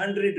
100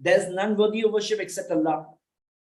There is none worthy of worship except Allah,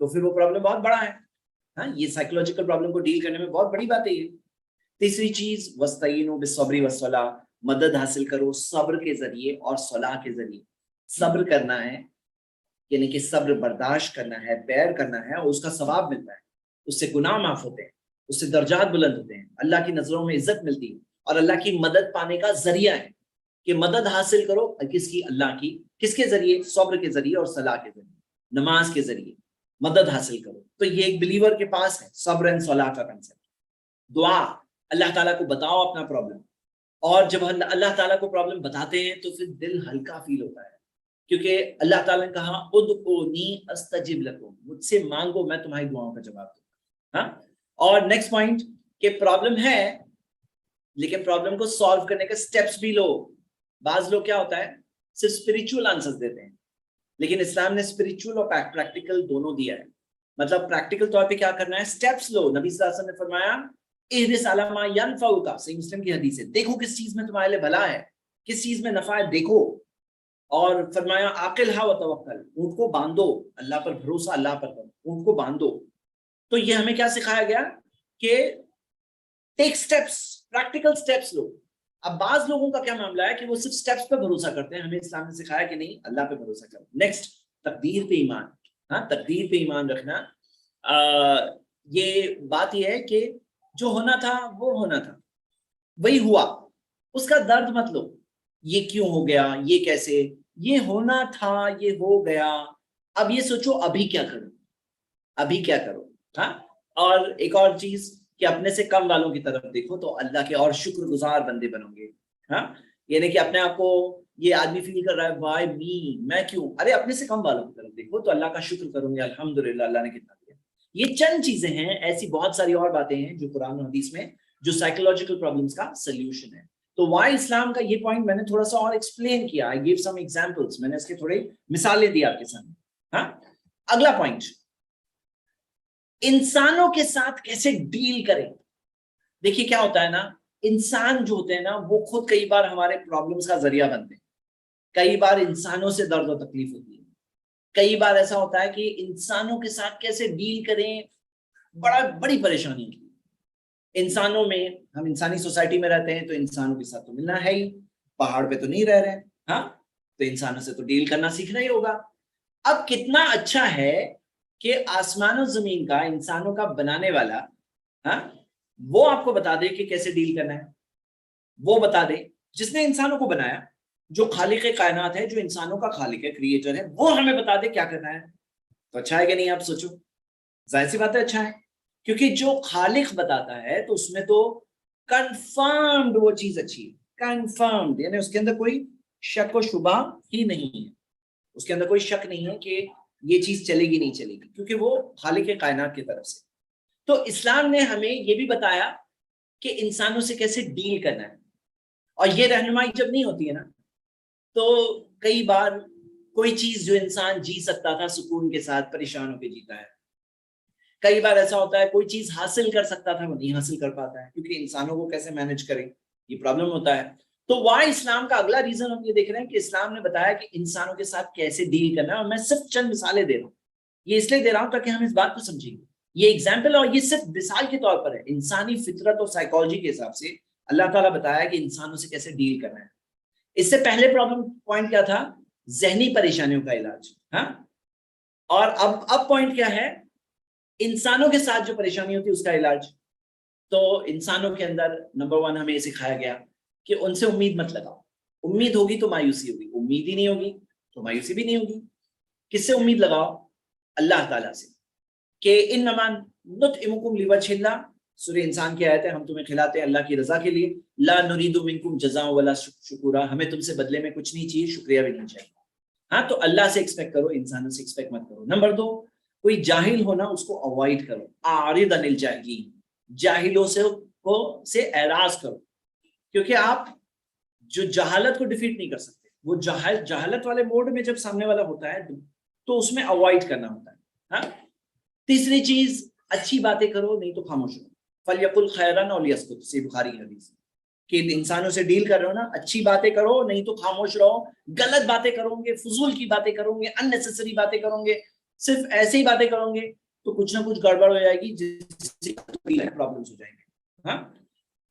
تو پھر وہ پرابلم بہت بڑا ہے. ہاں یہ سائیکولوجیکل پرابلم کو ڈیل کرنے میں بہت بڑی بات ہے یہ. تیسری چیز وَاسْتَعِینُوا بِالصَّبْرِ وَالصَّلَاةِ، مدد حاصل کرو صبر کے ذریعے اور صلاح کے ذریعے. صبر کرنا ہے یعنی کہ صبر برداشت کرنا ہے، بیئر کرنا ہے، اور اس کا ثواب ملتا ہے، اس سے گناہ معاف ہوتے ہیں، اس سے درجات بلند ہوتے ہیں، اللہ کی نظروں میں عزت ملتی ہے، اور اللہ کی مدد پانے کا ذریعہ ہے کہ مدد حاصل کرو کس کی؟ اللہ کی. کس کے ذریعے؟ صبر کے ذریعے اور صلاح کے ذریعے، نماز کے ذریعے مدد حاصل کرو. تو یہ ایک بلیور کے پاس ہے صبر اینڈ صلاح کا کنسپٹ. دعا، اللہ تعالیٰ کو بتاؤ اپنا پرابلم، اور جب اللہ تعالیٰ کو پرابلم بتاتے ہیں تو پھر دل ہلکا فیل ہوتا ہے، کیونکہ اللہ تعالیٰ نے کہا ادعونی استجب لکم، مجھ سے مانگو میں تمہاری دعاؤں کا جواب دوں گا. ہاں. اور نیکسٹ پوائنٹ کہ پرابلم ہے لیکن پرابلم کو سالو کرنے کے سٹیپس بھی لو. بعض لوگ کیا ہوتا ہے صرف اسپریچول آنسرز دیتے ہیں، لیکن اسلام نے اسپریچول اور پریکٹیکل دونوں دیا ہے. مطلب پریکٹیکل طور پہ کیا کرنا ہے، سٹیپس لو. نبی صلی اللہ علیہ وسلم نے فرمایا احرص علی ما ینفعک، صحیح مسلم کی حدیث ہے، دیکھو کس چیز میں تمہارے لیے بھلا ہے، کس چیز میں نفع ہے دیکھو. اور فرمایا عاقلھا وتوکل، اونٹ کو باندھو، اللہ پر بھروسہ، اللہ پر کرو، اونٹ کو باندھو. تو یہ ہمیں کیا سکھایا گیا کہ ٹیک سٹیپس، پریکٹیکل سٹیپس لو. اب بعض لوگوں کا کیا معاملہ ہے کہ وہ صرف سٹیپس پہ بھروسہ کرتے ہیں. ہمیں اسلام نے سکھایا کہ نہیں، اللہ پہ بھروسہ کرو. نیکسٹ تقدیر پہ ایمان. ہاں تقدیر پہ ایمان رکھنا. یہ بات یہ ہے کہ جو ہونا تھا وہ ہونا تھا، وہی ہوا، اس کا درد مت لو، یہ کیوں ہو گیا، یہ کیسے، یہ ہونا تھا، یہ ہو گیا. اب یہ سوچو ابھی کیا کرو، ابھی کیا کرو. ہاں. اور ایک اور چیز کہ اپنے سے کم والوں کی طرف دیکھو تو اللہ کے اور شکر گزار بندے بنو گے. ہاں. یعنی کہ اپنے آپ کو یہ آدمی فیل کر رہا ہے وائی می، میں کیوں، ارے اپنے سے کم والوں کی طرف دیکھو تو اللہ کا شکر کروں گے، الحمدللہ اللہ نے کتنا دیا. یہ چند چیزیں ہیں، ایسی بہت ساری اور باتیں ہیں جو قرآن و حدیث میں جو سائیکولوجیکل پرابلمس کا سلیوشن ہے. تو وائی اسلام کا یہ پوائنٹ میں نے تھوڑا سا اور ایکسپلین کیا. I gave some examples، میں نے اس کے تھوڑے مثالیں دی آپ کے سامنے. ہاں. اگلا پوائنٹ، انسانوں کے ساتھ کیسے ڈیل کریں. دیکھیے کیا ہوتا ہے نا، انسان جو ہوتے ہیں نا وہ خود کئی بار ہمارے پرابلمس کا ذریعہ بنتے ہیں. کئی بار انسانوں سے درد و تکلیف ہوتی ہے. کئی بار ایسا ہوتا ہے کہ انسانوں کے ساتھ کیسے ڈیل کریں بڑی پریشانی ہے. انسانوں میں، ہم انسانی سوسائٹی میں رہتے ہیں تو انسانوں کے ساتھ تو ملنا ہے ہی، پہاڑ پہ تو نہیں رہ رہے. ہاں. تو انسانوں سے تو ڈیل کرنا سیکھنا ہی ہوگا. اب کتنا اچھا ہے کہ آسمان و زمین کا، انسانوں کا بنانے والا، ہاں، وہ آپ کو بتا دے کہ کیسے ڈیل کرنا ہے. وہ بتا دے جس نے انسانوں کو بنایا، جو خالق کائنات ہے، جو انسانوں کا خالق ہے، کریٹر ہے، وہ ہمیں بتا دے کیا کرنا ہے. تو اچھا ہے کہ نہیں؟ آپ سوچو، ظاہر سی بات ہے اچھا ہے، کیونکہ جو خالق بتاتا ہے تو اس میں تو کنفرمڈ وہ چیز اچھی ہے. کنفرمڈ یعنی اس کے اندر کوئی شک و شبہ ہی نہیں ہے، اس کے اندر کوئی شک نہیں ہے کہ یہ چیز چلے گی نہیں چلے گی، کیونکہ وہ خالق کائنات کی طرف سے. تو اسلام نے ہمیں یہ بھی بتایا کہ انسانوں سے کیسے ڈیل کرنا ہے. اور یہ رہنمائی جب نہیں ہوتی ہے نا، تو کئی بار کوئی چیز جو انسان جی سکتا تھا سکون کے ساتھ، پریشان ہو کے جیتا ہے. کئی بار ایسا ہوتا ہے کوئی چیز حاصل کر سکتا تھا وہ نہیں حاصل کر پاتا ہے، کیونکہ انسانوں کو کیسے مینج کریں یہ پرابلم ہوتا ہے. تو وہاں اسلام کا اگلا ریزن ہم یہ دیکھ رہے ہیں کہ اسلام نے بتایا کہ انسانوں کے ساتھ کیسے ڈیل کرنا ہے. اور میں صرف چند مثالیں دے رہا ہوں، یہ اس لیے دے رہا ہوں تاکہ ہم اس بات کو سمجھیں. یہ ایگزامپل اور یہ صرف مثال کے طور پر ہے. انسانی فطرت اور سائیکالوجی کے حساب سے اللہ تعالیٰ بتایا کہ انسانوں سے کیسے ڈیل کرنا ہے. اس سے پہلے پرابلم پوائنٹ کیا تھا؟ ذہنی پریشانیوں کا علاج. ہاں. اور اب پوائنٹ کیا ہے؟ انسانوں کے ساتھ جو پریشانی ہوتی ہے اس کا علاج. تو انسانوں کے اندر نمبر 1 ہمیں یہ سکھایا گیا کہ ان سے امید مت لگاؤ. امید ہوگی تو مایوسی ہوگی، امید ہی نہیں ہوگی تو مایوسی بھی نہیں ہوگی. کس سے امید لگاؤ؟ اللہ تعالیٰ سے، کہ انما نطعمکم لوجہ اللہ، سورہ انسان کی آیت ہے، ہم تمہیں کھلاتے ہیں اللہ کی رضا کے لیے. لا نرید منکم جزاء ولا شکورا، ہمیں تم سے بدلے میں کچھ نہیں چاہیے، شکریہ بھی نہیں چاہیے. ہاں. تو اللہ سے ایکسپیکٹ کرو، انسانوں سے ایکسپیکٹ مت کرو. نمبر 2، کوئی جاہل ہونا اس کو اوائڈ کرو. اعرض عن الجاہلین، جاہلوں سے اعراض کرو، کیونکہ آپ جو جہالت کو ڈیفیٹ نہیں کر سکتے. وہ جہالت والے موڈ میں جب سامنے والا ہوتا ہے تو اس میں اوائڈ کرنا ہوتا ہے. ہاں. تیسری چیز، اچھی باتیں کرو نہیں تو خاموش رہو. فلیقل خیرا او لیسکت، سے بخاری کی حدیث کہ انسانوں سے ڈیل کر رہے ہو نا، اچھی باتیں کرو نہیں تو خاموش رہو. غلط باتیں کرو گے، فضول کی باتیں کرو گے، ان نیسیسری باتیں کرو گے، صرف ایسے ہی باتیں کرو گے تو کچھ نہ کچھ گڑبڑ ہو جائے گی جس سے پرابلمس ہو جائیں گے. ہاں.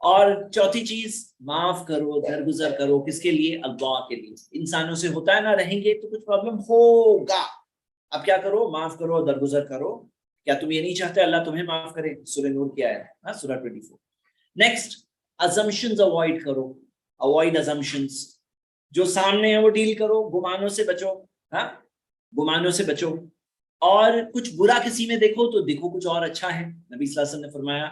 اور چوتھی چیز معاف کرو, درگزر کرو. کس کے لیے؟ اللہ کے لیے. انسانوں سے ہوتا ہے نا, رہیں گے تو کچھ پرابلم ہوگا. اب کیا کرو؟ معاف کرو, درگزر کرو. کیا تم یہ نہیں چاہتے اللہ تمہیں معاف کرے؟ سورہ نور کی آیت ہے, سورہ 24. نیکسٹ, assumptions اوائڈ کرو. Avoid assumptions. جو سامنے ہے وہ ڈیل کرو, گمانوں سے بچو. ہاں, گمانوں سے بچو. اور کچھ برا کسی میں دیکھو تو دیکھو کچھ اور اچھا ہے. نبی صلی اللہ علیہ وسلم نے فرمایا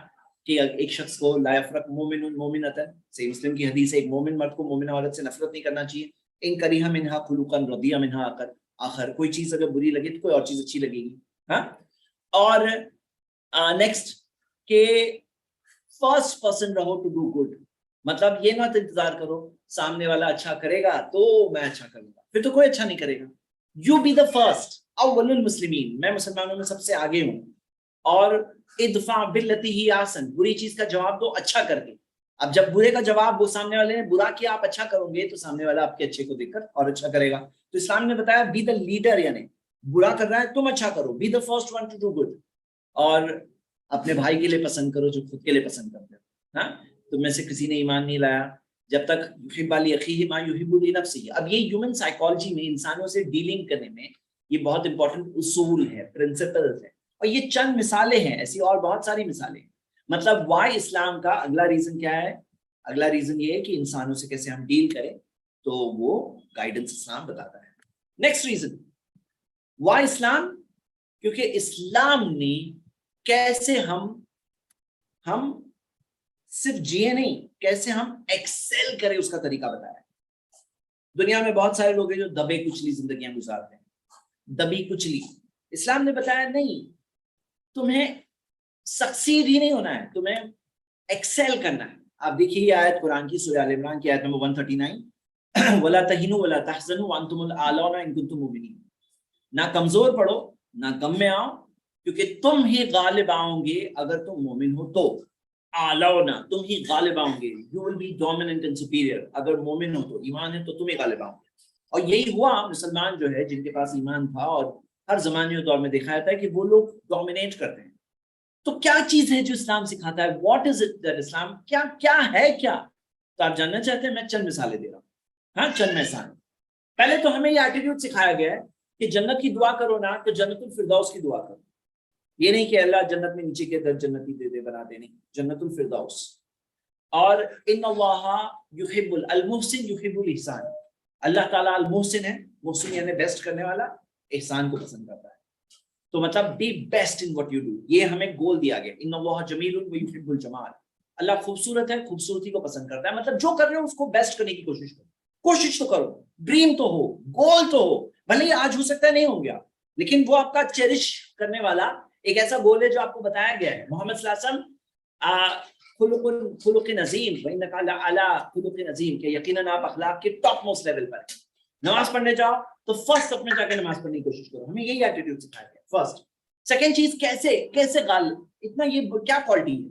کہ ایک شخص کو لا یفرق مومن مومنۃ, صحیح مسلم کی حدیث ہے, ایک مومن مرد کو مومن عورت سے نفرت نہیں کرنا چاہیے. ان کریہ منہا خلقا رضی منہا آخر. کوئی چیز اگر بری لگے تو کوئی اور چیز اچھی لگے گی. ہاں. اور نیکسٹ کہ فرسٹ پرسن رہو ٹو ڈو گڈ. مطلب یہ مت انتظار کرو سامنے والا اچھا کرے گا تو میں اچھا کروں گا, پھر تو کوئی اچھا نہیں کرے گا. یو بی دا فرسٹ, اول المسلمین, میں مسلمانوں میں سب سے آگے ہوں. اور ادفع باللتی ہی احسن, بری چیز کا جواب دو اچھا کر کے. اب جب برے کا جواب وہ سامنے والے نے برا کیا, آپ اچھا کرو گے تو سامنے والا آپ کے اچھے کو دیکھ کر اور اچھا کرے گا. تو اسلام نے بتایا بی دا لیڈر, یعنی برا کر رہا ہے تم اچھا کرو, be the first one to do good. اور اپنے بھائی کے لیے پسند کرو جو خود کے لیے پسند کرتے ہو. ہاں, تم میں سے کسی نے ایمان نہیں لایا جب تک یحب لاخیہ ما یحب لنفسہ. اب یہ ہیومن سائیکالوجی میں, انسانوں سے ڈیلنگ کرنے میں یہ بہت امپورٹنٹ اصول ہے, پرنسپلز ہے. اور یہ چند مثالیں ہیں, ایسی اور بہت ساری مثالیں ہیں. مطلب وائی اسلام کا اگلا ریزن کیا ہے؟ اگلا ریزن یہ ہے کہ انسانوں سے کیسے ہم ڈیل کریں, تو وہ گائیڈنس اسلام بتاتا ہے. نیکسٹ ریزن وائی اسلام, کیونکہ اسلام نے کیسے ہم صرف جیے نہیں, کیسے ہم ایکسل کریں اس کا طریقہ بتایا. دنیا میں بہت سارے لوگ ہیں جو دبے کچلی زندگیاں گزارتے ہیں, دبی کچلی. اسلام نے بتایا نہیں, تمہیں سکسیڈ ہی نہیں ہونا ہے, تمہیں ایکسل کرنا ہے. آپ دیکھیے یہ آیت قرآن کی سورہ آل عمران کی آیت نمبر 139, وَلَا تَهِنُوا وَلَا تَحْزَنُوا وَأَنْتُمُ الْأَعْلَوْنَ إِن كُنتُم مُؤْمِنِينَ. نہ کمزور پڑو نہ غم میں آؤ, کیونکہ تم ہی غالب آؤ گے اگر تم مومن ہو تو. اعلونا, تم ہی غالب آؤ گے. You will be dominant and superior. اگر مومن ہو تو, ایمان ہے تو تم ہی غالب آؤ گے. اور یہی ہوا. مسلمان جو ہے جن کے پاس ایمان تھا, اور ہر زمانے اور دور میں دیکھا جاتا ہے کہ وہ لوگ ڈومینیٹ کرتے ہیں. تو کیا چیز ہے جو اسلام سکھاتا ہے؟ What is it that Islam, کیا ہے کیا؟ تو آپ جاننا چاہتے ہیں, میں چند مثالیں دے رہا ہوں. ہاں, چند مثالیں. پہلے تو ہمیں یہ ایٹیٹیوڈ سکھایا گیا ہے کہ جنت کی دعا کرو نا تو جنت الفردوس کی دعا کرو. یہ نہیں کہ اللہ جنت میں نیچے کے در جنتی دے دے بنا دے, نہیں, جنت الفردوس. اور ان اللہ یحب المحسن یحب الاحسان, اللہ تعالیٰ المحسن ہے, محسن یعنی بیسٹ کرنے والا, احسان کو پسند کرتا ہے. تو مطلب be best in what you do, یہ ہمیں گول دیا گیا. ان اللہ جمیل ویحب الجمال, اللہ خوبصورت ہے, خوبصورتی کو پسند کرتا ہے. مطلب جو کر رہے ہو اس کو بیسٹ کرنے کی کوشش کرو, کوشش تو کرو, ڈریم تو ہو, گول تو ہو. بھلے ہی آج ہو سکتا ہے نہیں ہو گیا, لیکن وہ آپ کا چیریش کرنے والا ایک ایسا گول ہے جو آپ کو بتایا گیا ہے. محمد صلی اللہ علیہ وسلم خلق نظیم وانک لعلی خلق نظیم, کہ یقیناً آپ اخلاق کے ٹاپ موسٹ لیول پر ہیں. نماز پڑھنے جاؤ تو فرسٹ اپنے جا کے نماز پڑھنے کی کوشش کرو. ہمیں یہی ایٹیٹیوڈ سکھایا گیا. فرسٹ. سیکنڈ چیز, کیسے غالب, اتنا یہ کیا کوالٹی ہے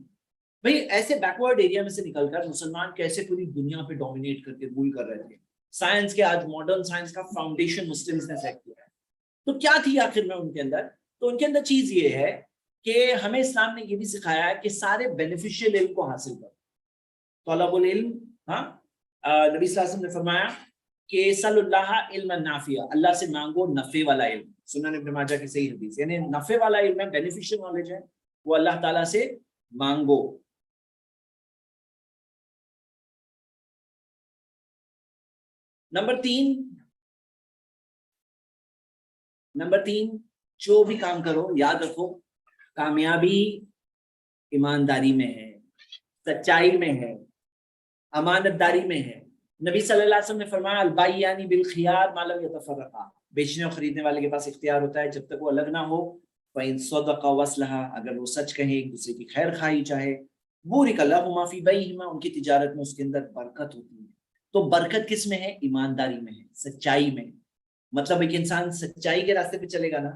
بھائی؟ ایسے بیکورڈ ایریا میں سے نکل کر مسلمان کیسے پوری دنیا پہ ڈومینیٹ کر کے رول کر رہے تھے. سائنس کے, آج ماڈرن سائنس کا فاؤنڈیشن مسلمز نے سیٹ کیا ہے. تو کیا تھی آخر میں ان کے اندر؟ تو ان کے اندر چیز یہ ہے کہ ہمیں اسلام نے یہ بھی سکھایا ہے کہ سارے بینیفیشیل علم کو حاصل کرو. طلب العلم, ہاں, نبی صلی اللہ علیہ وسلم نے فرمایا کہ صلی اللہ علم نافع, اللہ سے مانگو نفع والا علم. سنن ابن ماجہ کی صحیح حدیث, یعنی نفع والا علم ہے, بینیفیشیل نالج ہے, وہ اللہ تعالیٰ سے مانگو. نمبر تین, جو بھی کام کرو یاد رکھو کامیابی ایمانداری میں ہے, سچائی میں ہے, امانت داری میں ہے. نبی صلی اللہ علیہ وسلم نے فرمایا البائعان بالخیار ما لم یتفرقا, بیچنے اور خریدنے والے کے پاس اختیار ہوتا ہے جب تک وہ الگ نہ ہو. فإن صدقا واصلحا, اگر وہ سچ کہیں, ایک دوسرے کی خیر خواہی چاہے. بورک لہما فی بیعہما, ان کی تجارت میں اس کے اندر برکت ہوتی ہے. تو برکت کس میں ہے؟ ایمانداری میں ہے, سچائی میں. مطلب ایک انسان سچائی کے راستے پہ چلے گا نا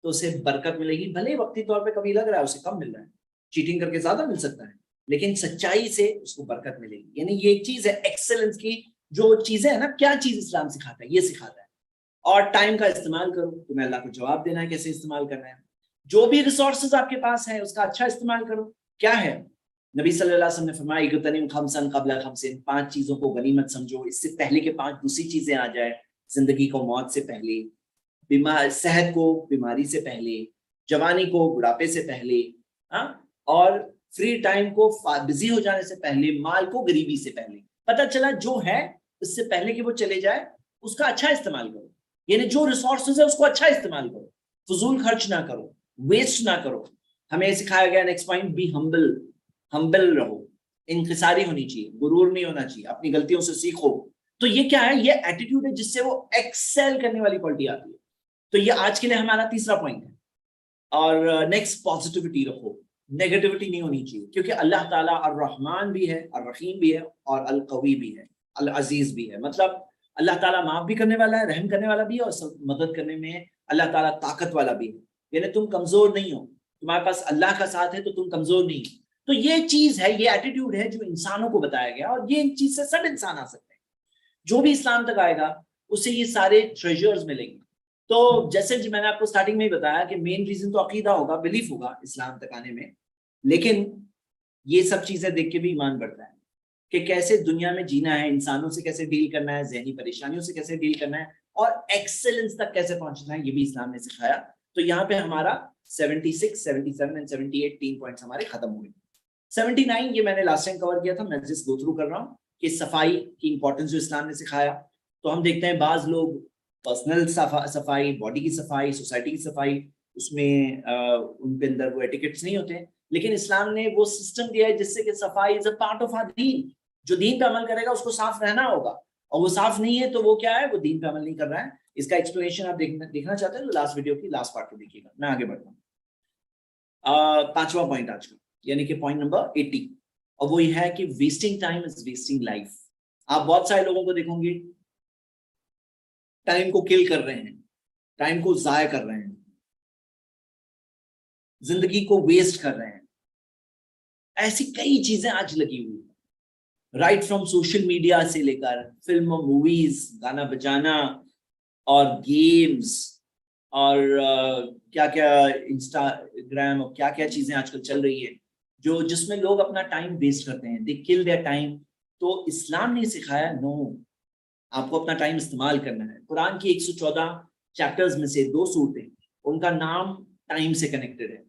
تو اسے برکت ملے گی. بھلے وقتی طور پہ کبھی لگ رہا ہے اسے کم مل رہا ہے, چیٹنگ کر کے زیادہ مل سکتا ہے, لیکن سچائی سے اس کو برکت ملے گی. یعنی یہ ایک چیز ہے ایکسلنس کی. جو چیزیں ہیں نا, کیا چیز اسلام سکھاتا ہے؟ یہ سکھاتا ہے اور ٹائم کا استعمال کرو. تمہیں اللہ کو جواب دینا ہے کیسے استعمال کرنا ہے. جو بھی ریسورسز آپ کے پاس ہیں اس کا اچھا استعمال کرو. کیا ہے؟ نبی صلی اللہ علیہ وسلم نے فرمایا اغتنم خمسا قبل خمس، 5 چیزوں کو غنیمت سمجھو اس سے پہلے کہ 5 دوسری چیزیں آ جائے. زندگی کو موت سے پہلے، صحت کو بیماری سے پہلے، جوانی کو بڑھاپے سے پہلے، اور فری ٹائم کو بزی ہو جانے سے پہلے، مال کو غریبی سے پہلے. پتہ چلا جو ہے اس سے پہلے کہ وہ چلے جائے اس کا اچھا استعمال کرو. یعنی جو ریسورسز ہے اس کو اچھا استعمال کرو، فضول خرچ نہ کرو، ویسٹ نہ کرو. ہمیں سکھایا گیا نیکسٹ پوائنٹ، بی ہمبل رہو، انکساری ہونی چاہیے، غرور نہیں ہونا چاہیے، اپنی غلطیوں سے سیکھو. تو یہ کیا ہے؟ یہ ایٹیٹیوڈ ہے جس سے وہ ایکسل کرنے والی کوالٹی آتی ہے. تو یہ آج کے لیے ہمارا تیسرا پوائنٹ ہے. اور نیکسٹ پازیٹیوٹی رکھو، نیگیٹیوٹی نہیں ہونی چاہیے، کیونکہ اللہ تعالیٰ الرحمن بھی ہے، الرحیم بھی ہے، اور القوی بھی ہے، العزیز بھی ہے. مطلب اللہ تعالیٰ معاف بھی کرنے والا ہے، رحم کرنے والا بھی ہے، اور مدد کرنے میں اللہ تعالیٰ طاقت والا بھی ہے. یعنی تم کمزور نہیں ہو، تمہارے پاس اللہ کا ساتھ ہے تو تم کمزور نہیں. تو یہ چیز ہے، یہ ایٹیٹیوڈ ہے جو انسانوں کو بتایا گیا، اور یہ چیز سے سب انسان آ سکتے ہیں. جو بھی اسلام تک آئے گا اسے یہ سارے ٹریجرز ملیں گے. تو جیسے میں نے آپ کو سٹارٹنگ میں ہی بتایا کہ مین ریزن تو عقیدہ ہوگا، بلیف ہوگا اسلام تک آنے میں. لیکن یہ سب چیزیں دیکھ کے بھی ایمان بڑھتا ہے کہ کیسے دنیا میں جینا ہے، انسانوں سے کیسے ڈیل کرنا ہے، ذہنی پریشانیوں سے کیسے ڈیل کرنا ہے، اور ایکسلنس تک کیسے پہنچنا ہے، یہ بھی اسلام نے سکھایا. تو یہاں پہ ہمارا 76 77 اور 78 3 پوائنٹس ہمارے ختم ہوئے. 79 یہ میں نے لاسٹ ٹائم کور کیا تھا، میں جس گو تھرو کر رہا ہوں کہ صفائی کی امپورٹنس جو اسلام نے سکھایا. تو ہم دیکھتے ہیں بعض لوگ پرسنل صفائی، باڈی کی صفائی، سوسائٹی کی صفائی، اس میں ان کے اندر وہ ایٹیکٹس نہیں ہوتے ہیں. لیکن اسلام نے وہ سسٹم دیا ہے جس سے کہ صفائی از اے پارٹ آف آر دین. جو دین پہ عمل کرے گا اس کو صاف رہنا ہوگا، اور وہ صاف نہیں ہے تو وہ کیا ہے؟ وہ دین پہ عمل نہیں کر رہا ہے. اس کا ایکسپلینیشن آپ دیکھنا چاہتے ہیں تو لاسٹ ویڈیو کی لاسٹ پارٹ کو دیکھیے گا. میں آگے بڑھتا ہوں. 5واں پوائنٹ آج کا، یعنی کہ پوائنٹ نمبر 80، اور وہ یہ ہے کہ wasting time is wasting life. آپ بہت سارے لوگوں کو دیکھوں گے ٹائم کو کل کر رہے ہیں، ٹائم کو ضائع کر رہے ہیں، زندگی کو ویسٹ کر رہے ہیں. ایسی کئی چیزیں آج لگی ہوئی ہیں، رائٹ فرام سوشل میڈیا سے لے کر فلم، موویز، گانا بجانا، اور گیمز، اور کیا کیا انسٹاگرام، اور کیا کیا چیزیں آج کل چل رہی ہے جس میں لوگ اپنا ٹائم ویسٹ کرتے ہیں. دے کل دیئر ٹائم. تو اسلام نے سکھایا نو، آپ کو اپنا ٹائم استعمال کرنا ہے. قرآن کی 114 چیپٹرز میں سے 2 صورتیں ان کا نام ٹائم سے کنیکٹڈ ہے.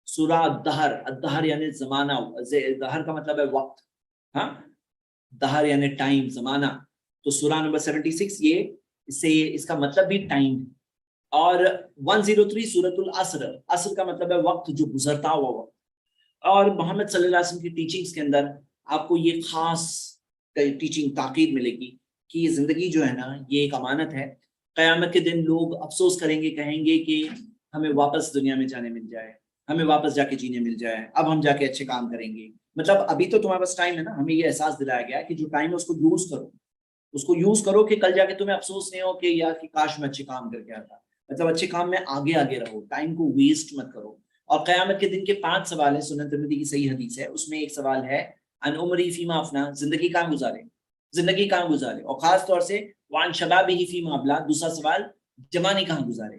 سورہ الدہر، الدہر یعنی زمانہ، دہر کا مطلب ہے وقت، ہاں، دہر یعنی ٹائم، زمانہ. تو سورہ نمبر 76 اس کا مطلب بھی ٹائم. اور 103 سورۃ العصر، عصر کا مطلب ہے وقت، جو گزرتا ہوا وقت. اور محمد صلی اللہ علیہ وسلم کی ٹیچنگز کے اندر آپ کو یہ خاص ٹیچنگ تاکید ملے گی کہ یہ زندگی جو ہے نا یہ ایک امانت ہے. قیامت کے دن لوگ افسوس کریں گے، کہیں گے کہ ہمیں واپس دنیا میں جانے مل جائے، ہمیں واپس جا کے جینے مل جائے، اب ہم جا کے اچھے کام کریں گے. مطلب ابھی تو تمہارے پاس ٹائم ہے نا. ہمیں یہ احساس دلایا گیا کہ جو ٹائم ہے اس کو یوز کرو، اس کو یوز کرو کہ کل جا کے تمہیں افسوس نہیں ہو کہ یار کہ کاش میں اچھے کام کر کے آتا. مطلب اچھے کام میں آگے رہو، ٹائم کو ویسٹ مت کرو. اور قیامت کے دن کے 5 سوال ہیں، سنن ترمذی کی صحیح حدیث ہے، اس میں ایک سوال ہے ان عمری فیما افنا، زندگی کہاں گزارے، اور خاص طور سے وان شبابہ فیما ابلا، دوسرا سوال جوانی کہاں گزارے.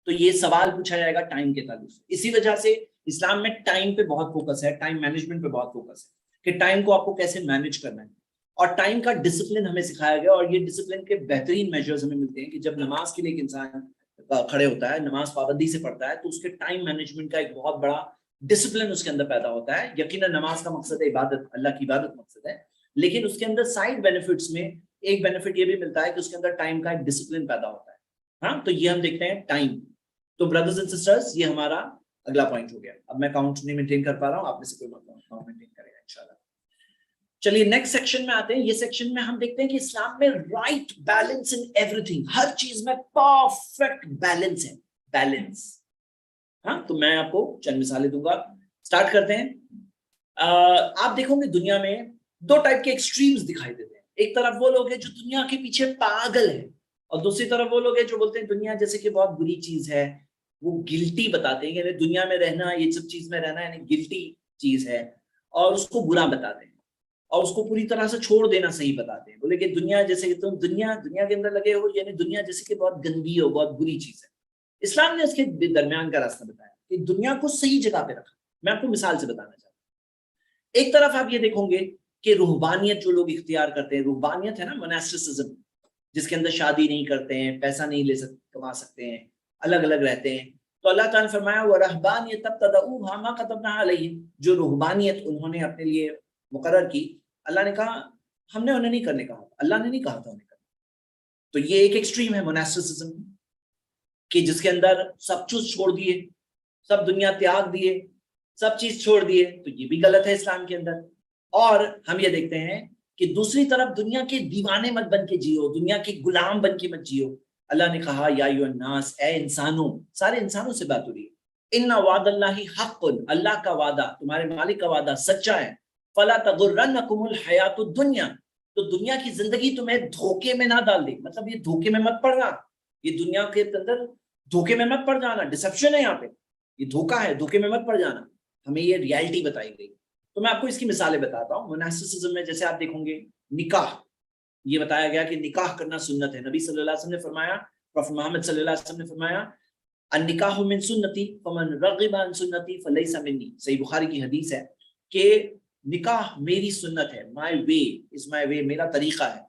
تو یہ سوال پوچھا جائے گا ٹائم کے تعلق سے. اسی وجہ سے اسلام میں ٹائم پہ بہت فوکس ہے، ٹائم مینجمنٹ پہ بہت فوکس ہے کہ ٹائم کو آپ کو کیسے مینج کرنا ہے. اور ٹائم کا ڈسپلن ہمیں سکھایا گیا، اور یہ ڈسپلن کے بہترین میجرز ہمیں ملتے ہیں کہ جب نماز کے لیے ایک انسان کھڑے ہوتا ہے، نماز پابندی سے پڑھتا ہے، تو اس کے ٹائم مینجمنٹ کا ایک بہت بڑا ڈسپلن اس کے اندر پیدا ہوتا ہے. یقیناً نماز کا مقصد ہے عبادت، اللہ کی عبادت مقصد ہے، لیکن اس کے اندر سائڈ بینیفٹس میں ایک بینیفٹ یہ بھی ملتا ہے کہ اس کے اندر ٹائم کا ایک ڈسپلن پیدا ہوتا ہے. ہاں، تو یہ ہم دیکھتے ہیں ٹائم. تو بردرز اینڈ سسٹرز، یہ ہمارا اگلا پوائنٹ ہو گیا. اب میں کاؤنٹ نہیں مینٹین کر پا رہا ہوں، آپ میں سے کوئی کاؤنٹ مینٹین کرے گا انشاءاللہ. چلیے نیکسٹ سیکشن میں آتے ہیں. یہ سیکشن میں ہم دیکھتے ہیں کہ اسلام میں رائٹ بیلنس ان ایوری تھنگ، ہر چیز میں پرفیکٹ بیلنس ہے. بیلنس، ہاں. تو میں آپ کو چند مثالیں دوں گا. سٹارٹ کرتے ہیں. آپ دیکھو گے دنیا میں 2 ٹائپ کے ایکسٹریمز دکھائی دیتے ہیں. ایک طرف وہ لوگ ہیں جو دنیا کے پیچھے پاگل ہیں، اور دوسری طرف وہ لوگ ہیں جو بولتے ہیں دنیا جیسے کہ بہت بری چیز ہے. وہ گلٹی بتاتے ہیں، یعنی دنیا میں رہنا، یہ سب چیز میں رہنا یعنی گلٹی چیز ہے، اور اس کو برا بتاتے ہیں. اور اس کو پوری طرح سے چھوڑ دینا صحیح بتاتے ہیں. بولے کہ دنیا جیسے کہ تم دنیا کے اندر لگے ہو، یعنی دنیا جیسے کہ بہت گندی ہو، بہت بری چیز ہے. اسلام نے اس کے درمیان کا راستہ بتایا کہ دنیا کو صحیح جگہ پہ رکھا. میں آپ کو مثال سے بتانا چاہتا ہوں. ایک طرف آپ یہ دیکھو گے کہ روحانیت جو لوگ اختیار کرتے ہیں، روحانیت ہے نا، مناسٹسزم، جس کے اندر شادی نہیں کرتے ہیں، پیسہ نہیں لے سکتے، کما سکتے ہیں، الگ الگ رہتے ہیں. تو اللہ تعالیٰ نے فرمایا وَرَهْبَانِيَةً ابْتَدَعُوهَا مَا كَتَبْنَاهَا عَلَيْهِمْ، جو روحانیت انہوں نے اپنے لیے مقرر کی، اللہ نے کہا ہم نے انہیں نہیں کرنے کہا، اللہ نے نہیں کہا تھا انہیں کرنے. تو یہ ایک ایکسٹریم ہے مناسٹسزم، کہ جس کے اندر سب چیز چھوڑ دیے، سب دنیا تیاگ دیے، سب چیز چھوڑ دیے. تو یہ بھی غلط ہے اسلام کے اندر. اور ہم یہ دیکھتے ہیں کہ دوسری طرف دنیا کے دیوانے مت بن کے جیو، دنیا کے غلام بن کے مت جیو. اللہ نے کہا یا ایھا الناس، اے انسانوں، سارے انسانوں سے بات ہو رہی ہے، ان وعد اللہ حق، اللہ کا وعدہ، تمہارے مالک کا وعدہ سچا ہے. فلا تغرنکم الحیات الدنیا، تو دنیا کی زندگی تمہیں دھوکے میں نہ ڈال دے. مطلب یہ دھوکے میں مت پڑنا، یہ دنیا کے اندر دھوکے میں مت پڑ جانا. ڈسپشن ہے یہاں پہ، یہ دھوکا ہے، دھوکے میں مت پڑ جانا. ہمیں یہ ریالٹی بتائی گئی. تو میں آپ کو اس کی مثالیں بتاتا ہوں. مناسٹسزم میں جیسے آپ دیکھیں گے نکاح، یہ بتایا گیا کہ نکاح کرنا سنت ہے. نبی صلی اللہ علیہ وسلم نے فرمایا، پروفیٹ محمد صلی اللہ علیہ وسلم نے فرمایا النکاح من سنتی فمن رغب عن سنتی فلیس منی. صحیح بخاری کی حدیث ہے کہ نکاح میری سنت ہے، مائی وے از مائی وے، میرا طریقہ ہے.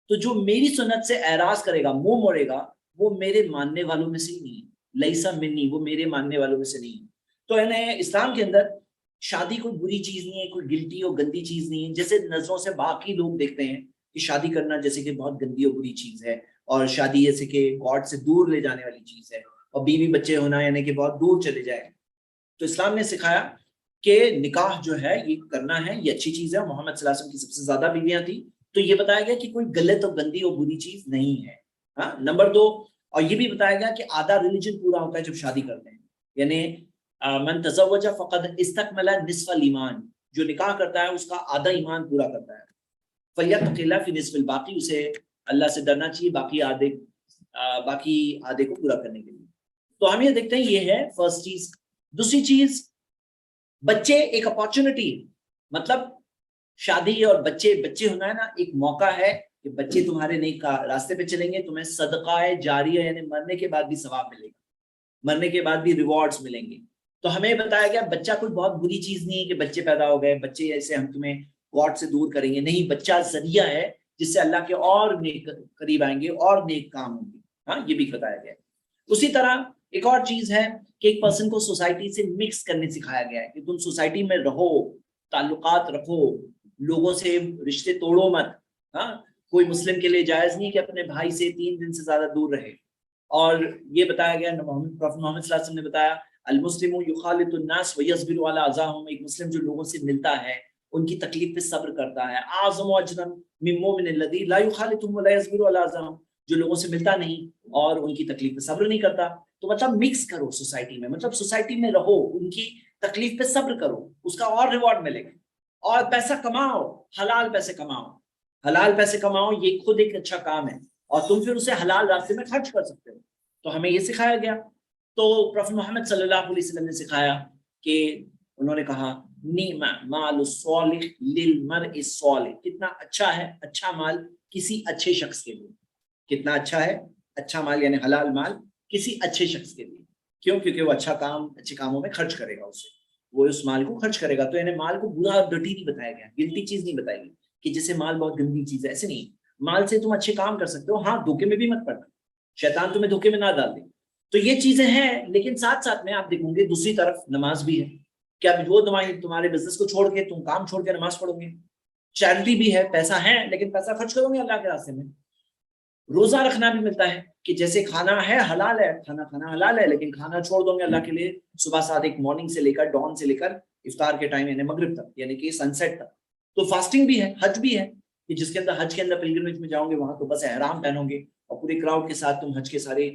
تو جو میری سنت سے اعراض کرے گا، منہ موڑے گا، وہ میرے ماننے والوں میں سے نہیں ہے. لیسا منی، وہ میرے ماننے والوں میں سے نہیں ہے. تو یعنی اسلام کے اندر شادی کوئی بری چیز نہیں ہے، کوئی گلٹی اور گندی چیز نہیں ہے. جیسے نظروں سے باقی لوگ دیکھتے ہیں کہ شادی کرنا جیسے کہ بہت گندی اور بری چیز ہے، اور شادی جیسے کہ گاڈ سے دور لے جانے والی چیز ہے، اور بیوی بچے ہونا یعنی کہ بہت دور چلے جائے. تو اسلام نے سکھایا کہ نکاح جو ہے یہ کرنا ہے، یہ اچھی چیز ہے. محمد صلی اللہ علیہ وسلم کی سب سے زیادہ بیویاں تھیں. تو یہ بتایا گیا کہ کوئی غلط اور گندی اور بری چیز نہیں ہے. ہاں، نمبر 2، اور یہ بھی بتایا گیا کہ آدھا ریلیجن پورا ہوتا ہے جب شادی کرتے ہیں. یعنی من تزوج فقد استکمل نصف الایمان، جو نکاح کرتا ہے اس کا آدھا ایمان پورا کرتا ہے. فلیتق اللہ فی نصف الباقی، اسے اللہ سے ڈرنا چاہیے باقی آدھے کو پورا کرنے کے لیے. تو ہم یہ دیکھتے ہیں، یہ ہے فرسٹ چیز. دوسری چیز، بچے ایک اپارچونٹی، مطلب شادی اور بچے ہونا ہے نا، ایک موقع ہے کہ بچے تمہارے نیک راستے پہ چلیں گے، تمہیں صدقہ جاریہ، یعنی مرنے کے بعد بھی ثواب ملے گا، مرنے کے بعد بھی ریوارڈز ملیں گے. تو ہمیں بتایا گیا بچہ کوئی بہت بری چیز نہیں ہے کہ بچے پیدا ہو گئے، بچے ایسے ہم تمہیں گاڈ سے دور کریں گے. نہیں، بچہ ذریعہ ہے جس سے اللہ کے اور نیک قریب آئیں گے اور نیک کام ہوں گے. ہاں، یہ بھی بتایا گیا. اسی طرح ایک اور چیز ہے کہ ایک پرسن کو سوسائٹی سے مکس کرنے سکھایا گیا ہے کہ تم سوسائٹی میں رہو، تعلقات رکھو، لوگوں سے رشتے توڑو مت. ہاں، کوئی مسلم کے لیے جائز نہیں کہ اپنے بھائی سے 3 دن سے زیادہ دور رہے. اور یہ بتایا گیا، پروفیٹ محمد صلی اللہ علیہ وسلم نے بتایا المسلم یخالط الناس ویصبر علی اذاهم، ایک مسلم جو لوگوں سے ملتا ہے، ان کی تکلیف پہ صبر کرتا ہے، اعظم اجرا من المؤمن الذی لا یخالطهم ولا یصبر علی اذاهم، جو لوگوں سے ملتا نہیں اور ان کی تکلیف پہ صبر نہیں کرتا. تو مطلب مکس کرو سوسائٹی میں، مطلب سوسائٹی میں رہو، ان کی تکلیف پہ صبر کرو، اس کا اور ریوارڈ ملے گا. اور پیسہ کماؤ، حلال پیسے کماؤ، حلال پیسے کماؤ، یہ خود ایک اچھا کام ہے، اور تم پھر اسے حلال راستے میں خرچ کر سکتے ہو. تو ہمیں یہ سکھایا گیا. تو پروفیٹ محمد صلی اللہ علیہ وسلم نے سکھایا کہ انہوں نے کہا نعم مال الصالح للمرء الصالح، کتنا اچھا ہے اچھا مال کسی اچھے شخص کے لیے. کتنا اچھا ہے اچھا مال، یعنی حلال مال کسی اچھے شخص کے لیے. کیوں؟ کیونکہ وہ اچھا کام، اچھے کاموں میں خرچ کرے گا، اسے وہ اس مال کو خرچ کرے گا. تو یعنی مال کو برا اور ڈرٹی نہیں بتایا گیا، گلٹی چیز نہیں بتائی گئی کہ جیسے مال بہت گندی چیز ہے، ایسے نہیں. مال سے تم اچھے کام کر سکتے ہو. ہاں، دھوکے میں بھی مت پڑنا، شیطان تمہیں دھوکے میں نہ ڈال دے. تو یہ چیزیں ہیں. لیکن ساتھ ساتھ میں آپ دیکھیں گے دوسری طرف نماز بھی ہے. کیا وہ تمہارے بزنس کو چھوڑ کے تم کام چھوڑ کے نماز پڑھو گے؟ چیریٹی بھی ہے، پیسہ ہے لیکن پیسہ خرچ کرو گے اللہ کے راستے میں. روزہ رکھنا بھی ملتا ہے کہ جیسے کھانا ہے حلال ہے، کھانا حلال ہے، لیکن کھانا چھوڑ دو گے اللہ کے لیے صبح صادق مارننگ سے لے کر ڈان سے لے کر افطار کے ٹائم یعنی مغرب تک، یعنی کہ سن سیٹ تک. تو فاسٹنگ بھی ہے، حج بھی ہے کہ جس کے اندر حج کے اندر پلگرمیج میں جاؤ گے وہاں تو بس احرام پہنو گے اور پورے کراؤڈ کے ساتھ تم حج کے سارے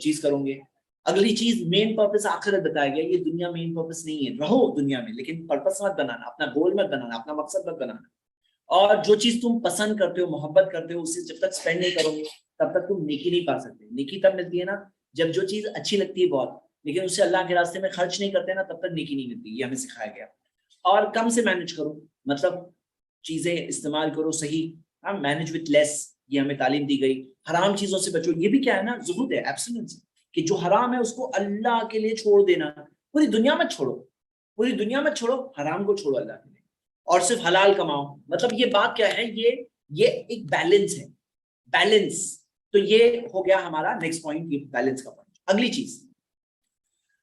چیز کرو گے. اگلی چیز مین پرپس آخرت بتایا گیا. یہ دنیا مین پرپس نہیں ہے، رہو دنیا میں لیکن پرپس مت بنانا، اپنا گول مت بنانا، اپنا مقصد مت بنانا. اور جو چیز تم پسند کرتے ہو، محبت کرتے ہو، اسے جب تک اسپینڈ نہیں کرو گے تب تک تم نیکی نہیں پا سکتے. نیکی تب ملتی ہے نا جب جو چیز اچھی لگتی ہے بہت، لیکن اسے اللہ کے راستے میں خرچ نہیں کرتے نا، تب تک نیکی نہیں ملتی. یہ ہمیں سکھایا گیا. اور کم سے مینج کرو، مطلب چیزیں استعمال کرو صحیح, ہاں, مینج وتھ لیس, یہ ہمیں تعلیم دی گئی. حرام چیزوں سے بچو, یہ بھی کیا ہے نا, زہد ہے, ایبسٹیننس, کہ جو حرام ہے اس کو اللہ کے لیے چھوڑ دینا. پوری دنیا مت چھوڑو, پوری دنیا مت چھوڑو, حرام کو چھوڑو اللہ کے لیے, اور صرف حلال کماؤ. مطلب یہ بات کیا ہے, یہ ایک بیلنس ہے, بیلنس. تو یہ ہو گیا ہمارا نیکسٹ پوائنٹ, یہ بیلنس کا پوائنٹ. اگلی چیز,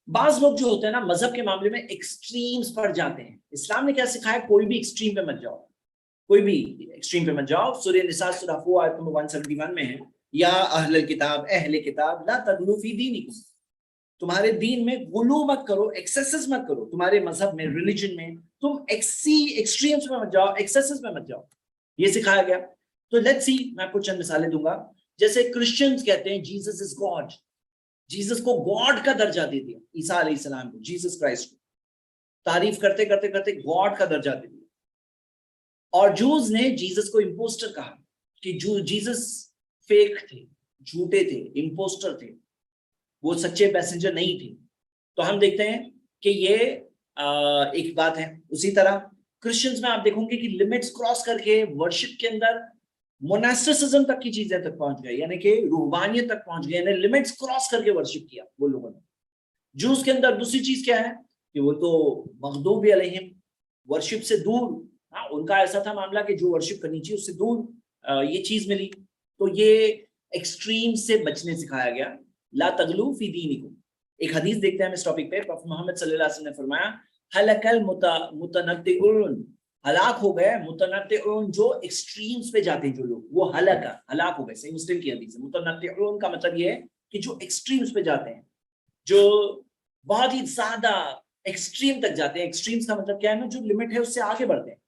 بعض لوگ جو ہوتے ہیں نا مذہب کے معاملے میں ایکسٹریمز پر جاتے ہیں. اسلام نے کیا سکھایا, کوئی بھی ایکسٹریم پہ مت جاؤ, کوئی بھی ایکسٹریم پہ مت جاؤ. سورہ نساء سورہ 4 آیت نمبر 171 میں ہے, یا اہل الکتاب, اہل کتاب, لا تغلوا فی دینکم, تمہارے دین میں غلو مت کرو, ایکسیسز مت کرو, تمہارے مذہب میں, ریلیجن میں تم ایکسٹریمز میں مت جاؤ, ایکسیسز میں مت جاؤ, یہ سکھایا گیا. تو لیٹس سی, میں آپ کو چند مثالیں دوں گا. جیسے کرسچنز کہتے ہیں جیسس از گاڈ, جیسس کو گاڈ کا درجہ دے دیا, عیسیٰ علیہ السلام کو, جیسس کرائسٹ کو تعریف کرتے کرتے کرتے گاڈ کا درجہ دے دیا. اور جوز نے جیسس کو امپوسٹر کہا, کہ جو جیسس فیک تھے, جھوٹے تھے, امپوسٹر تھے, وہ سچے پیسنجر نہیں تھے. تو ہم دیکھتے ہیں کہ یہ ایک بات ہے. اسی طرح کرسچنز میں آپ دیکھوں گے کہ لمٹس کراس کر کے ورشپ کے اندر موناسٹسزم تک کی چیزیں تک پہنچ گئے, یعنی کہ روحانیت تک پہنچ گئے, یعنی لمٹس کراس کر کے ورشپ کیا وہ لوگوں نے. جوز کے اندر دوسری چیز کیا ہے کہ وہ تو مغضوب علیہم, ورشپ سے دور, ہاں, ان کا ایسا تھا معاملہ کہ جو ورشپ کرنی چاہیے اس سے دور یہ چیز ملی. تو یہ ایکسٹریم سے بچنے سکھایا گیا, لا تغلو فی دینکم. ایک حدیث دیکھتے ہیں ہم اس ٹاپک پہ. پروفیٹ محمد صلی اللہ علیہ وسلم نے فرمایا, ہلک المتنطعون, ہلاک ہو گئے متنطعون, جو ایکسٹریمز پہ جاتے ہیں جو لوگ, وہ ہلاک ہو گئے. صحیح مسلم کی حدیث ہے. متنطعون کا مطلب یہ ہے کہ جو ایکسٹریمز پہ جاتے ہیں, جو بہت ہی زیادہ ایکسٹریم تک جاتے ہیں. ایکسٹریمز کا مطلب کیا ہے نا, جو لمٹ ہے اس سے آگے بڑھتے ہیں.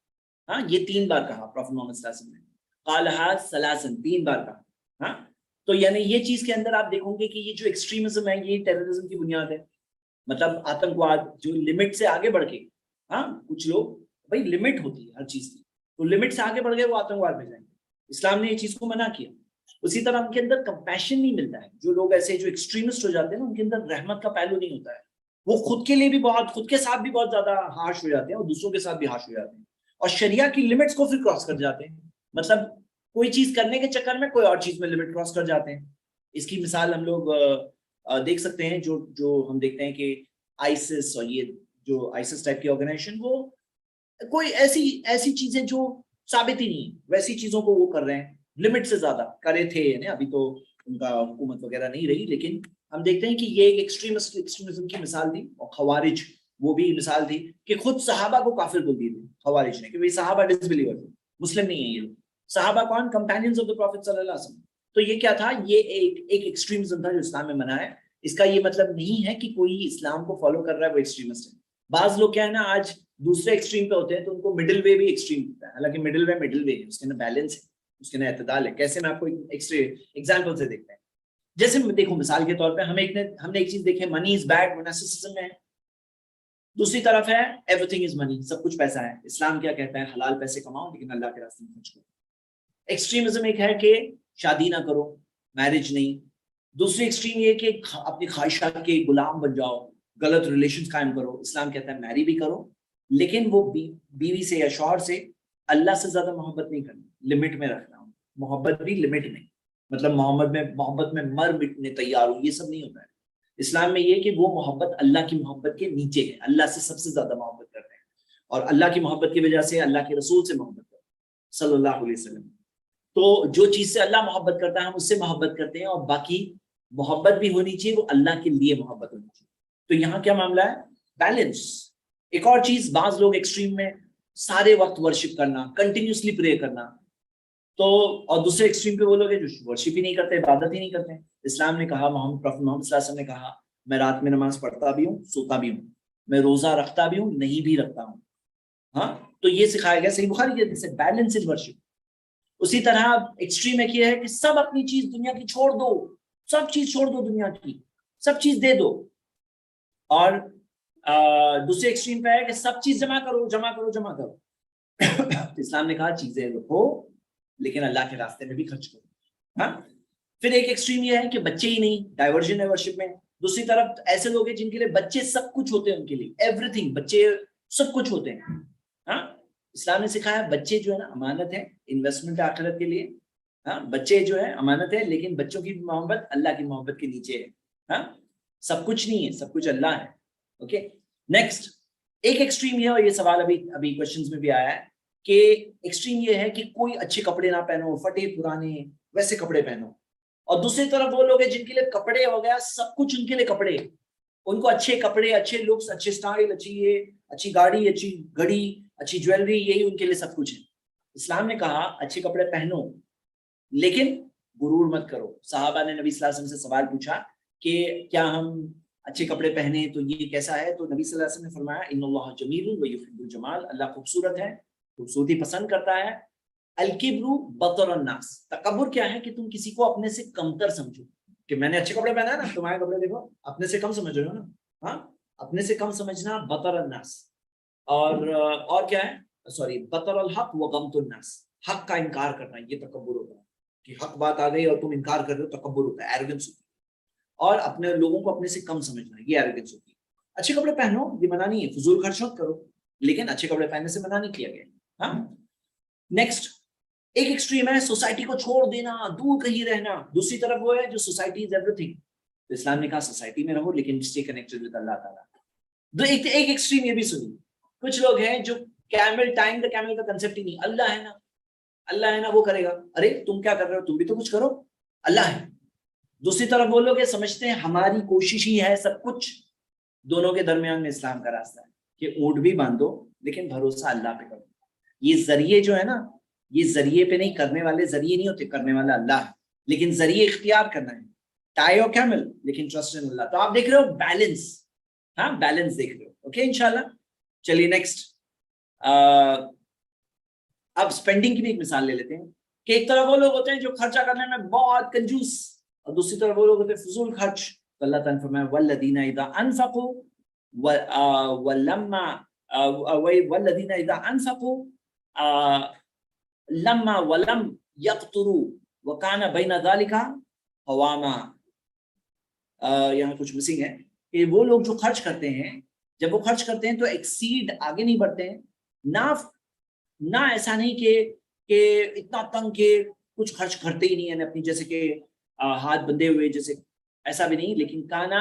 ہاں, یہ 3 بار کہا پروفیٹ محمد صلی اللہ علیہ وسلم نے, قالہا ثلاثا, 3 بار کہا. ہاں, تو یعنی یہ چیز کے اندر آپ دیکھو گے کہ یہ جو ایکسٹریمزم ہے یہ ٹیررزم کی بنیاد ہے. مطلب آتنکواد جو لمٹ سے آگے بڑھ کے, ہاں, کچھ لوگ, بھائی لمٹ ہوتی ہے ہر چیز کی, تو لمٹ سے آگے بڑھ گئے وہ آتنکواد میں جائیں گے. اسلام نے یہ چیز کو منع کیا. اسی طرح ان کے اندر کمپیشن نہیں ملتا ہے. جو لوگ ایسے جو ایکسٹریمسٹ ہو جاتے ہیں نا, ان کے اندر رحمت کا پہلو نہیں ہوتا ہے. وہ خود کے لیے بھی بہت, خود کے ساتھ بھی بہت زیادہ ہارش ہو جاتے ہیں, اور دوسروں کے ساتھ بھی ہارش ہو جاتے ہیں, اور شریعہ کی لمٹس کو پھر کراس کر جاتے ہیں. مطلب کوئی چیز کرنے کے چکر میں کوئی اور چیز میں لمٹ کراس کر جاتے ہیں. اس کی مثال ہم لوگ دیکھ سکتے ہیں, جو ہم دیکھتے ہیں کہ آئیسس, اور یہ جو آئیسس ٹائپ کی آرگنائزیشن, وہ کوئی ایسی چیزیں جو ثابت ہی نہیں, ویسی چیزوں کو وہ کر رہے ہیں, لمٹ سے زیادہ کرے تھے. یعنی ابھی تو ان کا حکومت وغیرہ نہیں رہی, لیکن ہم دیکھتے ہیں کہ یہ ایک ایکسٹریمزم کی مثال تھی. اور خوارج وہ بھی مثال تھی کہ خود صحابہ کو کافر بول دیے تھے خوارج نے, کہ وہ صحابہ ڈس بلیور تھے, مسلم نہیں ہیں یہ لوگ. صحابہ کون؟ کمپینینز آف دی پروفیٹ صلی اللہ علیہ وسلم. تو یہ کیا تھا, یہ ایک ایکسٹریمزم تھا جو اسلام میں منع ہے. اس کا یہ مطلب نہیں ہے کہ کوئی اسلام کو فالو کر رہا ہے وہ ایکسٹریمسٹ ہے. بعض لوگ کیا ہے نا, آج دوسرے ایکسٹریم پہ ہوتے ہیں تو ان کو مڈل وے بھی ایکسٹریم ہوتا ہے. حالانکہ مڈل وے ہے, اس کے اندر بیلنس ہے, اس کے اندر اعتدال ہے. کیسے, میں آپ کو ایگزامپل سے دیکھتے ہیں. جیسے دیکھو مثال کے طور پہ ہم نے ایک چیز دیکھی, منی از بیڈ, موناسٹسزم میں. دوسری طرف ہے ایوری تھنگ از منی, سب کچھ پیسہ ہے. اسلام کیا کہتا ہے, حلال پیسے کماؤ لیکن اللہ کے راستے میں خرچ کرو. ایکسٹریمزم ایک ہے کہ شادی نہ کرو, میرج نہیں. دوسری ایکسٹریم یہ کہ اپنی خواہشات کے غلام بن جاؤ, غلط ریلیشنز قائم کرو. اسلام کہتا ہے میری بھی کرو, لیکن وہ بیوی سے یا شوہر سے اللہ سے زیادہ محبت نہیں کرنی, لمٹ میں رکھنا. محبت بھی لمٹ میں, مطلب محبت میں مر مٹنے تیار ہوں, یہ سب نہیں ہوتا ہے. اسلام میں یہ کہ وہ محبت اللہ کی محبت کے نیچے ہے. اللہ سے سب سے زیادہ محبت کرتے ہیں, اور اللہ کی محبت کی وجہ سے اللہ کے رسول سے محبت کرتے ہیں صلی اللہ علیہ وسلم. تو جو چیز سے اللہ محبت کرتا ہے ہم اس سے محبت کرتے ہیں, اور باقی محبت بھی ہونی چاہیے, وہ اللہ کے لیے محبت ہونی چاہیے. تو یہاں کیا معاملہ ہے, بیلنس. ایک اور چیز, بعض لوگ ایکسٹریم میں سارے وقت ورشپ کرنا, کنٹینیوسلی پرے کرنا. تو اور دوسرے ایکسٹریم پہ وہ لوگ ہیں جو ورشپ ہی نہیں کرتے, عبادت ہی نہیں کرتے. اسلام نے کہا, پروفیٹ محمد صلی اللہ علیہ وسلم نے کہا, میں رات میں نماز پڑھتا بھی ہوں, سوتا بھی ہوں, میں روزہ رکھتا بھی ہوں, نہیں بھی رکھتا ہوں. ہاں, تو یہ سکھایا گیا صحیح بخاری کے حدیث سے, بیلنس ان ورشپ. اسی طرح ایکسٹریم ایک یہ ہے کہ سب اپنی چیز دنیا کی چھوڑ دو, سب چیز چھوڑ دو, دنیا کی سب چیز دے دو. اور دوسرے ایکسٹریم پہ ہے کہ سب چیز جمع کرو. اسلام نے کہا چیزیں رکھو لیکن اللہ کے راستے میں بھی خرچ کرو. ہاں, پھر ایک ایکسٹریم یہ ہے کہ بچے ہی نہیں, ڈائیورژن ہے ورشپ میں. دوسری طرف ایسے لوگ ہیں جن کے لیے بچے سب کچھ ہوتے ہیں, ان کے لیے ایوری تھنگ, بچے سب کچھ ہوتے ہیں. ہاں, اسلام نے سکھایا بچے جو ہے نا امانت ہے، انویسٹمنٹ آخرت کے لیے. ہاں بچے جو ہے امانت ہے، لیکن بچوں کی محبت اللہ کی محبت کے نیچے ہے. ہاں سب کچھ نہیں ہے، سب کچھ اللہ ہے. اوکے نیکسٹ ایک ایکسٹریم یہ، اور یہ سوال ابھی کوشچنز میں بھی آیا ہے کہ ایکسٹریم یہ ہے کہ کوئی اچھے کپڑے نہ پہنو، پھٹے پرانے ویسے کپڑے پہنو. اور دوسری طرف وہ لوگ ہیں جن کے لیے کپڑے ہو گیا سب کچھ، ان کے لیے کپڑے، ان کو اچھے کپڑے، اچھے لکس، اچھے سٹائل، اچھی گاڑی، اچھی گھڑی، اچھی جویلری، یہی ان کے لیے سب کچھ ہے. اسلام نے کہا اچھے کپڑے پہنو لیکن غرور مت کرو. صحابہ نے نبی صلی اللہ علیہ وسلم سے سوال پوچھا کہ کیا ہم اچھے کپڑے پہنے تو یہ کیسا ہے؟ تو نبی صلی اللہ علیہ وسلم نے فرمایا ان اللہ جمیل ویحب الجمال، اللہ خوبصورت ہے، خوبصورتی پسند کرتا ہے. الکبر بطر الناس، تکبر کیا ہے کہ تم کسی کو اپنے سے کمتر سمجھو، کہ میں نے اچھے کپڑے پہنا ہے نا، تمہارے کپڑے دیکھو، اپنے سے کم سمجھ رہے ہو نا. ہاں اپنے سے کم سمجھنا بطر الناس. اور کیا ہے؟ سوری، بطر الحق وغمط الناس، حق کا انکار کرنا، یہ تکبر ہوتا ہے کہ حق بات آ گئی اور تم انکار کر رہے ہو، تکبر ہوتا ہے، ایروگنس ہوتی ہے. اور اپنے لوگوں کو اپنے سے کم سمجھنا، یہ ایروگنس ہوتی ہے. اچھے کپڑے پہنو، یہ منع نہیں ہے، فضول خرچ مت کرو، لیکن اچھے کپڑے پہننے سے منع نہیں کیا گیا. ہاں نیکسٹ ایک ایکسٹریم ہے سوسائٹی کو چھوڑ دینا، دور کہیں رہنا. دوسری طرف وہ ہے جو سوسائٹی از ایوری تھنگ. تو اسلام نے کہا سوسائٹی میں رہو لیکن اسٹے کنیکٹڈ ود اللہ تعالیٰ. ایک ایکسٹریم یہ بھی سنی، کچھ لوگ ہیں جو کیمل ٹائم دا کیمل کا کنسپٹ ہی نہیں، اللہ ہے نا، اللہ ہے نا وہ کرے گا. ارے تم کیا کر رہے ہو؟ تم بھی تو کچھ کرو، اللہ ہے. دوسری طرف وہ لوگ سمجھتے ہیں ہماری کوشش ہی ہے سب کچھ. دونوں کے درمیان میں اسلام کا راستہ ہے کہ اونٹ بھی باندھو لیکن بھروسہ اللہ پہ کرو. یہ ذریعے جو ہے نا، یہ ذریعے پہ نہیں، کرنے والے ذریعے نہیں ہوتے، کرنے والا اللہ ہے، لیکن ذریعے اختیار کرنا ہے. ٹائی اور کیمل لیکن ٹرسٹ ان اللہ. تو آپ دیکھ رہے ہو بیلنس، ہاں بیلنس دیکھ رہے ہو. اوکے انشاءاللہ. چلیے نیکسٹ، اب اسپینڈنگ کی بھی ایک مثال لے لیتے ہیں کہ ایک طرف وہ لوگ ہوتے ہیں جو خرچہ کرنے میں بہت کنجوس، اور دوسری طرف وہ لوگ ہوتے ہیں فضول خرچ. تو اللہ تعالیٰ نے فرمایا والذین اذا انفقوا والذین اذا انفقوا لما ولم یقتروا وکان بین ذلک قواما. یہاں کچھ مسنگ ہے کہ وہ لوگ جو خرچ کرتے ہیں، جب وہ خرچ کرتے ہیں تو ایکسیڈ، آگے نہیں بڑھتے ہیں، نہ ایسا نہیں کہ اتنا تنگ کہ کچھ خرچ کرتے ہی نہیں ہیں اپنی، جیسے کہ ہاتھ بندھے ہوئے جیسے، ایسا بھی نہیں، لیکن کانا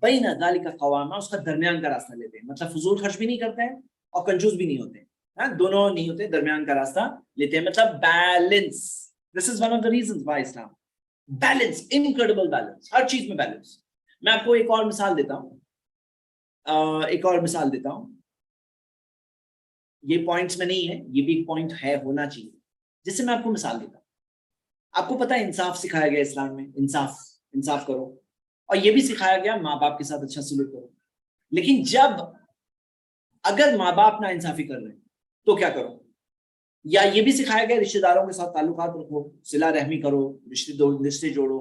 بین ذالک قواما، اس کا درمیان کا راستہ لیتے ہیں. مطلب فضول خرچ بھی نہیں کرتے ہیں اور کنجوس بھی نہیں ہوتے، ہاں دونوں نہیں ہوتے، درمیان کا راستہ لیتے ہیں. مطلب balance. This is one of the reasons why Islam balance, incredible balance, ہر چیز میں بیلنس. میں آپ کو ایک اور مثال دیتا ہوں، یہ پوائنٹس میں نہیں ہے، یہ بھی ایک پوائنٹ ہے، ہونا چاہیے، جس سے میں آپ کو مثال دیتا ہوں. آپ کو پتا ہے انصاف سکھایا گیا اسلام میں، انصاف کرو، اور یہ بھی سکھایا گیا ماں باپ کے ساتھ اچھا سلوک کرو. لیکن اگر ماں باپ نا انصافی کر رہے ہیں تو کیا کرو؟ یا یہ بھی سکھایا گیا رشتہ داروں کے ساتھ تعلقات رکھو، صلہ رحمی کرو، رشتے جوڑو،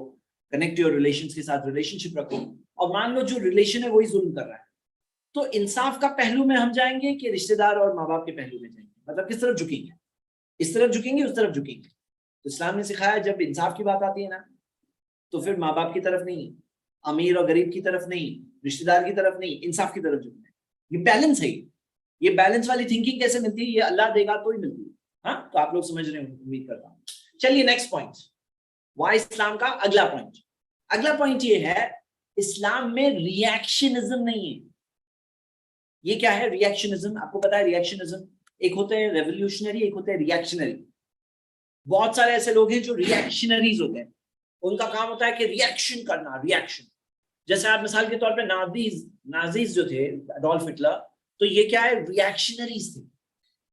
کنیکٹ یور ریلیشنز کے ساتھ ریلیشن شپ رکھو. اور مان لو جو ریلیشن ہے وہی ظلم کر رہا ہے، تو انصاف کا پہلو میں ہم جائیں گے کہ رشتہ دار اور ماں باپ کے پہلو میں جائیں گے؟ مطلب کس طرف جھکیں گے؟ اس طرف جھکیں گے، اس طرف جھکیں گے. تو اسلام نے سکھایا جب انصاف کی بات آتی ہے نا تو پھر ماں باپ کی طرف نہیں، امیر اور غریب کی طرف نہیں، رشتہ دار کی طرف نہیں، انصاف کی طرف جھکنا ہے. یہ بیلنس ہے. یہ بیلنس والی تھنکنگ کیسے ملتی ہے؟ یہ اللہ دے گا تو ہی ملتی ہے. ہاں تو آپ لوگ سمجھ رہے ہیں، امید کرتا ہوں. چلیے نیکسٹ پوائنٹ، وائی اسلام کا اگلا پوائنٹ یہ ہے اسلام میں ریئیکشنزم نہیں ہے. یہ کیا ہے ریئیکشنزم؟ آپ کو پتا ہے ریئیکشنزم ایک ہوتے ہیں ریولیوشنری، ایک ہوتے ہیں ریئیکشنری. بہت سارے ایسے لوگ ہیں جو ریئیکشنریز ہوتے ہیں، ان کا کام ہوتا ہے کہ ریئیکشن کرنا، ریئیکشن. جیسے آپ مثال کے طور پہ نازیز جو تھے، اڈولف ہٹلر، تو یہ کیا ہے ریئیکشنریز تھے.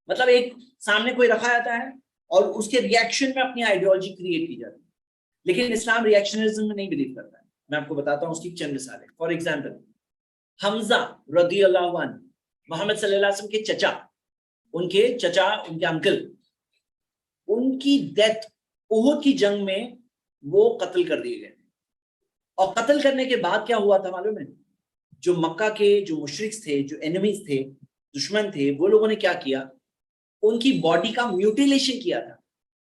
مطلب ایک سامنے کوئی رکھا جاتا ہے اور اس کے ریئیکشن میں اپنی آئیڈیالوجی کریٹ کی جاتی ہے. لیکن اسلام ریئیکشنرزم میں نہیں بلیو کرتا ہے. میں آپ کو بتاتا ہوں اس کی چند مثالیں. فار ایگزامپل حمزہ رضی اللہ عنہ، محمد صلی اللہ علیہ وسلم کے چچا، ان کے انکل، ان کی ڈیتھ احد کی جنگ میں وہ قتل کر دیے گئے. اور قتل کرنے کے بعد کیا ہوا تھا معلوم ہے؟ جو مکہ کے جو مشرک تھے، جو اینیمیز تھے، دشمن تھے، وہ لوگوں نے کیا کیا؟ ان کی باڈی کا میوٹیلیشن کیا تھا.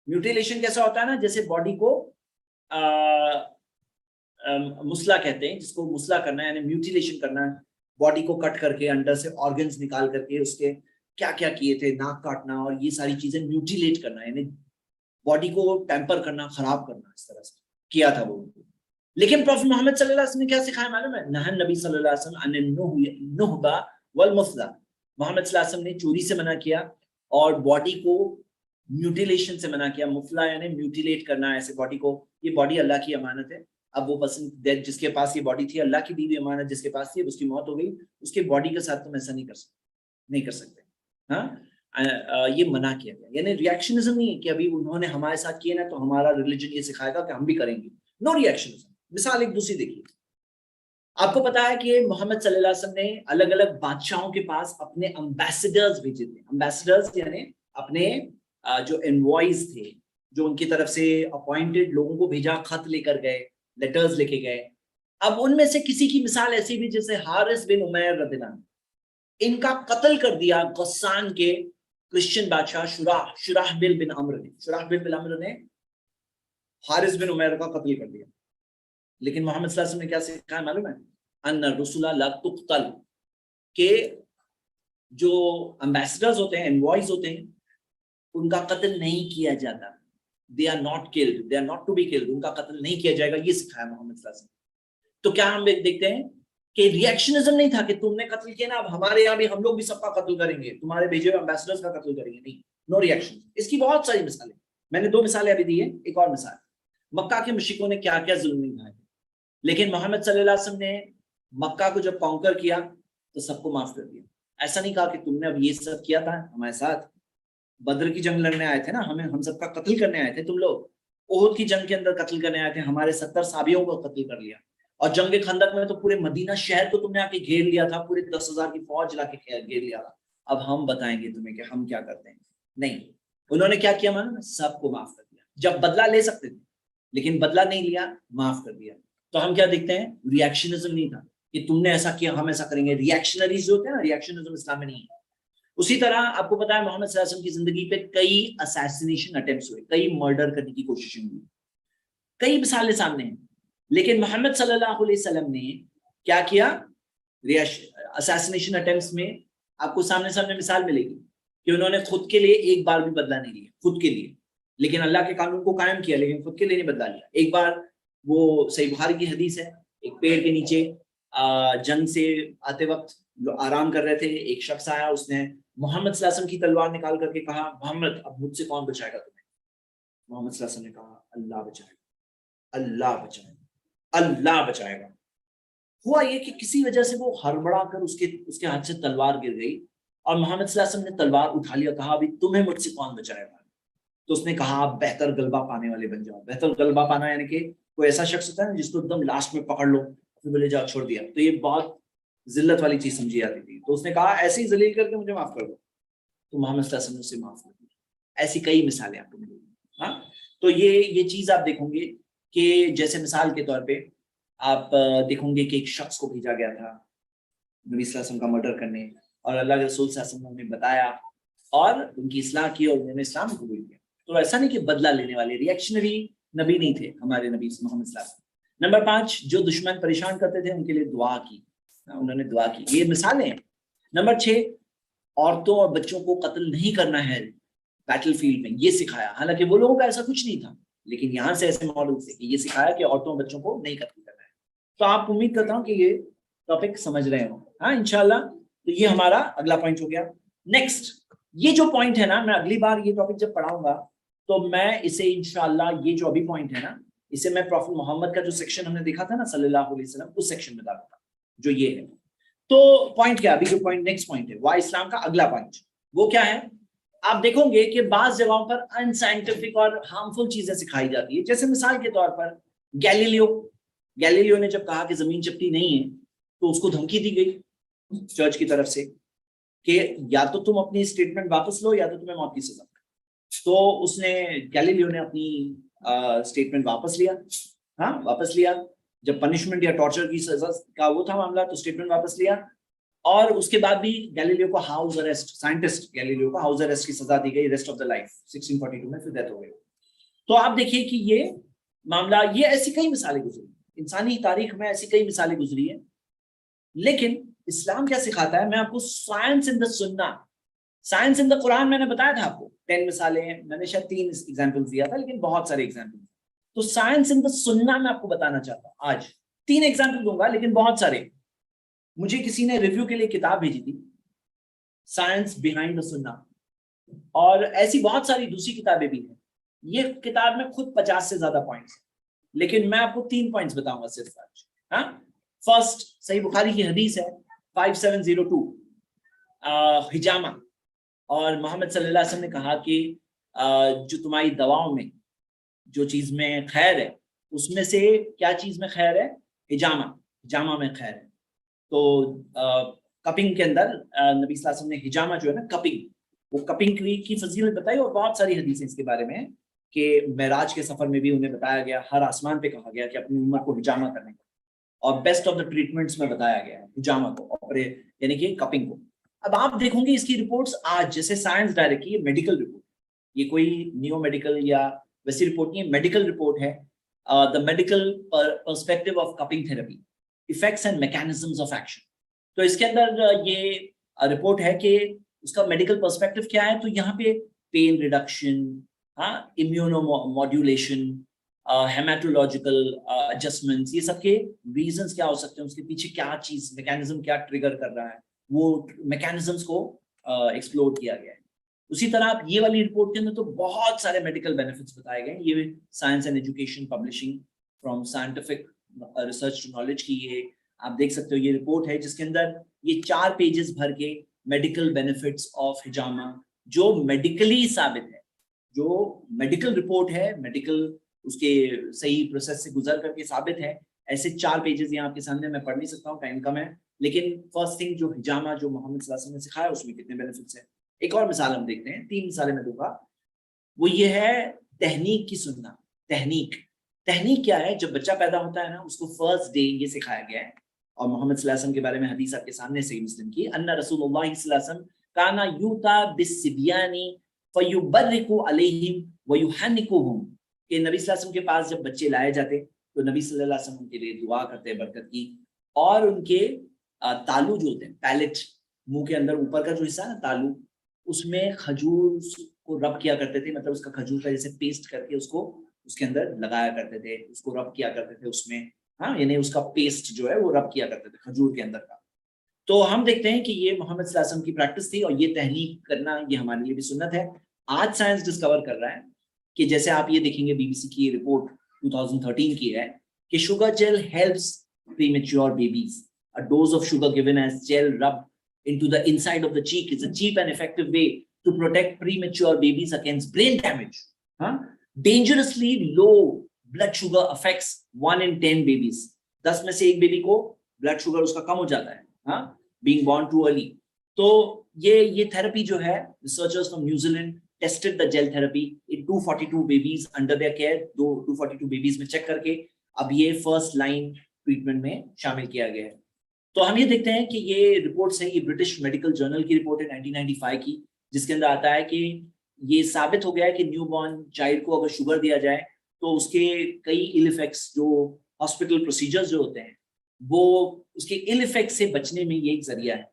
میوٹیلیشن کیسا ہوتا ہے نا، جیسے باڈی کو مسلا کہتے ہیں، جس کو مسلا کرنا ہے یعنی میوٹیلیشن کرنا ہے، باڈی کو کٹ کر کے اندر سے آرگنز نکال کر کے اس کے کیا کیا کیے تھے، ناک کاٹنا اور یہ ساری چیزیں، میوٹیلیٹ کرنا یعنی باڈی کو ٹیمپر کرنا، خراب کرنا، اس طرح سے کیا تھا وہ. لیکن پروفیٹ محمد صلی اللہ علیہ وسلم نے کیا سکھایا معلوم ہے؟ نہى نبی صلی اللہ علیہ وسلم عن النہبہ والمفضہ. محمد صلی اللہ علیہ وسلم نے چوری سے منع کیا اور باڈی کو میوٹیلیشن سے منع کیا. مفلا یعنی میوٹیلیٹ کرنا ایسے باڈی کو. یہ باڈی اللہ کی امانت ہے. اب وہ پسند جس کے پاس یہ باڈی تھی، اللہ کی دی ہوئی امانت جس کے پاس تھی، اس کی موت ہو گئی، اس کے باڈی کے ساتھ تم ایسا نہیں کر سکتے. ہاں یہ منع کیا گیا. یعنی ریئیکشنزم نہیں ہے کہ ابھی انہوں نے ہمارے ساتھ کیا نا تو ہمارا ریلیجن یہ سکھائے گا کہ ہم بھی کریں گے. نو ریئیکشنزم. مثال ایک دوسری دیکھیے. آپ کو پتا ہے کہ محمد صلی اللہ علیہ وسلم نے الگ الگ بادشاہوں کے پاس اپنے امبیسڈرز بھیجے تھے. امبیسڈرز یعنی اپنے جو انوائز تھے، جو ان کی طرف سے اپوائنٹڈ لوگوں کو بھیجا، خط لے کر گئے، لیٹرز لے کے گئے. اب ان میں سے کسی کی مثال ایسی بھی جیسے حارث بن عمیر رضی اللہ عنہ، ان کا قتل کر دیا غسان کے کرسچن بادشاہ شراحبیل بن عمرو نے. شراحبیل بن عمرو نے حارث بن عمیر کا قتل کر دیا. لیکن محمد صلی اللہ علیہ وسلم نے کیا سکھایا معلوم ہے؟ ان الرسل لا تقتل، کہ جو امبیسڈرز ہوتے ہیں، انوائز ہوتے ہیں، ان کا قتل نہیں کیا جاتا. they are not killed, they are not to be killed. ان کا قتل نہیں کیا جائے گا، یہ سکھایا محمد صلی اللہ علیہ وسلم. تو کیا ہم دیکھتے ہیں کہ ریئیکشنزم نہیں تھا کہ تم نے قتل کیا نا اب ہمارے یہاں بھی ہم لوگ بھی سب کا قتل کریں گے، تمہارے بھیجے ہوئے امبیسڈرز کا قتل کریں گے. نہیں، نو ریئیکشن. اس کی بہت ساری مثالیں، میں نے 2 مثالیں ابھی دی ہیں. ایک اور مثال، مکہ کے مشرکوں نے کیا کیا ظلم نبھائے، لیکن محمد صلی اللہ علیہ وسلم نے مکہ کو جب کانکر کیا تو سب کو معاف کر دیا. ایسا نہیں کہا کہ تم نے اب یہ سب کیا تھا ہمارے ساتھ، بدر کی جنگ لڑنے آئے تھے نا، ہم سب کا قتل کرنے آئے تھے تم لوگ، احد کی جنگ کے اندر قتل کرنے آئے تھے، ہمارے 70 صحابیوں کو قتل کر لیا، اور جنگ خندق میں تو پورے مدینہ شہر کو تم نے آ کے گھیر لیا تھا، پورے 10,000 کی فوج لا کے گھیر لیا تھا. اب ہم بتائیں گے تمہیں کہ ہم کیا کرتے ہیں. نہیں، انہوں نے کیا کیا معلوم ہے؟ سب کو معاف کر دیا. جب بدلہ لے سکتے تھے لیکن بدلہ نہیں لیا، معاف کر دیا. تو ہم کیا دیکھتے ہیں؟ ریئیکشنزم نہیں تھا کہ تم نے ایسا کیا ہم ایسا کریں گے. ریئیکشنریز جو ہوتے ہیں نا، ریئیکشنزم اسلام میں نہیں ہے. اسی طرح آپ کو پتا ہے محمد صلی اللہ علیہ وسلم کی زندگی پہ کئی اسیسینیشن اٹیمپٹس ہوئے، کئی مرڈر کرنے کی کوششیں ہوئی، کئی مثالیں سامنے ہیں. لیکن محمد صلی اللہ علیہ وسلم نے کیا کیا؟ اسیسینیشن اٹیمپٹس میں آپ کو سامنے مثال ملے گی کہ انہوں نے خود کے لیے ایک بار بھی بدلہ نہیں لیا، خود کے لیے، لیکن اللہ کے قانون کو قائم کیا، لیکن خود کے لیے نہیں بدلہ لیا. ایک بار وہ صحیح بخاری کی حدیث ہے، ایک پیڑ کے نیچے جنگ سے آتے وقت آرام کر رہے تھے، ایک شخص آیا، اس نے محمد صلی اللہ علیہ وسلم کی تلوار نکال کر کے کہا محمد اب مجھ سے کون بچائے گا تمہیں؟ محمد صلی اللہ علیہ وسلم نے کہا اللہ بچائے گا، اللہ بچائے گا، اللہ بچائے گا. ہوا یہ کہ کسی وجہ سے وہ ہڑبڑا کر اس کے ہاتھ سے تلوار گر گئی اور محمد صلی اللہ علیہ وسلم نے تلوار اٹھا لیا، کہا ابھی تمہیں مجھ سے کون بچائے گا؟ تو اس نے کہا آپ بہتر غلبہ پانے والے بن جاؤ. بہتر غلبہ پانا یعنی کہ کوئی ایسا شخص ہوتا ہے نا جس کو ایک دم لاسٹ میں پکڑ لو پھر بولے جاؤ چھوڑ دیا، تو یہ بہت ذلت والی چیز سمجھی جاتی تھی. تو اس نے کہا ایسے ہی ذلیل کر کے مجھے معاف کر دو، تو محمد صلی اللہ علیہ وسلم نے اسے معاف کر دیا. ایسی کئی مثالیں آپ کو ملیں گی. ہاں، تو یہ چیز آپ دیکھیں گے کہ جیسے مثال کے طور پہ آپ دیکھیں گے کہ ایک شخص کو بھیجا گیا تھا نبی صلی اللہ علیہ وسلم کا مرڈر کرنے، اور اللہ کے رسول صلی اللہ علیہ وسلم نے بتایا اور ان کی اصلاح کی اور انہوں نے اسلام قبول کیا. تو ایسا نہیں کہ بدلہ لینے والے ریئیکشنری نبی نہیں تھے ہمارے نبی محمد صلی اللہ علیہ وسلم. نمبر 5، جو دشمن پریشان کرتے تھے ان کے لیے دعا کی، انہوں نے دعا کی. یہ مثالیں ہیں. نمبر 6، عورتوں اور بچوں کو قتل نہیں کرنا ہے بیٹل فیلڈ میں، یہ سکھایا. حالانکہ وہ لوگوں کا ایسا کچھ نہیں تھا، لیکن یہاں سے ایسے ماڈل سے یہ سکھایا کہ عورتوں اور بچوں کو نہیں قتل کرنا ہے. تو آپ امید کرتا ہوں کہ یہ ٹاپک سمجھ رہے ہوں. ہاں انشاءاللہ. تو یہ ہمارا اگلا پوائنٹ ہو گیا. نیکسٹ، یہ جو پوائنٹ ہے نا، میں اگلی بار یہ ٹاپک جب پڑھاؤں گا تو میں اسے انشاءاللہ یہ جو ابھی پوائنٹ ہے نا، اسے میں پروفیٹ محمد کا جو سیکشن ہم نے دیکھا تھا نا صلی اللہ علیہ وسلم، اس سیکشن میں ڈالوں گا جو یہ ہے. تو پوائنٹ کیا، ابھی جو پوائنٹ نیکسٹ پوائنٹ ہے وائی اسلام کا اگلا پوائنٹ، وہ کیا ہے؟ آپ دیکھو گے کہ بعض جگہوں پر ان سائنٹیفک اور ہارمفل چیزیں سکھائی جاتی ہے. جیسے مثال کے طور پر گیلیلیو نے جب کہا کہ زمین چپٹی نہیں ہے تو اس کو دھمکی دی گئی چرچ کی طرف سے کہ یا تو تم اپنی اسٹیٹمنٹ واپس لو یا تو تمہیں موت کی سزا. تو اس نے گیلیلیو نے اپنی اسٹیٹمنٹ واپس لیا. ہاں واپس لیا، جب پنشمنٹ یا ٹارچر کی سزا کا وہ تھا معاملہ تو اسٹیٹمنٹ واپس لیا. اور اس کے بعد بھی گیلیلیو کو ہاؤس اریسٹ، سائنٹسٹ گیلیلیو کو ہاؤس اریسٹ کی سزا دی گئی ریسٹ آف دا لائف. 1642 میں پھر ڈیتھ ہو گئی. تو آپ دیکھیے کہ یہ معاملہ، یہ ایسی کئی مثالیں گزری انسانی تاریخ میں، ایسی کئی مثالیں گزری ہیں. لیکن اسلام کیا سکھاتا ہے؟ میں آپ کو سائنس ان دا سننا، سائنس ان دا قرآن میں نے بتایا تھا آپ کو 10 مثالیں ہیں, میں نے شاید 3 ایگزامپل دیا تھا لیکن بہت سارے ایگزامپل. تو سائنس ان دا سننا میں آپ کو بتانا چاہتا ہوں آج 3 ایگزامپل دوں گا لیکن بہت سارے. مجھے کسی نے ریویو کے لیے کتاب بھیجی تھی, سائنس بیہائنڈ دا سننا, اور ایسی بہت ساری دوسری کتابیں بھی ہیں. یہ کتاب میں خود 50 سے زیادہ پوائنٹس ہیں, لیکن میں آپ کو 3 پوائنٹس بتاؤں گا صرف آج. ہاں, فرسٹ صحیح بخاری کی حدیث ہے 5702, حجامہ, اور محمد صلی اللہ علیہ وسلم نے کہا کہ جو تمہاری دواؤں میں جو چیز میں خیر ہے اس میں سے کیا چیز میں خیر ہے؟ حجامہ, حجامہ میں خیر ہے. تو کپنگ کے اندر نبی صلی اللہ علیہ وسلم نے حجامہ جو ہے نا کپنگ, وہ کپنگ کی فضیلت بتائی, اور بہت ساری حدیثیں اس کے بارے میں ہیں کہ معراج کے سفر میں بھی انہیں بتایا گیا, ہر آسمان پہ کہا گیا کہ اپنی امت کو حجامہ کرنے کا, اور بیسٹ آف دا ٹریٹمنٹس میں بتایا گیا ہے حجامہ کو, یعنی کہ کپنگ کو. اب آپ دیکھوں گے اس کی رپورٹس آج, جیسے سائنس ڈائریکٹ کی, یہ میڈیکل رپورٹ, یہ کوئی نیو میڈیکل یا ویسی رپورٹ نہیں ہے, میڈیکل رپورٹ ہے. The medical perspective of cupping therapy, effects and mechanisms of action. تو اس کے اندر یہ رپورٹ ہے کہ اس کا میڈیکل پرسپیکٹو کیا ہے. تو یہاں پہ pain reduction, immuno modulation, hematological adjustments, یہ سب کے ریزنس کیا ہو سکتے ہیں, اس کے پیچھے کیا چیز میکینزم کیا ٹریگر کر رہا ہے, وہ میکینزمس کو ایکسپلور کیا گیا ہے. اسی طرح آپ یہ والی رپورٹ کے اندر تو بہت سارے میڈیکل بینیفٹس بتائے گئے. یہ science and education publishing from scientific research to knowledge کی یہ آپ دیکھ سکتے ہو, یہ رپورٹ ہے جس کے اندر یہ 4 پیجز بھر کے میڈیکل بینیفٹس آف حجامہ جو میڈیکلی ثابت ہے, جو میڈیکل رپورٹ ہے, میڈیکل اس کے صحیح پروسیس سے گزر کر کے ثابت ہے. ایسے 4 پیجز یہاں آپ کے سامنے میں پڑھ نہیں سکتا ہوں, ٹائم کم ہے, لیکن فرسٹ تھنگ جو حجامہ جو محمد صلی اللہ علیہ وسلم نے سکھایا اس میں کتنے بینیفٹس ہیں. ایک اور مثال ہم دیکھتے ہیں, 3 مثالیں میں دوں گا. وہ یہ ہے تحنیک کی سننا. تحنیک کیا ہے؟ جب بچہ پیدا ہوتا ہے نا, اس کو فرسٹ ڈے یہ سکھایا گیا ہے, اور محمد صلی اللہ علیہ وسلم کے بارے میں حدیث آپ کے سامنے صحیح مسلم کی, ان رسول اللہ صلی اللہ علیہ وسلم کانا یوتا بالصبیان فیبرک علیہم ویحنکہم, کہ نبی صلی اللہ علیہ وسلم کے پاس جب بچے لائے جاتے تو نبی صلی اللہ علیہ وسلم ان کے لیے دعا کرتے برکت کی, اور ان کے تالو جو ہوتے ہیں, پیلٹ, منہ کے اندر اوپر کا جو حصہ ہے نا تالو, اس میں کھجور کو رب کیا کرتے تھے, مطلب اس کا کھجور کا جیسے پیسٹ کر کے اس کو اس کے اندر لگایا کرتے تھے, اس کو رب کیا کرتے تھے اس میں, ہاں, یعنی اس کا پیسٹ جو ہے وہ رب کیا کرتے تھے کھجور کے اندر کا. تو ہم دیکھتے ہیں کہ یہ محمد صلی اللہ علیہ وسلم کی پریکٹس تھی, اور یہ تحنیک کرنا یہ ہمارے لیے بھی سنت ہے. آج سائنس ڈسکور کر رہا ہے کہ جیسے آپ یہ دیکھیں گے بی بی سی کی رپورٹ 2013 کی ہے کہ sugar gel helps premature babies. A dose of sugar given as gel rubbed into the inside of the cheek is a cheap and effective way to protect premature babies against brain damage. Dangerously low blood sugar affects 1 in 10 babies. 10 میں سے ایک baby کو blood sugar اس کا کم ہو جاتا ہے, being born too early. تو یہ therapy جو ہے, researchers from New Zealand tested the gel therapy in 242 babies under their care. 242 babies میں چیک کر کے اب یہ فرسٹ لائن ٹریٹمنٹ میں شامل کیا گیا ہے. تو ہم یہ دیکھتے ہیں کہ یہ رپورٹس ہیں, یہ برٹش میڈیکل جرنل کی رپورٹ ہے 1995 کی, جس کے اندر آتا ہے کہ یہ ثابت ہو گیا ہے کہ نیو بورن چائلڈ کو اگر شوگر دیا جائے تو اس کے کئی ایل ایفیکٹس, جو ہاسپٹل پروسیجرز جو ہوتے ہیں, وہ اس کے ایل ایفیکٹ سے بچنے میں یہ ایک ذریعہ ہے.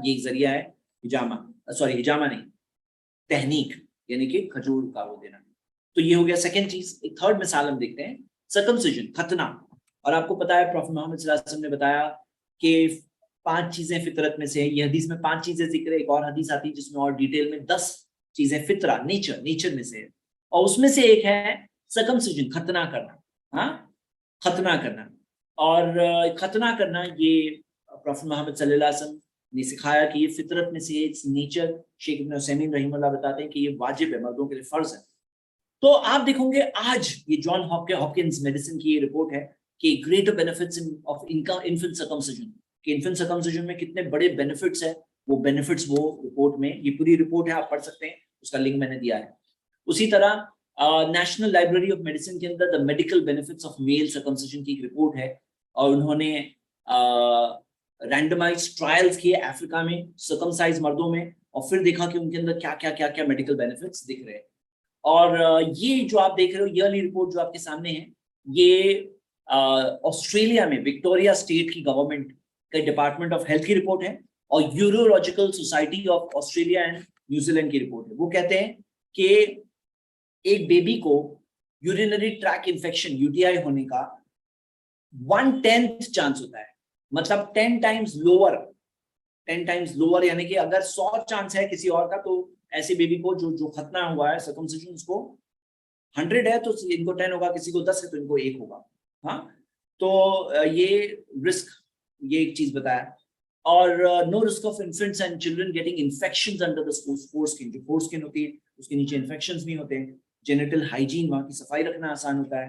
یہ ایک ذریعہ ہے حجامہ نہیں, تحنیک, یعنی کہ کھجور کا وہ دینا. تو یہ ہو گیا سیکنڈ چیز. ایک تھرڈ مثال ہم دیکھتے ہیں, سرکمسیژن, ختنہ. اور آپ کو پتا ہے پروفیٹ محمد صلی اللہ علیہ وسلم نے بتایا کہ 5 چیزیں فطرت میں سے ہیں. یہ حدیث میں 5 چیزیں ذکر ہے, ایک اور حدیث آتی ہے جس میں اور ڈیٹیل میں 10 چیزیں فطرہ, نیچر میں سے ہے, اور اس میں سے ایک ہے سرکمسیژن, ختنہ کرنا. ختنہ کرنا, اور ختنہ کرنا یہ پروفیٹ محمد صلی اللہ علیہ وسلم نے سکھایا کہ یہ فطرت میں سے نیچر. شیخ ابن عثیمین رحمہ اللہ بتاتے ہیں کہ یہ واجب ہے, مردوں کے لیے فرض ہے. تو آپ دیکھو گے آج یہ جان ہاپکنز میڈیسن کی یہ رپورٹ ہے کہ گریٹر بینیفٹس آف انفنٹ سرکمسیژن, کہ انفنٹ سرکمسیژن میں کتنے بڑے بینیفٹس ہیں. وہ بینیفٹس وہ رپورٹ میں, یہ پوری رپورٹ ہے, آپ پڑھ سکتے ہیں, اس کا لنک میں نے دیا ہے. اسی طرح نیشنل لائبریری آف میڈیسن کے اندر دا میڈیکل بینیفٹس آف میل سرکمسیژن کی ایک رپورٹ ہے, اور انہوں نے رینڈمائز ٹرائلز کیے افریقہ میں سرکمسائز مردوں میں, اور پھر دیکھا کہ ان کے اندر کیا میڈیکل بینیفٹس دکھ رہے ہیں. اور یہ جو آپ دیکھ رہے ہو ایئرلی رپورٹ جو آپ کے سامنے ہے, یہ آسٹریلیا میں وکٹوریا اسٹیٹ کی گورنمنٹ کا ڈپارٹمنٹ آف ہیلتھ کی رپورٹ ہے, اور urological society of Australia and New Zealand کی رپورٹ ہے. وہ کہتے ہیں کہ ایک بیبی کو یورینری ٹریک انفیکشن UTI ہونے کا 1/10 چانس ہوتا ہے, مطلب 10 ٹائمز لوور, یعنی کہ اگر 100 چانس ہے کسی اور کا, تو ایسے بیبی کو جو ختنہ ہوا ہے سرکمسیشن, اس کو 100 ہے تو ان کو 10 ہوگا, کسی کو 10 ہے تو ان کو 1 ہوگا. ہاں, تو یہ رسک, یہ ایک چیز بتایا. اور no risk of infants and children getting infections under the foreskin, جو فورسکن ہوتی ہے اس کے نیچے انفیکشنز نہیں ہوتے. جینیٹل ہائیجین, وہاں کی صفائی رکھنا آسان ہوتا ہے.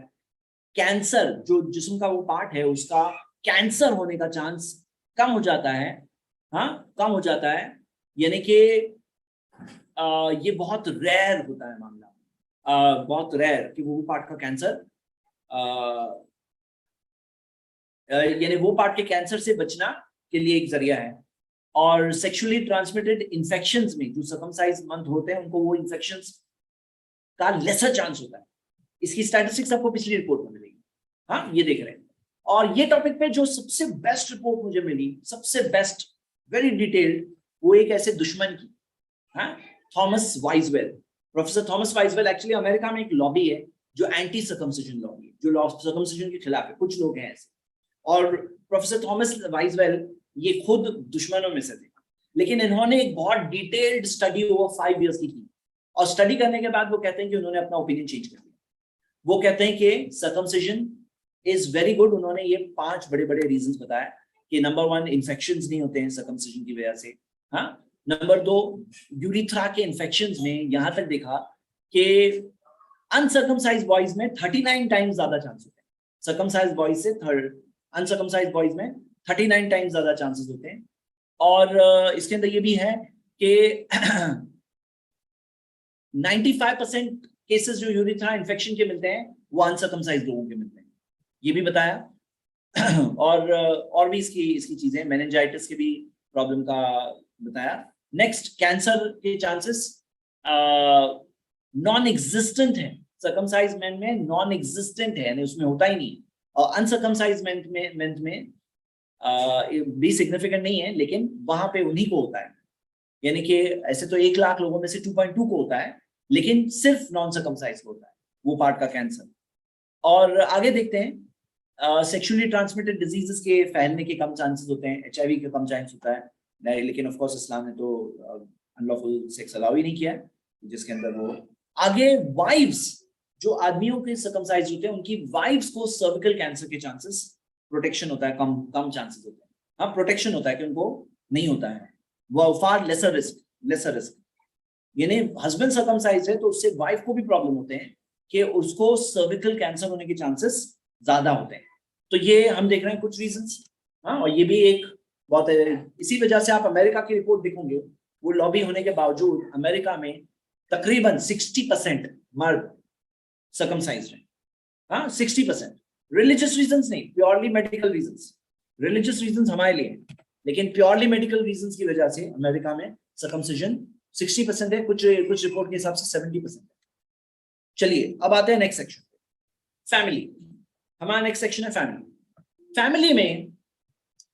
کینسر, جو جسم کا وہ پارٹ ہے, اس کا کینسر ہونے کا چانس کم ہو جاتا ہے. ہاں, کم ہو جاتا ہے, یعنی کہ یہ بہت ریئر ہوتا ہے معاملہ, بہت ریئر کہ وہ پارٹ کا کینسر, یعنی وہ پارٹ کے کینسر سے بچنا کے لیے ایک ذریعہ ہے. اور سیکشولی ٹرانسمیٹڈ انفیکشنز میں جو سرکمسائز منتھ ہوتے ہیں, ان کو وہ انفیکشنز کا لیسر چانس ہوتا ہے. اس کی اسٹیٹسٹکس آپ کو پچھلی رپورٹ میں ملے گی. ہاں, یہ دیکھ رہے ہیں. اور یہ ٹاپک پہ جو سب سے بیسٹ رپورٹ مجھے ملی, سب سے بیسٹ, ویری ڈیٹیلڈ, وہ ایک ایسے دشمن کی, ہاں, تھامس وائزویل. پروفیسر تھامس وائزویل ایکچولی امریکہ میں ایک لابی ہے جو اینٹی سرکمسیشن لابی ہے, جو سرکمسیشن کے خلاف ہے. کچھ لوگ ہیں ایسے, اور پروفیسر تھامس وائزویل یہ خود دشمنوں میں سے تھے, لیکن انہوں نے ایک بہت ڈیٹیلڈ اسٹڈی اوور 5 ایئرس کی, اور اسٹڈی کرنے کے بعد وہ کہتے ہیں کہ انہوں نے اپنا اوپینین چینج کر دیا. وہ کہتے ہیں کہ سرکمسیشن از ویری گڈ. انہوں نے یہ 5 بڑے بڑے ریزنز بتایا کہ نمبر 1, انفیکشنز نہیں ہوتے ہیں سرکمسیشن کی وجہ سے. ہاں, نمبر 2, یوریتھرا کے انفیکشنز میں یہاں تک دیکھا کہ انسرکمسائز بوائز میں 39 ٹائمز زیادہ چانس ہوتے ہیں, سرکمسائز بوائز سے انسرکمسائز بوائز میں 39 ٹائمز زیادہ چانسز ہوتے ہیں. اور اس کے اندر یہ بھی ہے کہ 95% کیسز جو یوریتھرا انفیکشن کے ملتے ہیں وہ انسرکمسائز لوگوں کے ملتے ہیں, یہ بھی بتایا. اور بھی اس کی چیزیں, میننجائٹس کے بھی پرابلم کا بتایا. نیکسٹ, کینسر کے چانسز نان ایگزسٹنٹ ہیں, سرکمسائز مین میں نان ایگزسٹنٹ ہے, یعنی اس میں ہوتا ہی نہیں. اور انسرکمسائز مین میں بھی سگنیفیکنٹ نہیں ہے, لیکن وہاں پہ انہی کو ہوتا ہے. یعنی کہ ایسے تو 1 لاکھ لوگوں میں سے 2.2 کو ہوتا ہے, لیکن صرف نان سرکمسائز کو ہوتا ہے وہ پارٹ کا کینسر. اور آگے دیکھتے ہیں, سیکشولی ٹرانسمیٹڈ ڈیزیزز کے پھیلنے کے کم چانسز ہوتے ہیں, HIV کا کم چانس ہوتا ہے, لیکن آف کورس اسلام نے تو انلافل سیکس الاؤ ہی نہیں کیا, جس کے اندر وہ. آگے وائفز, جو آدمیوں کے سرکمسائز ہوتے ہیں, ان کی وائفز کو سرویکل کینسر کے چانسز, پروٹیکشن ہوتا ہے, کم چانسز ہوتے ہیں. ہاں, پروٹیکشن ہوتا ہے کہ ان کو نہیں ہوتا ہے, وہ فار لیسر رسک. یعنی ہسبینڈ سرکمسائز ہے تو اس سے وائف کو بھی پرابلم ہوتے ہیں کہ اس کو سرویکل کینسر ہونے کے چانسز زیادہ ہوتے ہیں. تو یہ ہم دیکھ رہے ہیں کچھ ریزنس. ہاں, اور یہ بھی ایک بہت, اسی وجہ سے آپ امریکہ کی رپورٹ دیکھیں گے, وہ لابی ہونے کے باوجود امریکہ میں تقریباً 60% مرد سرکمسائزڈ ہیں. ہاں, 60%. ریلیجس ریزنس نہیں, purely medical reasons. Religious reasons ہمارے لیے ہیں, لیکن پیورلی میڈیکل ریزنس کی وجہ سے امریکہ میں سرکمسیشن 60% ہے, کچھ رپورٹ کے حساب سے 70%. چلیے اب آتے ہیں نیکسٹ سیکشن, فیملی. ہمارا نیکسٹ سیکشن ہے فیملی. فیملی میں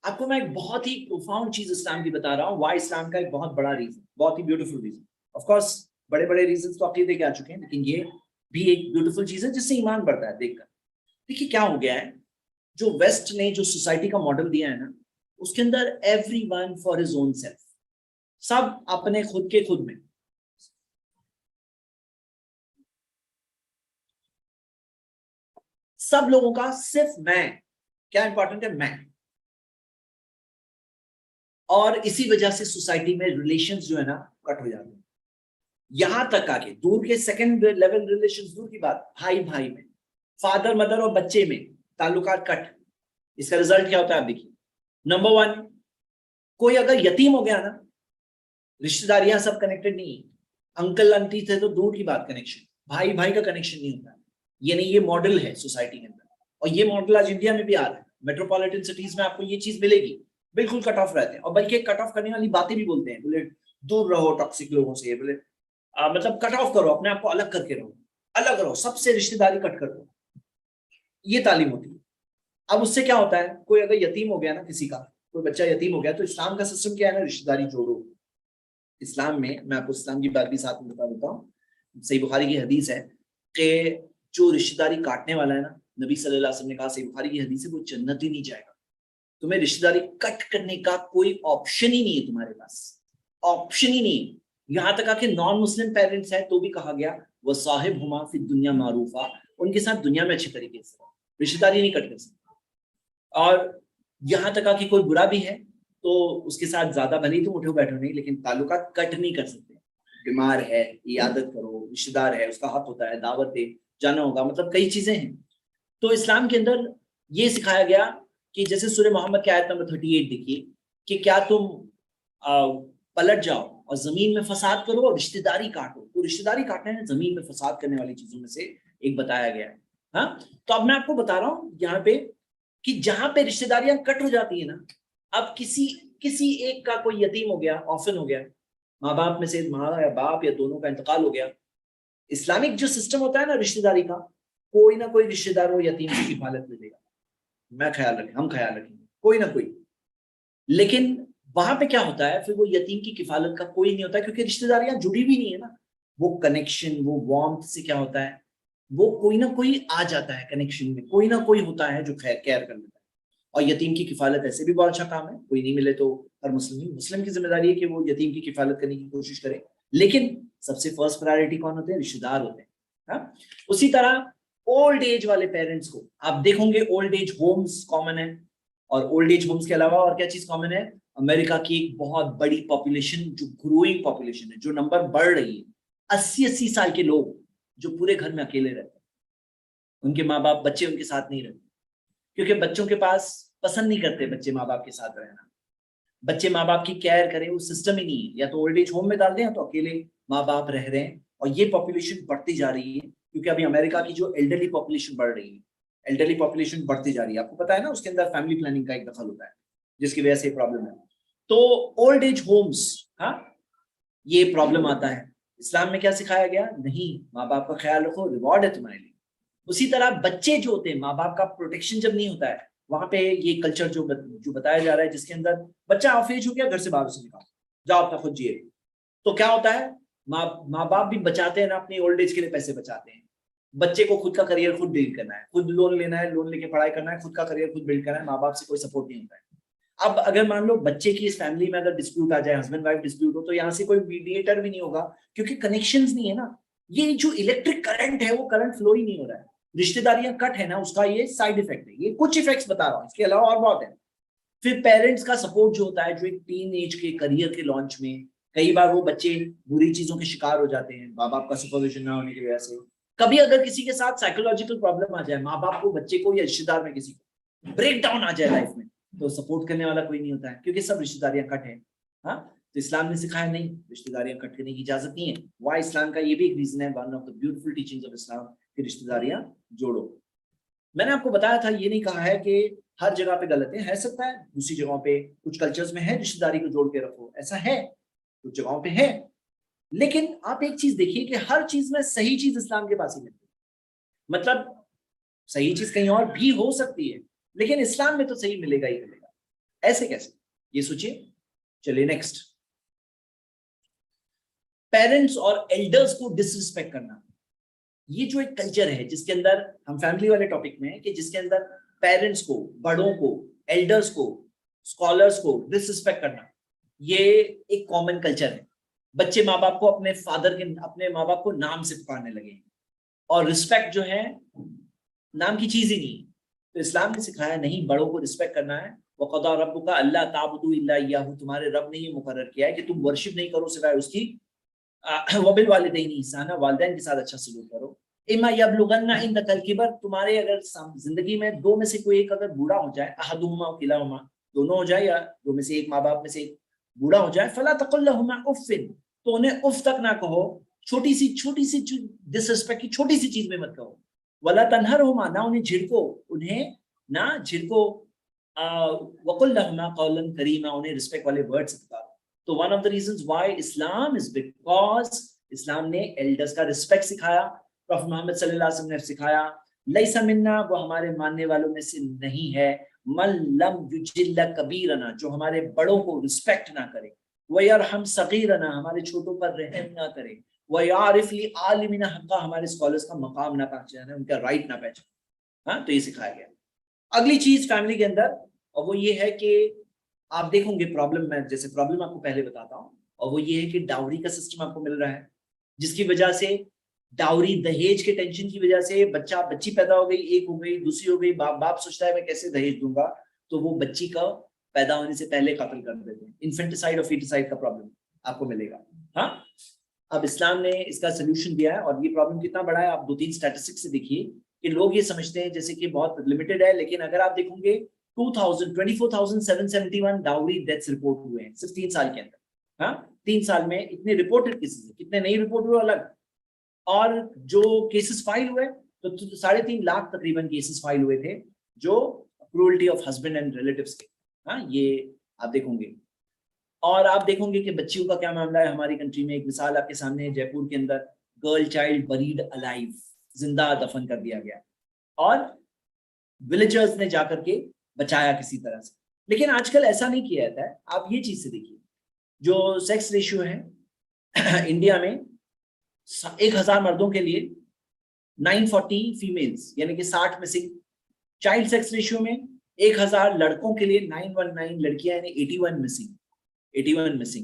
آپ کو میں ایک بہت ہی پروفاؤنڈ چیز اسلام کی بتا رہا ہوں. وائی اسلام کا ایک بہت بڑا ریزن, بہت ہی بیوٹیفل ریزن. آف کورس بڑے بڑے ریزنس تو عقیدے کے آ چکے ہیں, لیکن یہ بھی ایک بیوٹیفل چیز ہے جس سے ایمان بڑھتا ہے دیکھ کر. دیکھیے کیا ہو گیا ہے, جو ویسٹ نے جو سوسائٹی کا ماڈل دیا ہے نا, اس کے اندر every one for his own self, سب اپنے خود کے خود میں. سب لوگوں کا صرف میں, کیا امپورٹنٹ ہے, میں. اور اسی وجہ سے سوسائٹی میں ریلیشنز جو ہے نا کٹ ہو جاتے ہیں. یہاں تک آ کے دور کے سیکنڈ لیول ریلیشنز دور کی بات, بھائی بھائی میں, فادر مدر اور بچے میں تعلقات کٹ. اس کا رزلٹ کیا ہوتا ہے آپ دیکھیے. نمبر 1, کوئی اگر یتیم ہو گیا نا, رشتہ داریاں سب کنیکٹڈ نہیں, انکل انٹی تھے تو دور کی بات کنیکشن, بھائی بھائی کا کنیکشن نہیں ہوتا. یعنی یہ ماڈل ہے سوسائٹی کے اندر, اور یہ ماڈل آج انڈیا میں بھی آ رہا ہے. میٹروپولیٹن سٹیز میں آپ کو یہ چیز ملے گی, بالکل کٹ آف رہتے ہیں, اور بلکہ کٹ آف کرنے والی باتیں بھی بولتے ہیں, بولے دور رہو ٹاکسک لوگوں سے, بولے مطلب کٹ آف کرو, اپنے آپ کو الگ کر کے رہو, الگ رہو, سب سے رشتہ داری کٹ کر دو. یہ تعلیم ہوتی ہے. اب اس سے کیا ہوتا ہے, کوئی اگر یتیم ہو گیا نا, کسی کا کوئی بچہ یتیم ہو گیا, تو اسلام کا سسٹم کیا ہے نا, رشتہ داری جوڑو. اسلام میں آپ کو اسلام کی بات بھی ساتھ میں بتا دیتا ہوں. صحیح بخاری کی حدیث ہے کہ جو رشتہ داری کاٹنے والا ہے نا, نبی صلی اللہ علیہ وسلم نے کہا, صحیح بخاری کی حدیث ہے, وہ جنت ہی نہیں جائے گا. تمہیں رشتہ داری کٹ کرنے کا کوئی آپشن ہی نہیں ہے تمہارے پاس, آپشن ہی نہیں. یہاں تک کہ نان مسلم پیرنٹس ہیں تو بھی کہا گیا وہ صاحب ہما فی دنیا معروفہ, ان کے ساتھ دنیا میں اچھے طریقے سے رشتہ داری نہیں کٹ کر سکتے. اور یہاں تک کہ کوئی برا بھی ہے تو اس کے ساتھ زیادہ بھلے ہی تم اٹھو بیٹھو نہیں, لیکن تعلقات کٹ نہیں کر سکتے. بیمار ہے عیادت کرو, رشتہ دار ہے اس کا حق ہوتا ہے, دعوت دے جانا ہوگا, مطلب کئی چیزیں ہیں. تو اسلام کے اندر یہ سکھایا گیا کہ جیسے سورہ محمد کی آیت نمبر 38 دیکھیے کہ کیا تم پلٹ جاؤ اور زمین میں فساد کرو اور رشتہ داری کاٹو. تو رشتہ داری کاٹنا ہے زمین میں فساد کرنے والی چیزوں میں سے ایک بتایا گیا ہے. ہاں, تو اب میں آپ کو بتا رہا ہوں یہاں پہ کہ جہاں پہ رشتہ داریاں کٹ ہو جاتی ہیں نا, اب کسی ایک کا کوئی یتیم ہو گیا, آفن ہو گیا, ماں باپ میں سے ماں یا باپ یا دونوں کا انتقال ہو گیا, اسلامک جو سسٹم ہوتا ہے نا رشتہ داری کا, کوئی نہ کوئی رشتہ دار وہ یتیم کی کفالت لے لے گا. میں خیال رکھیں, ہم خیال رکھیں گے, کوئی نہ کوئی. لیکن وہاں پہ کیا ہوتا ہے, پھر وہ یتیم کی کفالت کا کوئی نہیں ہوتا, کیونکہ رشتہ داریاں جڑی بھی نہیں ہے نا. وہ کنیکشن, وہ وارمتھ سے کیا ہوتا ہے, وہ کوئی نہ کوئی آ جاتا ہے کنیکشن میں, کوئی نہ کوئی ہوتا ہے جو کیئر کر لیتا ہے. اور یتیم کی کفالت ایسے بھی بہت اچھا کام ہے, کوئی نہیں ملے تو ہر مسلم کی ذمہ داری ہے کہ وہ یتیم کی کفالت کرنے کی کوشش کرے. لیکن سب سے فرسٹ پرائرٹی کون ہوتے ہیں, رشتہ دار ہوتے ہیں. ہاں, اسی طرح اولڈ ایج والے پیرنٹس کو آپ دیکھو گے, اولڈ ایج ہومز کامن ہے, اور اولڈ ایج ہومز کے علاوہ اور کیا چیز کامن ہے, امریکہ کی ایک بہت بڑی پاپولیشن جو گروئنگ پاپولیشن ہے, جو نمبر بڑھ رہی ہے, 80 سال کے لوگ جو پورے گھر میں اکیلے رہتے ہیں, ان کے ماں باپ, بچے ان کے ساتھ نہیں رہتے, کیونکہ بچوں کے پاس پسند نہیں کرتے بچے ماں باپ کے ساتھ رہنا. بچے ماں باپ کی کیئر کریں وہ سسٹم ہی نہیں ہے, یا تو اولڈ ایج ہوم میں ڈال دیں یا تو اکیلے ماں باپ رہ رہے ہیں. اور یہ پاپولیشن بڑھتی جا رہی ہے, کیونکہ ابھی امریکہ کی جو ایلڈرلی پاپولیشن بڑھ رہی ہے, ایلڈرلی پاپولیشن بڑھتی جا رہی ہے. آپ کو پتا ہے نا, اس کے اندر فیملی پلاننگ کا ایک دخل ہوتا ہے جس کی وجہ سے پرابلم ہے. تو اولڈ ایج ہومز, ہاں, یہ پرابلم آتا ہے. اسلام میں کیا سکھایا گیا, نہیں, ماں باپ کا خیال رکھو, ریوارڈ ہے تمہارے لیے. اسی طرح بچے جو ہوتے ہیں, ماں باپ کا پروٹیکشن جب نہیں ہوتا ہے, وہاں پہ یہ کلچر جو بتایا جا رہا ہے, جس کے اندر بچہ آف ایج ہو گیا, گھر سے باہر سے نکال, جاؤ اپنا خود جیے. تو کیا ہوتا ہے, ماں باپ بھی بچاتے ہیں نا, اپنی اولڈ ایج کے لیے پیسے بچاتے ہیں. بچے کو خود کا کریئر خود بلڈ کرنا ہے, خود لون لینا ہے, لون لے کے پڑھائی کرنا ہے, خود کا کریئر خود بلڈ کرنا ہے, ماں باپ سے کوئی سپورٹ نہیں ہوتا ہے. اب اگر مان لو بچے کی اس فیملی میں اگر ڈسپیوٹ آ جائے, ہسبینڈ وائف ڈسپیوٹ ہو, تو یہاں سے کوئی میڈیٹر بھی نہیں ہوگا, کیونکہ کنیکشنز نہیں ہے نا. یہ جو الیکٹرک کرنٹ ہے وہ کرنٹ فلو ہی نہیں ہو رہا ہے. رشتہ داریاں کٹ ہے نا, اس کا یہ سائڈ افیکٹ ہے. یہ کچھ افیکٹس بتا رہا ہوں, اس کے علاوہ اور بہت ہے. پھر پیرنٹس کا سپورٹ جو ہوتا ہے, جو ایک ٹین ایج کے کریئر کے لانچ میں کئی بار وہ بچے بری چیزوں کے شکار ہو جاتے ہیں, ماں باپ کا سپرویژن نہ ہونے کی وجہ سے. کبھی اگر کسی کے ساتھ سائیکولوجیکل پرابلم آ جائے, ماں باپ کو, بچے کو, یا رشتہ دار میں کسی کو بریک ڈاؤن آ جائے لائف میں, تو سپورٹ کرنے والا کوئی نہیں ہوتا ہے, کیونکہ سب رشتہ داریاں کٹ ہیں. ہاں, تو اسلام نے سکھایا نہیں, رشتہ داریاں کٹ کرنے کی اجازت نہیں ہے. وائی اسلام کا یہ بھی ایک ریزن ہے, one of the beautiful teachings of Islam, کہ رشتہ داریاں جوڑو. میں نے آپ کو بتایا تھا, یہ نہیں کہا ہے کہ ہر جگہ پہ غلط ہے سکتا ہے, دوسری جگہوں پہ کچھ کلچرز میں ہے رشتہ داری کو جوڑ کے رکھو, ایسا ہے, کچھ جگہوں پہ ہے. لیکن آپ ایک چیز دیکھیے کہ ہر چیز میں صحیح چیز اسلام کے پاس ہی ملتی ہے. مطلب صحیح چیز کہیں اور بھی ہو سکتی ہے, لیکن اسلام میں تو صحیح ملے گا ہی ملے گا. ایسے کیسے, یہ سوچیے. چلیے نیکسٹ, پیرنٹس اور ایلڈرز کو ڈس ریسپیکٹ کرنا. یہ جو ایک کلچر ہے جس کے اندر ہم فیملی والے ٹاپک میں ہیں, کہ جس کے اندر پیرنٹس کو, بڑوں کو, ایلڈرز کو, اسکالرز کو ڈس ریسپیکٹ کرنا, یہ ایک کامن کلچر ہے. بچے ماں باپ کو اپنے ماں باپ کو نام سے پکارنے لگے, اور رسپیکٹ جو ہے نام کی چیز ہی نہیں. تو اسلام نے سکھایا نہیں, بڑوں کو رسپیکٹ کرنا ہے. وَقَضَىٰ رَبُّكَ أَلَّا تَعْبُدُوا إِلَّا إِيَّاهُ, تمہارے رب نے یہ مقرر کیا ہے کہ تم ورشپ نہیں کرو سوائے اس کی. وَبِالْوَالِدَيْنِ إِحْسَانًا, والدین کے ساتھ اچھا سلوک کرو. إِمَّا يَبْلُغَنَّ عِندَكَ الْكِبَرَ, تمہارے اگر زندگی میں دو میں سے کوئی ایک اگر بوڑھا ہو جائے, أَحَدُهُمَا أَوْ كِلَاهُمَا, دونوں ہو جائے یا دو میں سے ایک ماں باپ میں سے بوڑھا ہو جائے, فَلَا تَقُل لَهُمَا أُفٍّ, تو انہیں اف تک نہ کہو. چھوٹی سی ڈس ریسپیکٹ کی چھوٹی سی چیز میں مت کہو. وَلَا تَنْهَرْهُمَا, نہ انہیں جھڑکو, وَقُلْ لَهُمَا قَوْلًا كَرِيمًا, انہیں رسپیکٹ والے ورڈ سے پکارو. تو one of the reasons why Islam is because اسلام نے ایلڈرز کا رسپیکٹ سکھایا. پروفیٹ محمد صلی اللہ علیہ وسلم نے سکھایا, لیسا منا, وہ ہمارے ماننے والوں میں سے نہیں ہے, من لم یجل کبیرنا, جو ہمارے بڑوں کو رسپیکٹ نہ کرے. وَيَرْحَمْ صَغِيرَنَا ہمارے چھوٹوں پر رحم نہ کرے, وَيَعْرِفْ لِعَالِمِنَا حَقَّ ہمارے اسکالرز کا مقام نہ پہچانے, ان کا رائٹ نہ پہچانے. ہاں, تو یہ سکھایا گیا. اگلی چیز فیملی کے اندر, اور وہ یہ ہے کہ آپ دیکھیں گے پرابلم, میں جیسے پرابلم آپ کو پہلے بتاتا ہوں, اور وہ یہ ہے کہ ڈاوری کا سسٹم آپ کو مل رہا ہے, جس کی وجہ سے ڈاوری دہیج کے ٹینشن کی وجہ سے بچی پیدا ہو گئی, ایک ہو گئی, دوسری ہو گئی, باپ سوچتا ہے میں کیسے دہیج دوں گا, تو وہ بچی کا پیدا ہونے سے پہلے قتل کر دیتے ہیں. انفینٹیسائڈ اور فیٹیسائڈ کا پرابلم آپ کو ملے گا. ہاں, اب اسلام نے اس کا سولوشن دیا ہے, اور یہ پرابلم کتنا بڑا ہے آپ 2-3 اسٹیٹسٹکس سے دیکھیے کہ لوگ یہ سمجھتے ہیں جیسے کہ بہت لمیٹڈ ہے, لیکن اگر آپ دیکھیں گے 24,771 ڈاوری ڈیتھس رپورٹ ہوئے ہیں صرف 3 سال کے اندر. ہاں, 3 سال میں اتنے رپورٹڈ کیسز ہیں, کتنے نہیں رپورٹ ہوئے الگ, اور جو کیسز فائل ہوئے تو 3.5 لاکھ تقریباً کیسز فائل ہوئے تھے جو cruelty of husband and relatives کے. ہاں, یہ آپ دیکھیں گے. اور آپ دیکھیں گے کہ بچیوں کا کیا معاملہ ہے ہماری کنٹری میں. ایک مثال آپ کے سامنے ہے, جے پور کے اندر گرل چائلڈ بریڈ الائیو, زندہ دفن کر دیا گیا, اور ولیجرز نے جا کر کے بچایا کسی طرح سے. لیکن آج کل ایسا نہیں کیا جاتا ہے. آپ یہ چیز سے دیکھیے, جو سیکس ریشیو ہے انڈیا میں 1000 مردوں کے لیے 940 فیمیلز, یعنی کہ 60 مسنگ. چائلڈ سیکس ریشیو میں 1000 لڑکوں کے لیے 919 لڑکیاں, یعنی 81 مسنگ. 81 مسنگ.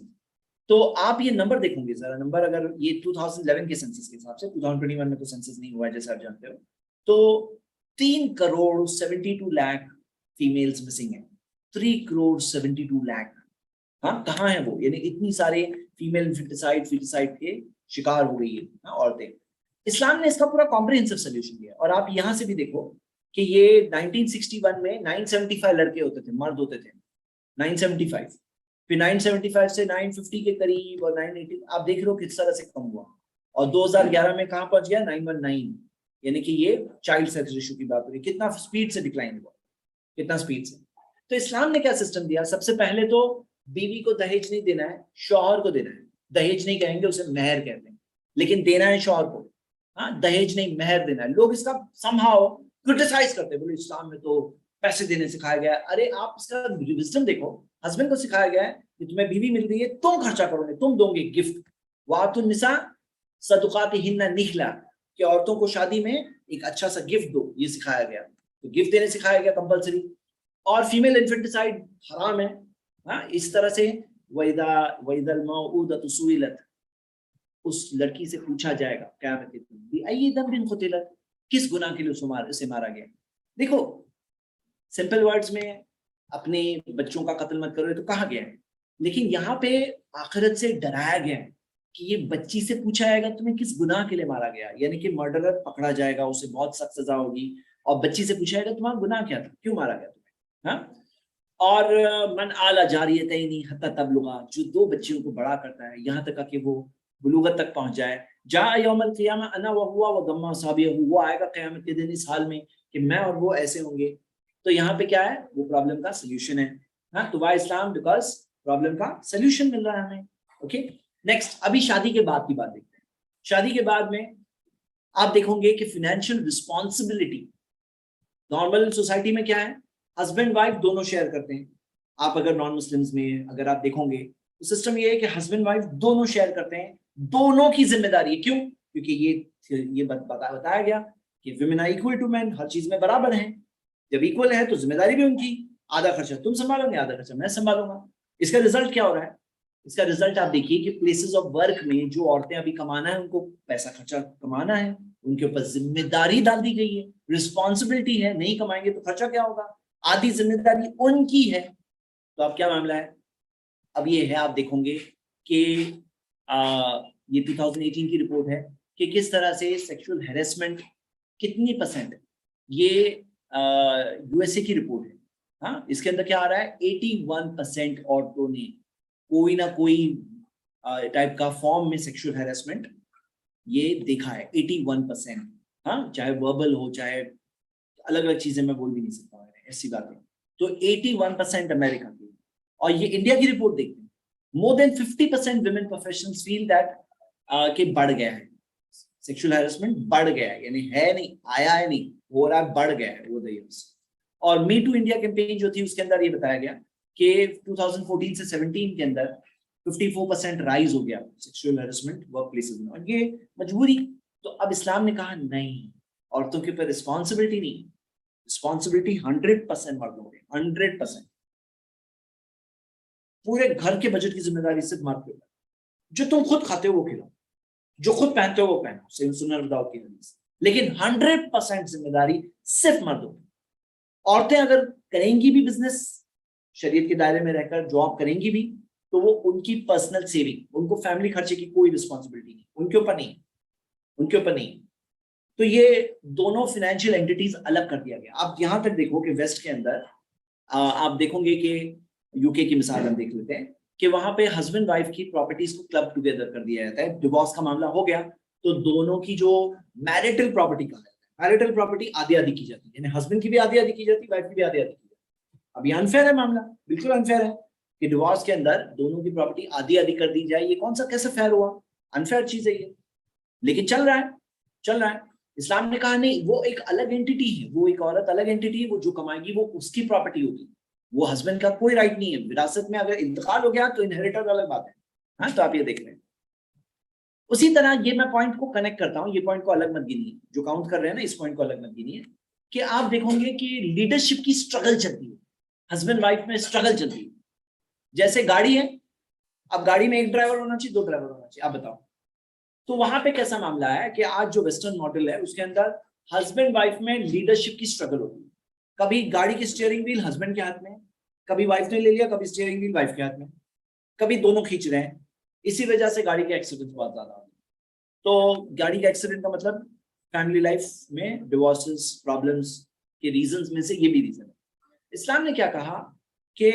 تو آپ یہ نمبر دیکھیں گے ذرا, نمبر اگر یہ 2011 کے سینسس کے حساب سے, 2021 میں تو سینسس نہیں ہوا ہے جیسے آپ جانتے ہو, تو 3 کروڑ 72 لاکھ فیمیلز مسنگ ہیں. 3 کروڑ 72 لاکھ. ہاں, کہاں ہیں وہ, یعنی اتنی سارے فیمیل فیٹیسائڈ کے شکار ہو گئی ہیں عورتیں. اسلام نے اس کا پورا کمپریہنسو سولوشن دیا, اور آپ یہاں سے بھی دیکھو کہ یہ 1961 میں 975 لڑکے ہوتے تھے, مرد ہوتے تھے 975, پھر 975 سے 950 کے قریب, اور 980 آپ دیکھ رہے ہو کس طرح سے کم ہوا, اور 2011 میں کہاں پہنچ گیا 919. یعنی کہ یہ چائلڈ سیکس ریشیو کی بات ہو رہی, کتنا سپیڈ سے ڈکلائن ہوا, کتنا سپیڈ سے. تو اسلام نے کیا سسٹم دیا, سب سے پہلے تو بیوی کو دہیج نہیں دینا ہے, شوہر کو دینا ہے. دہیج نہیں کہیں گے, اسے مہر کہتے ہیں, لیکن دینا ہے شوہر کو. ہاں, دہیج نہیں مہر دینا ہے. لوگ اس کا somehow criticize کرتے ہیں, بولے اسلام میں تو پیسے دینے سکھایا گیا ہے. ارے آپ اس کا وزڈم دیکھو, ہسبینڈ کو سکھایا گیا ہے کہ تمہیں بیوی مل رہی ہے, تم خرچہ کرو گے, تم دو گے گفٹ. وَآتُوا النِّسَاءَ صَدُقَاتِهِنَّ نِحْلًا, کہ عورتوں کو شادی میں ایک اچھا سا گفٹ دو, یہ سکھایا گیا. تو گفٹ دینے سکھایا گیا کمپلسری. اور فیمیل انفینٹیسائڈ حرام ہے. ہاں, اس طرح سے وَإِذَا الْمَوْءُودَةُ سُئِلَتْ, اس لڑکی سے پوچھا جائے گا قیامت کے دن, بِأَيِّ ذَنبٍ قُتِلَتْ, کس گناہ کے لیے اسے مارا گیا. دیکھو سمپل ورڈز میں اپنے بچوں کا قتل مت کرو تو کہا گیا ہے, لیکن یہاں پہ آخرت سے ڈرایا گیا ہے کہ یہ بچی سے پوچھا جائے گا تمہیں کس گناہ کے لیے مارا گیا, یعنی کہ مرڈرر پکڑا جائے گا, اسے بہت سخت سزا ہوگی, اور بچی سے پوچھا جائے گا تمہارا گناہ کیا تھا, کیوں مارا گیا تمہیں. ہاں, اور من آل جاریتین حتی تبلغا, جو 2 بچیوں کو بڑا کرتا ہے یہاں تک کہ وہ بلوغت تک پہنچ جائے. جاء یوم القیامہ انا وہوا وضم اصابعہ, وہ آئے گا قیامت کے دن اس حال میں کہ میں اور وہ ایسے ہوں گے. تو یہاں پہ کیا ہے, وہ پرابلم کا سولوشن ہے. ہاں, تو وائی اسلام, بیکاز پرابلم کا سولوشن مل رہا ہے ہمیں. اوکے, نیکسٹ, ابھی شادی کے بعد کی بات دیکھتے ہیں. شادی کے بعد میں آپ دیکھیں گے کہ فائنینشیل رسپانسبلٹی نارمل سوسائٹی میں کیا ہے, ہسبینڈ وائف دونوں شیئر کرتے ہیں. آپ اگر نان مسلمز میں اگر آپ دیکھیں گے تو سسٹم یہ ہے کہ ہسبینڈ وائف دونوں شیئر کرتے ہیں, دونوں کی ذمہ داری ہے. کیوں, کیونکہ یہ بتایا گیا کہ ویمن آر ایکول ٹو مین, ہر چیز میں برابر ہیں. جب ایکول ہے تو ذمہ داری بھی ان کی, آدھا خرچہ تم سنبھالو گے, آدھا خرچہ میں سنبھالوں گا. اس کا رزلٹ کیا ہو رہا ہے, اس کا رزلٹ آپ دیکھیے کہ پلیسز آف ورک میں جو عورتیں ابھی کمانا ہے, ان کو پیسہ خرچہ کمانا ہے, ان کے اوپر ذمہ داری ڈال دی گئی ہے, رسپانسبلٹی ہے. نہیں کمائیں گے تو خرچہ کیا ہوگا, آدھی ذمہ داری ان کی ہے. تو اب کیا معاملہ ہے, اب یہ ہے آپ دیکھیں گے کہ یہ 2018 کی رپورٹ ہے کہ کس طرح سے سیکشل ہیرسمنٹ کتنی پرسنٹ, یہ یو ایس اے کی رپورٹ ہے. ہاں, اس کے اندر کیا آ رہا ہے, 81% عورتوں نے کوئی نہ کوئی ٹائپ کا فارم میں سیکشل ہیرسمنٹ یہ دیکھا ہے. 81%. ہاں, چاہے وربل ہو, چاہے الگ الگ چیزیں میں بول بھی نہیں سکتا ایسی باتیں. تو 81% امریکہ کی. اور یہ انڈیا کی رپورٹ دیکھتے ہیں, more than 50% women professionals feel that کہ بڑھ گیا ہے سیکشل ہیرسمنٹ, بڑھ گیا ہے, یعنی ہے نہیں, آیا ہے نہیں, ہو رہا ہے, بڑھ گیا ہے وہ دیئرس. اور می ٹو انڈیا کیمپین جو تھی اس کے اندر یہ بتایا گیا کہ 2014 سے 17 کے اندر 54% رائز ہو گیا سیکشل ہیراسمنٹ ورک پلیسز میں, اور یہ مجبوری. تو اب اسلام نے کہا نہیں, عورتوں کے اوپر رسپانسبلٹی نہیں, رسپانسبلٹی 100% مردوں کی, 100%. پورے گھر کے بجٹ کی ذمہ داری صرف مرد کے اوپر. جو تم خود کھاتے ہو وہ کھلاؤ, جو خود پہنتے ہو وہ پہنو, صحیح سنن داؤد کی حدیث. لیکن 100% ذمہ داری صرف مردوں کی. عورتیں اگر کریں گی بھی بزنس شریعت کے دائرے میں رہ کر, جاب کریں گی بھی, تو وہ ان کی پرسنل سیونگ, ان کو فیملی خرچے کی کوئی رسپانسبلٹی نہیں, ان کے اوپر نہیں, ان کے اوپر نہیں. تو یہ دونوں فائنینشیل اینٹیز الگ کر دیا گیا. آپ یہاں تک دیکھو کہ ویسٹ کے اندر آپ دیکھو گے کہ یو کے کی مثال ہم دیکھ لیتے ہیں کہ وہاں پہ ہسبینڈ وائف کی پراپرٹیز کو کلب ٹوگیدر کر دیا جاتا ہے. ڈیورس کا معاملہ ہو گیا تو دونوں کی جو میرٹل پراپرٹی کا ہے, میرٹل پراپرٹی آدھی آدھی کی جاتی ہے, یعنی ہسبینڈ کی بھی آدھی آدھی کی جاتی ہے, وائف کی بھی آدھی آدھی کی جاتی ہے. اب یہ انفیئر ہے معاملہ, بالکل انفیئر ہے کہ ڈیورس کے اندر دونوں کی پراپرٹی آدھی آدھی کر دی جائے. یہ کون سا کیسے فیئر ہوا؟ انفیئر چیز ہے یہ, لیکن چل رہا ہے, چل رہا ہے. اسلام نے کہا نہیں, وہ ایک الگ اینٹی ہے, وہ ایک عورت الگ اینٹی ہے, وہ جو کمائے گی وہ اس کی پراپرٹی ہوگی, وہ ہسبینڈ کا کوئی رائٹ نہیں ہے. وراثت میں اگر انتقال ہو گیا تو انہیریٹر الگ بات ہے. ہاں, تو آپ یہ دیکھ لیں. اسی طرح یہ میں پوائنٹ کو کنیکٹ کرتا ہوں, یہ پوائنٹ کو الگ مت گنیے, جو کاؤنٹ کر رہے ہیں نا اس پوائنٹ کو الگ مت گنیے, کہ آپ دیکھو گے کہ لیڈرشپ کی سٹرگل چلتی ہے, ہسبینڈ وائف میں سٹرگل چلتی ہے. جیسے گاڑی ہے, اب گاڑی میں ایک ڈرائیور ہونا چاہیے, 2 ڈرائیور ہونا چاہیے, آپ بتاؤ. تو وہاں پہ کیسا معاملہ ہے کہ آج جو ویسٹرن ماڈل ہے اس کے اندر ہسبینڈ وائف میں لیڈرشپ کی سٹرگل ہوتی ہے. کبھی گاڑی کی اسٹیئرنگ ویل ہسبینڈ کے ہاتھ میں, کبھی وائف نے لے لیا, کبھی اسٹیئرنگ ویل وائف کے ہاتھ میں, کبھی دونوں کھینچ رہے ہیں. اسی وجہ سے گاڑی کے ایکسیڈنٹ بہت زیادہ ہوتے ہیں. تو گاڑی کا ایکسیڈنٹ کا مطلب فیملی لائف میں ڈیورسز, پرابلمس کے ریزنز میں سے یہ بھی ریزن ہے. اسلام نے کیا کہا کہ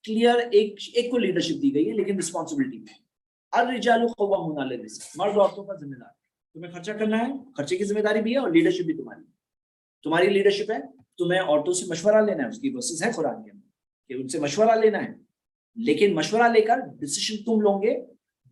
کلیئر ایک کو لیڈرشپ دی گئی ہے, لیکن رسپانسبلٹی میں الرجال قوامون علی النساء, مرد عورتوں کا ذمہ دار. تمہیں خرچہ کرنا ہے, خرچے کی ذمہ داری بھی ہے, اور لیڈرشپ بھی تمہاری لیڈرشپ ہے. تمہیں عورتوں سے مشورہ لینا ہے, اس کی ورسز ہے قرآن کے اندر کہ ان سے مشورہ لینا ہے, لیکن مشورہ لے کر ڈیسیشن تم لو گے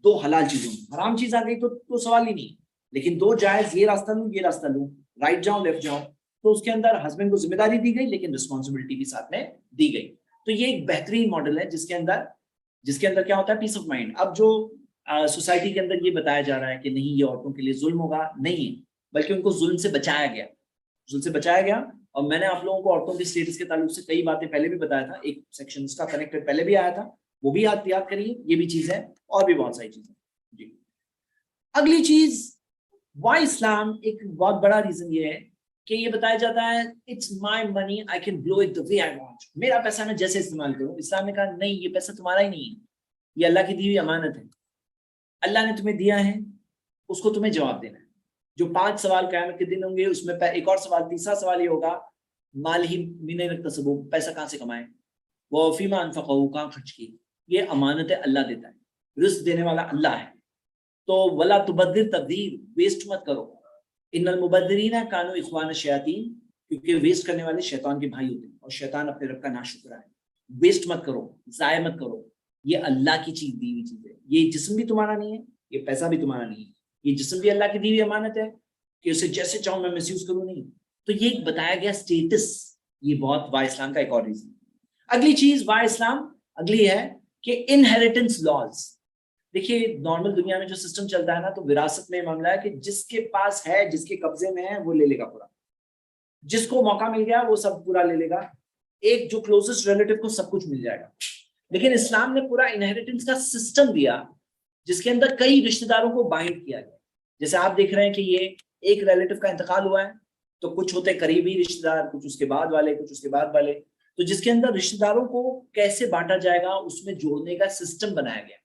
2 حلال چیزوں میں. حرام چیز آ گئی تو سوال ہی نہیں, لیکن 2 جائز, یہ راستہ لوں یہ راستہ لوں, رائٹ جاؤں لیفٹ جاؤں, تو اس کے اندر ہسبینڈ کو ذمہ داری دی گئی, لیکن رسپانسبلٹی بھی ساتھ میں دی گئی. تو یہ ایک بہترین ماڈل ہے جس کے اندر کیا ہوتا ہے, پیس آف مائنڈ. اب جو سوسائٹی کے اندر یہ بتایا جا رہا ہے کہ نہیں یہ عورتوں کے لیے ظلم ہوگا, نہیں, بلکہ ان کو ظلم سے بچایا گیا, ظلم سے بچایا گیا. اور میں نے آپ لوگوں کو عورتوں کے اسٹیٹس کے تعلق سے کئی باتیں پہلے بھی بتایا تھا, ایک سیکشن اس کا کنیکٹڈ پہلے بھی آیا تھا, وہ بھی یاد کریے. یہ بھی چیز ہے, اور بھی بہت ساری چیزیں. جی, اگلی چیز وائی اسلام, ایک بہت بڑا ریزن یہ ہے کہ یہ بتایا جاتا ہے it's my money, I can blow it the way I want, میرا پیسہ میں جیسے استعمال کروں. اسلام نے کہا نہیں, یہ پیسہ تمہارا ہی نہیں ہے, یہ اللہ کی دی ہوئی امانت ہے. اللہ نے تمہیں دیا ہے, اس کو تمہیں جواب دینا ہے. جو 5 سوال قیامت کے دن ہوں گے, اس میں ایک اور سوال, تیسرا سوال یہ ہوگا مال ہی من این اکتسبہ, پیسہ کہاں سے کمائے, وہ فیما انفقہ, کہاں خرچ کی. یہ امانت ہے, اللہ دیتا ہے, رزق دینے والا اللہ ہے. تو ولا تبذر تبذیر, ویسٹ مت کرو. ان المبذرین کانوا اخوان الشیاطین, کیونکہ ویسٹ کرنے والے شیطان کے بھائی ہوتے ہیں, اور شیطان اپنے رب کا ناشکرا ہے. ویسٹ مت کرو, ضائع مت کرو. یہ اللہ کی چیز, دی ہوئی چیز ہے. یہ جسم بھی تمہارا نہیں ہے, یہ پیسہ بھی تمہارا نہیں ہے. یہ جسم بھی اللہ کی دی ہوئی امانت ہے کہ اسے جیسے چاہوں میں مس یوز کروں نہیں. تو یہ ایک بتایا گیا اسٹیٹس, یہ بہت وائی اسلام کا ایک اور ریزن. اگلی چیز وائی اسلام اگلی ہے کہ انہیریٹنس لاز. دیکھیے نارمل دنیا میں جو سسٹم چلتا ہے نا, تو وراثت میں معاملہ ہے کہ جس کے پاس ہے, جس کے قبضے میں ہے, وہ لے لے گا پورا. جس کو موقع مل گیا وہ سب پورا لے لے گا. ایک جو کلوزسٹ ریلیٹو کو سب کچھ مل جائے گا. لیکن اسلام نے پورا انہیریٹنس کا سسٹم دیا جس کے اندر کئی رشتہ داروں کو بائنڈ کیا گیا. جیسے آپ دیکھ رہے ہیں کہ یہ ایک ریلیٹو کا انتقال ہوا ہے, تو کچھ ہوتے قریبی رشتہ دار, کچھ اس کے بعد والے, کچھ اس کے بعد والے. تو جس کے اندر رشتہ داروں کو کیسے بانٹا جائے گا اس میں جوڑنے کا سسٹم بنایا گیا.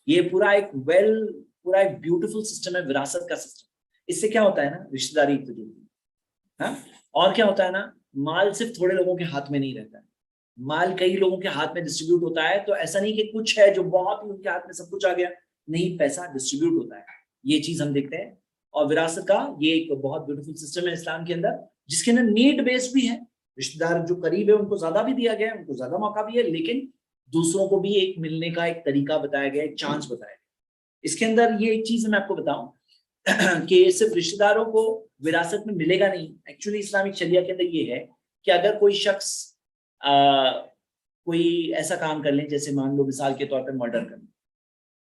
یہ پورا ایک بیوٹیفل سسٹم ہے, وراثت کا سسٹم. اس سے کیا ہوتا ہے نا, رشتہ داری تو جڑتی ہے, اور کیا ہوتا ہے نا, مال صرف تھوڑے لوگوں کے ہاتھ میں نہیں رہتا ہے, مال کئی لوگوں کے ہاتھ میں ڈسٹریبیوٹ ہوتا ہے. تو ایسا نہیں کہ کچھ ہے جو بہت ان کے ہاتھ میں سب کچھ آ گیا, نہیں, پیسہ ڈسٹریبیوٹ ہوتا ہے. یہ چیز ہم دیکھتے ہیں. اور وراثت کا یہ ایک بہت بیوٹیفل سسٹم ہے اسلام کے اندر, جس کے اندر نیڈ بیسڈ بھی ہے. رشتہ دار جو قریب ہے ان کو زیادہ بھی دیا گیا ہے, ان کو زیادہ موقع بھی ہے, لیکن دوسروں کو بھی ایک ملنے کا ایک طریقہ بتایا گیا, ایک چانس بتایا گیا. اس کے اندر یہ ایک چیز میں آپ کو بتاؤں کہ صرف رشتہ داروں کو وراثت میں ملے گا نہیں. ایکچولی اسلامک شریعہ کے اندر یہ ہے کہ اگر کوئی شخص کوئی ایسا کام کر لیں, جیسے مان لو مثال کے طور پر مرڈر کرنا,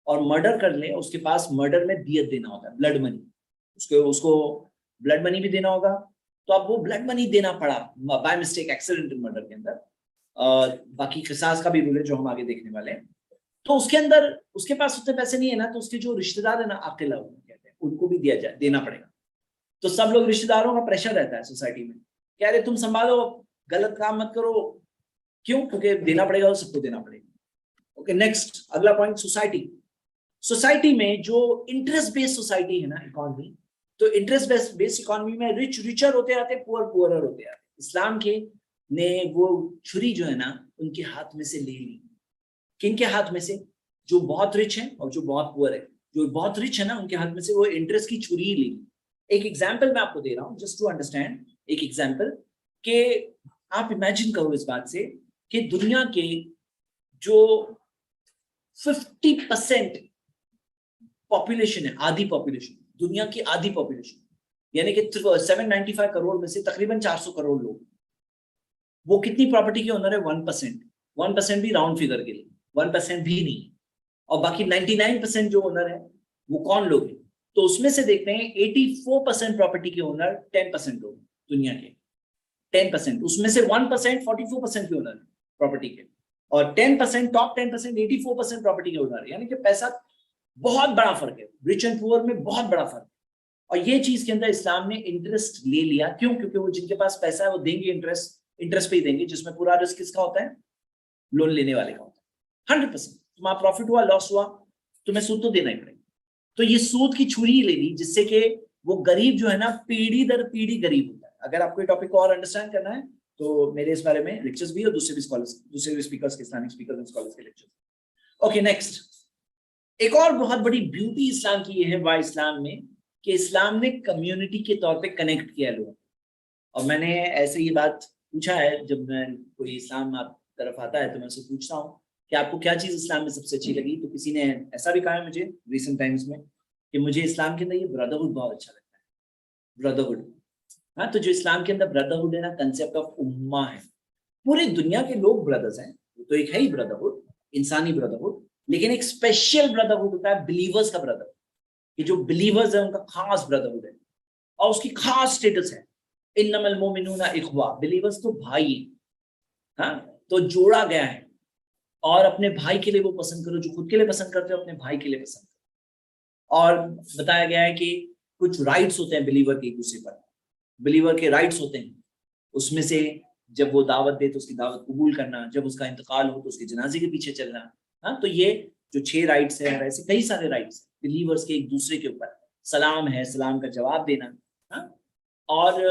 اور مرڈر کر لے, اس کے پاس مرڈر میں دیت دینا ہوتا ہے, بلڈ منی, اس کو بلڈ منی بھی دینا ہوگا. تو اب وہ بلڈ منی دینا پڑا بائی مسٹیک ایکسیڈنٹل مرڈر کے اندر. باقی قصاص کا بھی رول ہے جو ہم آگے دیکھنے والے ہیں. تو اس کے اندر اس کے پاس اتنے پیسے نہیں ہے نا, تو اس کے جو رشتے دار ہیں نا, عاقلہ کہتے ہیں, ان کو بھی دینا پڑے گا. تو سب لوگ رشتے داروں کا پریشر رہتا ہے سوسائٹی میں, کہہ رہے تم سنبھالو, غلط کام مت کرو. کیوں؟ کیونکہ دینا پڑے گا, سب کو دینا پڑے گا. اوکے, نیکسٹ اگلا پوائنٹ, سوسائٹی. سوسائٹی میں جو انٹرسٹ بیس سوسائٹی ہے نا, اکانومی, تو انٹرسٹ بیس اکانومی میں رچ ریچر ہوتے آتے, پور پورر ہوتے آتے. اسلام کے نے وہ چھری جو ہے نا ان کے ہاتھ میں سے لے لی. کن کے ہاتھ میں سے؟ جو بہت رچ ہیں اور جو بہت پور ہے. جو بہت رچ ہے نا ان کے ہاتھ میں سے وہ انٹرسٹ کی چھری لے لی. ایک ایگزامپل میں آپ کو دے رہا ہوں جسٹ ٹو انڈرسٹینڈ. ایک ایگزامپل کہ آپ امیجن کرو اس بات سے کہ دنیا کے جو 50% پاپولیشن ہے, آدھی پاپولیشن, دنیا کی آدھی پاپولیشن, یعنی کہ 795 کروڑ میں سے تقریباً 400 کروڑ لوگ, وہ کتنی پراپرٹی کے اونر ہے؟ 1%. 1% بھی راؤنڈ فگر کے لیے 1% بھی نہیں. اور باقی 99% جو اونر ہے وہ کون لوگ ہیں؟ تو اس میں سے دیکھتے ہیں 84% پراپرٹی کے اونر 10% لوگ دنیا کے. 10%, اس میں سے 1% 44% کے اونر پراپرٹی کے, اور 10% ٹاپ 10% 84% پراپرٹی کے اونر. یعنی کہ پیسہ بہت بڑا فرق ہے, رچ اینڈ پور میں بہت بڑا فرق ہے. اور یہ چیز کے اندر اسلام نے انٹرسٹ لے لیا. کیوں؟ کیونکہ وہ جن کے پاس پیسہ ہے وہ دیں گے انٹرسٹ پہ ہی دیں گے, جس میں پورا رسک کس کا ہوتا ہے؟ لون لینے والے کا ہوتا ہے. 100% تمہارا پروفٹ ہوا, لاس ہوا, تمہیں سود تو دینا ہی پڑے گا. تو یہ سود کی چھری لے لی, جس سے کہ وہ غریب جو ہے نا پیڑھی در پیڑھی غریب ہوتا ہے. اگر آپ کو یہ ٹاپک کو اور انڈرسٹینڈ کرنا ہے تو میرے اس بارے میں لیکچرز بھی اور دوسرے بھی اسپیکرز کے اسلامک اسپیکرز اینڈ اسکالرز کے لیکچرز. Okay, next. ایک اور بہت بڑی بیوٹی اسلام کی یہ ہے وا اسلام میں کہ اسلام نے کمیونٹی کے طور پہ کنیکٹ کیا لوگوں. اور میں نے ایسے یہ بات پوچھا ہے, جب میں کوئی اسلام آپ طرف آتا ہے تو میں اسے پوچھتا ہوں کہ آپ کو کیا چیز اسلام میں سب سے اچھی لگی, تو کسی نے ایسا بھی کہا ہے مجھے ریسنٹ ٹائمز میں کہ مجھے اسلام کے اندر یہ بردرہڈ بہت اچھا لگتا ہے. بردرہڈ, ہاں, تو جو اسلام کے اندر بردرہڈ ہے نا, کنسیپٹ آف امہ ہے. پوری دنیا کے لوگ بردرز ہیں, تو ایک ہے ہی بردرہڈ, انسانی بردرہڈ. لیکن ایک اسپیشل بردرہڈ ہوتا ہے بلیورز کا بردرہڈ, کہ جو بلیورز ہیں ان کا خاص بردرہڈ ہے, اور اس کی خاص اسٹیٹس ہے انما المؤمنون اخوہ, بلیورز تو بھائی ہیں. ہاں, تو جوڑا گیا ہے. اور اپنے بھائی کے لیے وہ پسند کرو جو خود کے لیے پسند کرتے ہو, اپنے بھائی کے لیے پسند کرو. اور بتایا گیا ہے کہ کچھ رائٹس ہوتے ہیں بلیور کے ایک دوسرے پر, بلیور کے رائٹس ہوتے ہیں. اس میں سے جب وہ دعوت دے تو اس کی دعوت قبول کرنا, جب اس کا انتقال ہو تو اس کے جنازے کے پیچھے چلنا. ہاں, تو یہ جو 6 رائٹس ہیں, ایسے کئی سارے رائٹس ہیں بلیورز کے ایک دوسرے کے اوپر. سلام ہے, سلام کا جواب دینا. ہاں, اور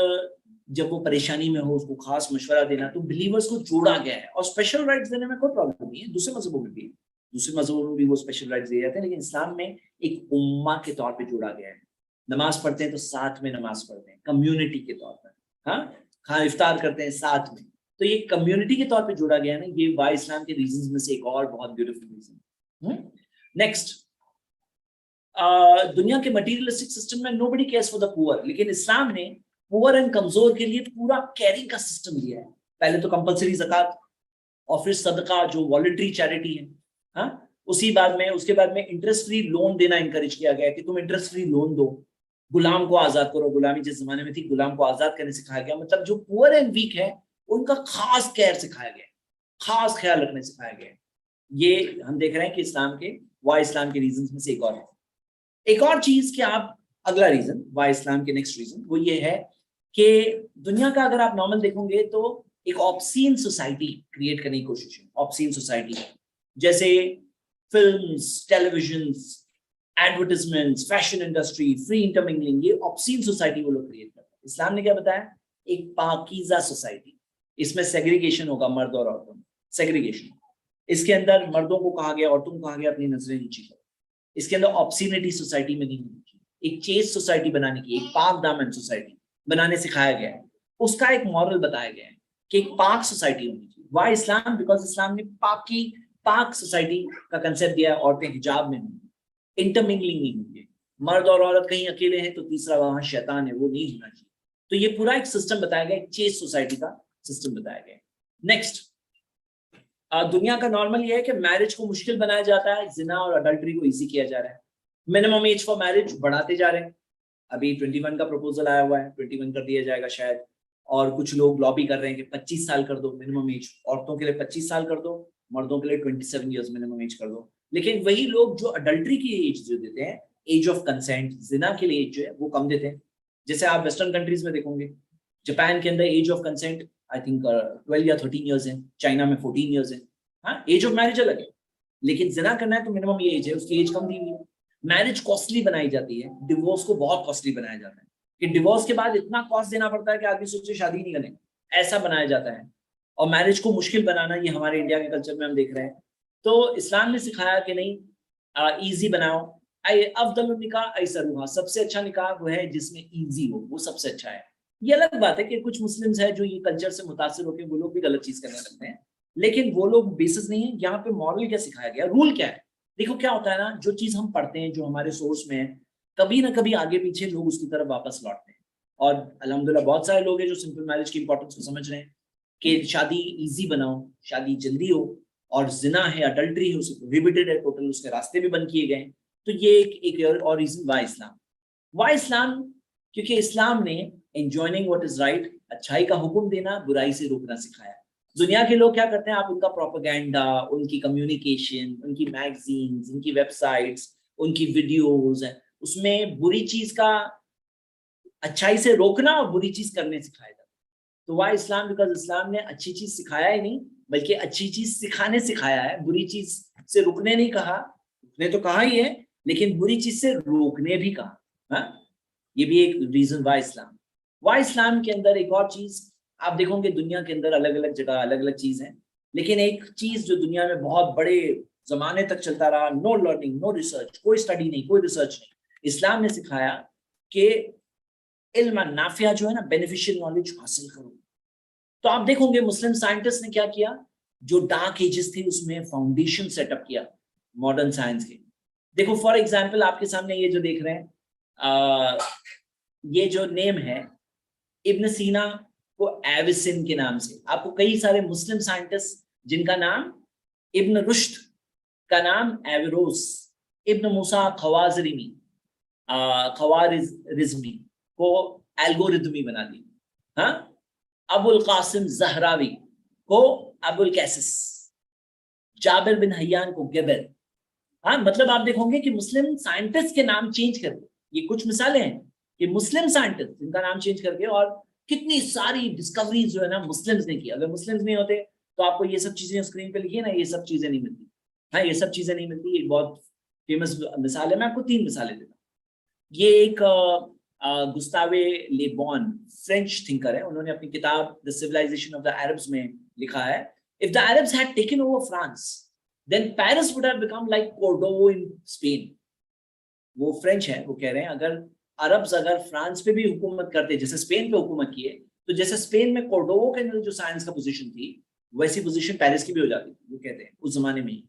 جب وہ پریشانی میں ہو اس کو خاص مشورہ دینا. تو بلیورز کو جوڑا گیا ہے, اور اسپیشل رائٹس دینے میں کوئی پرابلم نہیں ہے. دوسرے مذہبوں میں بھی وہ اسپیشل رائٹس دیے جاتے ہیں, لیکن اسلام میں ایک امہ کے طور پہ جوڑا گیا ہے. نماز پڑھتے ہیں تو ساتھ میں نماز پڑھتے ہیں کمیونٹی کے طور پر. ہاں, کھانا افطار کرتے ہیں ساتھ میں. تو یہ کمیونٹی کے طور پہ جوڑا گیا ہے نا, یہ وا اسلام کے ریزنز میں سے ایک اور بہت بیوٹیفل ریزن. نیکسٹ, دنیا کے مٹیریلسٹک سسٹم میں nobody cares for the poor, لیکن اسلام نے پور اینڈ کمزور کے لیے پورا کیئرنگ کا سسٹم دیا ہے. پہلے تو کمپلسری زکات, اور پھر صدقہ جو والنٹری چیریٹی ہے. ہاں, اس کے بعد میں انٹرسٹ فری لون دینا انکریج کیا گیا کہ تم انٹرسٹ فری لون دو. غلام کو آزاد کرو, غلامی جس زمانے میں تھی غلام کو آزاد کرنے سکھایا گیا. مطلب جو پور اینڈ ویک ہے ان کا خاص کیئر سکھایا گیا, خاص خیال رکھنے سکھایا گیا. یہ ہم دیکھ رہے ہیں کہ اسلام کے وا اسلام کے ریزنز میں سے ایک اور ہے. ایک اور چیز کہ آپ اگلا ریزن وا اسلام کے نیکسٹ ریزن وہ یہ ہے کہ دنیا کا اگر آپ نارمل دیکھو گے تو ایک آپسین سوسائٹی کریٹ کرنے کی کوشش ہے. آپسین سوسائٹی جیسے films, televisions, advertisements, fashion industry, free intermingling, یہ آپسین سوسائٹی وہ لوگ کریٹ کرتے ہیں. اسلام نے کیا بتایا؟ ایک پاکیزہ سوسائٹی. اس میں سیگریگیشن ہوگا مرد اور عورتوں میں, سیگریگیشن. اس کے اندر مردوں کو کہا گیا, عورتوں کو کہا گیا اپنی نظریں نیچی کرو. اس کے اندر آپسینٹی سوسائٹی میں نہیں ہونی چاہیے. ایک چیز سوسائٹی بنانے کی, ایک پاک دامن سوسائٹی بنانے سکھایا گیا ہے. اس کا ایک مورل بتایا گیا ہے کہ ایک پاک سوسائٹی ہونی چاہیے. Y Islam? بیکاز اسلام نے پاک سوسائٹی کا کنسیپٹ دیا ہے. عورتیں حجاب میں ہوں, انٹرمنگلنگ نہیں ہوں گے, مرد اور عورت کہیں اکیلے ہیں تو تیسرا وہاں شیطان ہے, وہ نہیں ہونا چاہیے. تو یہ پورا ایک سسٹم بتایا گیا, ایک چیز سوسائٹی کا سسٹم بتایا گیا. نیکسٹ, دنیا کا نارمل یہ ہے کہ میرج کو مشکل بنایا جاتا ہے, زنا اور اڈلٹری کو ایزی کیا جا رہا ہے. منیمم ایج فار میرج بڑھاتے جا رہے ہیں. ابھی 21 کا پروپوزل آیا ہوا ہے, 21 کر دیا جائے گا شاید, اور کچھ لوگ لابی کر رہے ہیں کہ 25 سال کر دو منیمم ایج, عورتوں کے لیے 25 سال کر دو, مردوں کے لیے 27 ایئرز منیمم ایج کر دو. لیکن وہی لوگ جو اڈلٹری کی ایج جو دیتے ہیں, ایج آف کنسینٹ, زنا کے لیے ایج جو ہے وہ کم دیتے ہیں. جیسے آپ ویسٹرن کنٹریز میں دیکھو گے, جاپان کے اندر age of consent I think 12 یا 13 ایئرز ہے, چائنا میں 14 ایئرز ہے. ہاں, ایج آف میرج الگ ہے, لیکن زنا کرنا ہے تو منیمم یہ ایج ہے, اس کی ایج کم دی ہوئی ہے. میرج کاسٹلی بنائی جاتی ہے, ڈیورس کو بہت کاسٹلی بنایا جاتا ہے کہ ڈیورس کے بعد اتنا کاسٹ دینا پڑتا ہے کہ آدمی سوچے شادی نہیں کریں, ایسا بنایا جاتا ہے. اور میرج کو مشکل بنانا یہ ہمارے انڈیا کے کلچر میں ہم دیکھ رہے ہیں. تو اسلام نے سکھایا کہ نہیں, ایزی بناؤ. افضل النکاح ایسرھا, سب سے اچھا نکاح وہ ہے جس میں ایزی ہو, وہ سب سے اچھا ہے. یہ الگ بات ہے کہ کچھ مسلمز ہیں جو یہ کلچر سے متاثر ہو کے وہ لوگ بھی غلط چیز کرنے لگتے ہیں, لیکن وہ لوگ بیسس نہیں ہے. یہاں پہ مورل کیا سکھایا گیا, رول کیا ہے. دیکھو کیا ہوتا ہے نا, جو چیز ہم پڑھتے ہیں, جو ہمارے سورس میں ہے, کبھی نہ کبھی آگے پیچھے لوگ اس کی طرف واپس لوٹتے ہیں. اور الحمدللہ بہت سارے لوگ ہیں جو سمپل میرج کی امپورٹنس کو سمجھ رہے ہیں کہ شادی ایزی بناؤ, شادی جلدی ہو, اور زنا ہے, اڈلٹری ہے, اسے پروہیبٹڈ ہے ٹوٹل, اس کے راستے بھی بند کیے گئے. تو یہ ایک اور reason why Islam. Y Islam, کیونکہ اسلام نے انجوائنگ واٹ از رائٹ, اچھائی کا حکم دینا, برائی سے روکنا سکھایا. دنیا کے لوگ کیا کرتے ہیں, آپ ان کا پروپیگنڈا, ان کی کمیونیکیشن, ان کی میگزینز, ان کی ویب سائٹس, ان کی ویڈیوز, اس میں بری چیز کا اچھائی سے روکنا اور بری چیز کرنے سکھایا جاتا ہے. تو وائی اسلام, بیکاز اسلام نے اچھی چیز سکھایا ہی نہیں, بلکہ اچھی چیز سکھانے سکھایا ہے. بری چیز سے رکنے نہیں کہا, رکنے تو کہا ہی ہے, لیکن بری چیز سے روکنے بھی کہا. ہاں, یہ بھی ایک ریزن وائی اسلام. وائی اسلام کے اندر ایک اور چیز آپ دیکھو گے, دنیا کے اندر الگ الگ جگہ الگ الگ چیز ہیں, لیکن ایک چیز جو دنیا میں بہت بڑے زمانے تک چلتا رہا, نو لرننگ, نو ریسرچ, کوئی اسٹڈی نہیں, کوئی ریسرچ نہیں, اسلام نے سکھایا کہ علم نافع جو ہے نا, بینیفیشل نالج حاصل کرو. تو آپ دیکھو گے مسلم سائنٹسٹ نے کیا کیا, جو ڈارک ایجز تھے اس میں فاؤنڈیشن سیٹ اپ کیا ماڈرن سائنس کے. دیکھو فار ایگزامپل آپ کے سامنے یہ جو دیکھ رہے ہیں, یہ جو نیم ہے ابن سینا کو ایوسن کے نام سے, آپ کو کئی سارے مسلم سائنٹسٹ جن کا نام ابن رشد کا نام ایوروس, ابن موسیٰ خوارزمی خوارزمی کو الگوریدمی بنا دی, ہاں, ابو القاسم زہراوی کو ابو القیسس, جابر بن حیان کو گیبر. ہاں, مطلب آپ دیکھو گے کہ مسلم سائنٹسٹ کے نام چینج کر کے, یہ کچھ مثالیں ہیں کہ مسلم سائنٹسٹ جن کا نام چینج کر کے, اور کتنی ساری ڈسکوریز جو ہے نا مسلمز نے کی. اگر مسلمز نہیں ہوتے تو آپ کو یہ سب چیزیں اسکرین پہ لکھی ہے نا, یہ سب چیزیں نہیں ملتی. ہاں, یہ سب چیزیں نہیں ملتی. ایک بہت فیمس مثال ہے, میں آپ کو 3 مثالیں دیتا ہوں. یہ ایک گستاوے لے بون فرینچ تھنکر ہے, انہوں نے اپنی کتاب The Civilization of the Arabs میں لکھا ہے, if the Arabs had taken over France, then Paris would have become like Cordoba in Spain. وہ فرینچ ہے, وہ کہہ رہے ہیں اگر عربز اگر فرانس پہ بھی حکومت کرتے جیسے اسپین پہ حکومت کیے, تو جیسے اسپین میں کوردوبا کے اندر جو سائنس کا پوزیشن تھی, ویسی پوزیشن پیرس کی بھی ہو جاتی تھی. وہ کہتے ہیں اس زمانے میں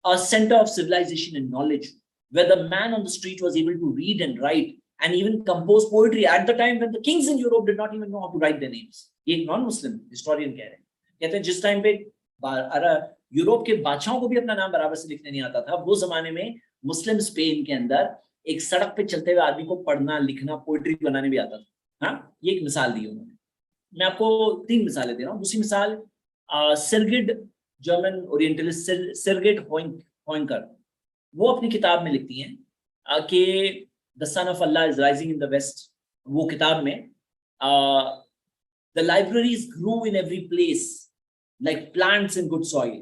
a center of civilization and knowledge, where the man on the street was able to read and write and even compose poetry at the time when the kings in Europe did not even know how to write their names. یہ ایک نان مسلم historian کہہ رہے ہیں, کہتے ہیں جس time پہ Europe کے بادشاہوں کو بھی اپنا نام برابر سے لکھنے نہیں آتا تھا, وہ زمانے میں مسلم اسپین کے اندر ایک سڑک پہ چلتے ہوئے آدمی کو پڑھنا لکھنا پوئٹری بنانے بھی آتا تھا. ہاں, یہ ایک مثال دی انہوں نے. میں آپ کو 3 مثالیں دے رہا ہوں. دوسری مثال سرگڈ جرمن اورینٹلسٹ سرگڈ ہوئنکر, وہ اپنی کتاب میں لکھتی ہیں کہ The Son of Allah is Rising in the West. وہ کتاب میں the libraries grew in every place like plants in good soil.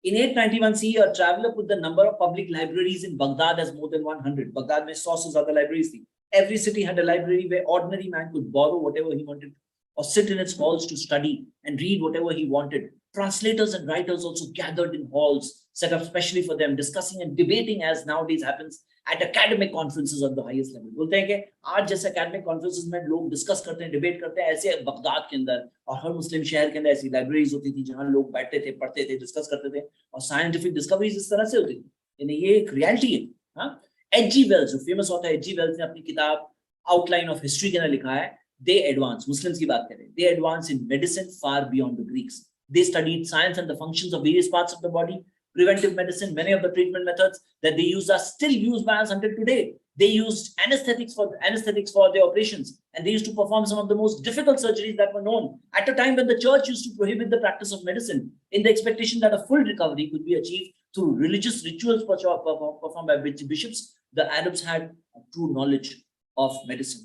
In 891 CE, a traveler put the number of public libraries in Baghdad as more than 100. Baghdad میں 100 سے زیادہ libraries تھی. Every city had a library where ordinary man could borrow whatever he wanted or sit in its halls to study and read whatever he wanted. Translators and writers also gathered in halls set up specially for them, discussing and debating as nowadays happens at academic conferences of the highest level. بولتے ہیں کہ آج جیسے academic conferences میں لوگ discuss کرتے ہیں, debate کرتے ہیں, ایسے بغداد کے اندر اور ہر مسلم شہر کے اندر ایسی لائبریریز ہوتی تھی جہاں لوگ بیٹھتے تھے, پڑھتے تھے, ڈسکس کرتے تھے, اور سائنٹیفک ڈسکوریز اس طرح سے ہوتی تھی. یعنی یہ ایک ریالٹی ہے. ہاں, ایچ جی ویلز جو فیمس ہوتا ہے, ایچ جی ویلز نے اپنی کتاب آؤٹ لائن آف ہسٹری کے اندر لکھا ہے, they advance, مسلمز کی بات کریں, they advance in medicine far beyond the Greeks. They studied science and the functions of various parts of the body. Preventive medicine, many of the treatment methods that they use are still used by us until today. They used anesthetics for their operations, and they used to perform some of the most difficult surgeries that were known at a time when the church used to prohibit the practice of medicine in the expectation that a full recovery could be achieved through religious rituals performed by bishops. The Arabs had a true knowledge of medicine.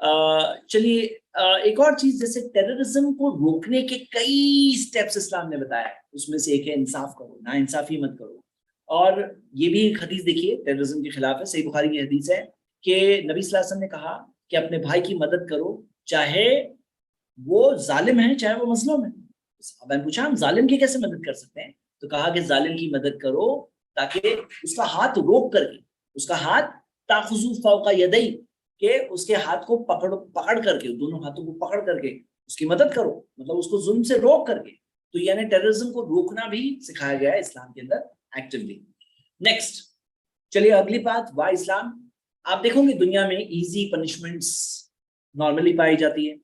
چلیے ایک اور چیز، جیسے terrorism کو روکنے کے کئی steps اسلام نے بتایا ہے، اس میں سے ایک ہے انصاف کرو، نا انصافی مت کرو. اور یہ بھی ایک حدیث دیکھیے ٹیررزم کے خلاف ہے، صحیح بخاری کی حدیث ہے کہ نبی صلی اللہ علیہ وسلم نے کہا کہ اپنے بھائی کی مدد کرو، چاہے وہ ظالم ہے چاہے وہ مظلوم ہے. صحابہ نے پوچھا ہم ظالم کی کیسے مدد کر سکتے ہیں؟ تو کہا کہ ظالم کی مدد کرو تاکہ اس کا ہاتھ روک کر کے، اس کا ہاتھ تاخذو فوق یدی، کہ اس کے ہاتھ کو پکڑ کر کے، دونوں ہاتھوں کو پکڑ کر کے اس کی مدد کرو، مطلب اس کو ظلم سے روک کر کے. تو یعنی ٹیررزم کو روکنا بھی سکھایا گیا ہے اسلام کے اندر ایکٹیولی. نیکسٹ چلیے اگلی بات، وائی اسلام. آپ دیکھو گے دنیا میں ایزی پنشمنٹس نارملی پائی جاتی ہے.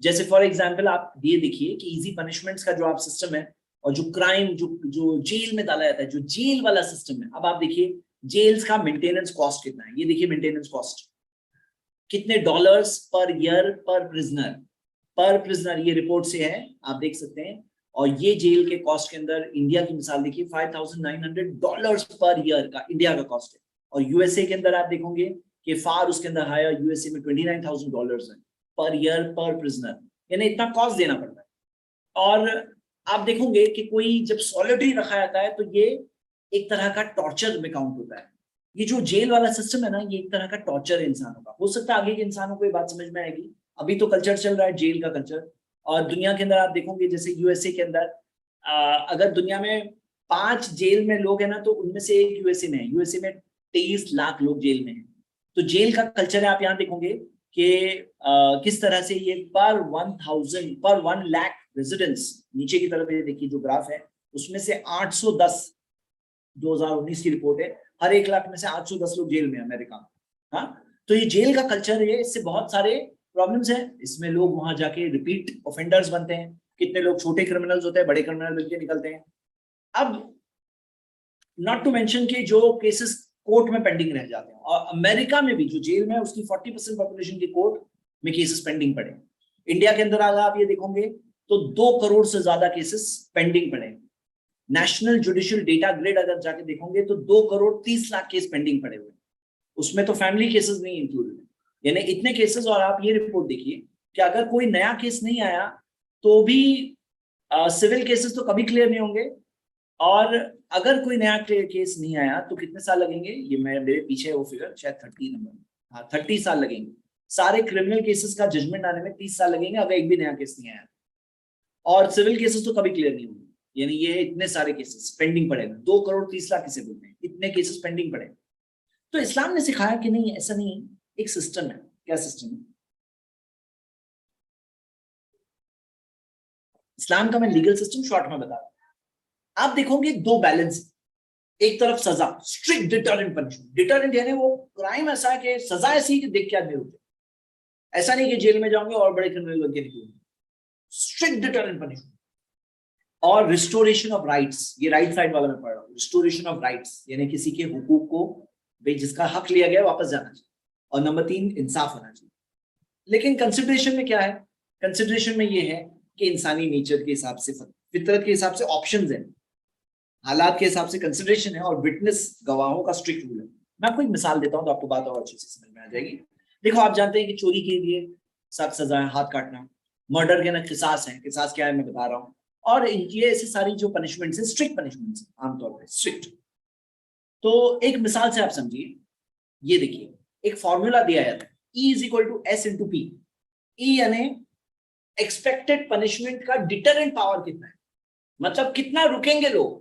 جیسے فار ایگزامپل آپ یہ دیکھیے کہ ایزی پنشمنٹس کا جو آپ سسٹم ہے، اور جو کرائم جو جیل میں ڈالا جاتا ہے، جو جیل والا سسٹم ہے. اب آپ دیکھیے جیلز کا مینٹیننس کاسٹ کتنا ہے، یہ دیکھیے مینٹیننس کاسٹ کتنے ڈالرز پر ایئر پر پرزنر، یہ رپورٹ سے ہے آپ دیکھ سکتے ہیں. اور یہ جیل کے کاسٹ کے اندر انڈیا کی مثال دیکھیے $5,900 پر ایئر کا انڈیا کا کاسٹ ہے. اور یو ایس اے کے اندر آپ دیکھیں گے کہ فار اس کے اندر ہائر، یو ایس اے میں $29,000 ہے پر ایئر پر پرزنر، یعنی اتنا کاسٹ دینا پڑتا ہے. اور آپ دیکھیں گے کہ کوئی جب سالٹری رکھا جاتا ہے تو یہ ایک طرح کا ٹارچر میں کاؤنٹ ہوتا ہے. یہ جو جیل والا سسٹم ہے نا، یہ ایک طرح کا ٹارچر ہے انسانوں کا. ہو سکتا ہے آگے کے انسانوں کو یہ بات سمجھ میں آئے گی، ابھی تو کلچر چل رہا ہے جیل کا کلچر. اور دنیا کے اندر آپ دیکھو گے جیسے یو ایس اے کے اندر اگر دنیا میں 5 جیل میں لوگ ہیں نا، تو ان میں سے ایک یو ایس اے میں ہے. یو ایس اے میں 23 لاکھ لوگ جیل میں ہیں. تو جیل کا کلچر ہے، آپ یہاں دیکھو گے کہ کس طرح سے یہ پر 1 لاکھ ریزیڈنٹس، نیچے کی طرف یہ دیکھیے جو گراف ہے اس میں سے 810 2019 کی رپورٹ ہے، ہر 1 لاکھ میں سے 810 لوگ جیل میں امریکہ میں. ہاں، تو یہ جیل کا کلچر ہے، اس سے بہت سارے پرابلمز ہیں. اس میں لوگ وہاں جا کے ریپیٹ اوفینڈرز بنتے ہیں، کتنے لوگ چھوٹے کرمنلز ہوتے ہیں، بڑے کرمنل بن کے نکلتے ہیں. اب ناٹ ٹو مینشن کہ جو کیسز کورٹ میں پینڈنگ رہ جاتے ہیں، اور امریکہ میں بھی جو جیل میں اس کی 40% پاپولیشن کے کورٹ میں کیسز پینڈنگ پڑے. انڈیا کے اندر اگر آپ یہ دیکھو گے تو 2 کروڑ سے زیادہ کیسز پینڈنگ پڑے. نیشنل جوڈیشل ڈیٹا گریڈ اگر جا کے دیکھو گے تو 2 کروڑ 30 لاکھ کیس پینڈنگ پڑے ہوئے، اس میں تو فیملی کیسز نہیں انکلوڈ ہیں. یعنی اتنے کیسز. اور آپ یہ رپورٹ دیکھیے کہ اگر کوئی نیا کیس نہیں آیا تو بھی سول کیسز تو کبھی کلیئر نہیں ہوں گے. اور اگر کوئی نیا کیس نہیں آیا تو کتنے سال لگیں گے؟ یہ میرے پیچھے وہ فگر شاید 30 نمبر، ہاں 30 سال لگیں گے. سارے کرمنل کیسز کا ججمنٹ آنے میں 30 سال لگیں گے اگر ایک بھی نیا کیس نہیں آیا. اور سول کیسز تو کبھی کلیئر نہیں ہوں گے. یعنی یہ اتنے سارے کیسز پینڈنگ پڑے گا. 2 کروڑ 30 لاکھ کسے بولتے ہیں، اتنے کیسز پینڈنگ پڑے. تو اسلام نے سکھایا کہ نہیں، ایسا نہیں، ایک سسٹم ہے. کیا سسٹم ہے اسلام کا؟ میں لیگل سسٹم شارٹ میں بتا رہا ہوں. آپ دیکھو گے 2 بیلنس، ایک طرف سزا، اسٹرکٹ ڈیٹرنٹ پنشمنٹ. ڈیٹرنٹ یعنی وہ کرائم ایسا ہے کہ سزا ایسی کہ دیکھ کے آدمی ہوتے، ایسا نہیں کہ جیل میں جاؤں گے اور بڑے کرمنل بن کے نکلوں گے. Strict deterrent punishment. اور ریسٹوریشن آف رائٹس، یہ رائٹ سائڈ والا میں پڑھ رہا ہوں. ریسٹوریشن آف رائٹس یعنی کسی کے حقوق کو جس کا حق لیا گیا واپس جانا چاہیے. اور نمبر 3 انصاف ہونا چاہیے. لیکن کنسیڈریشن میں کیا ہے؟ کنسیڈریشن میں یہ ہے کہ انسانی نیچر کے حساب سے، فطرت کے حساب سے آپشنز ہیں، حالات کے حساب سے کنسیڈریشن ہے، اور وٹنس گواہوں کا اسٹرکٹ رول ہے. میں آپ کو ایک مثال دیتا ہوں تو آپ کو بات اور اچھے سے سمجھ میں آ جائے گی. دیکھو آپ جانتے ہیں کہ چوری کے لیے سخت سزا ہے، ہاتھ کاٹنا. مرڈر کے نا قصاص ہے. قصاص کیا ہے میں بتا رہا ہوں. اور یہ ایسی ساری جو پنشمنٹس ہیں اسٹرکٹ پنشمنٹس ہیں، عام طور پہ اسٹرکٹ. تو ایک مثال سے آپ سمجھیے، یہ دیکھیے ایک فارمولا دیا جاتا ہے E=S/P. E یعنی ایکسپیکٹڈ پنشمنٹ کا ڈیٹرنٹ پاور کتنا ہے، مطلب کتنا رکیں گے لوگ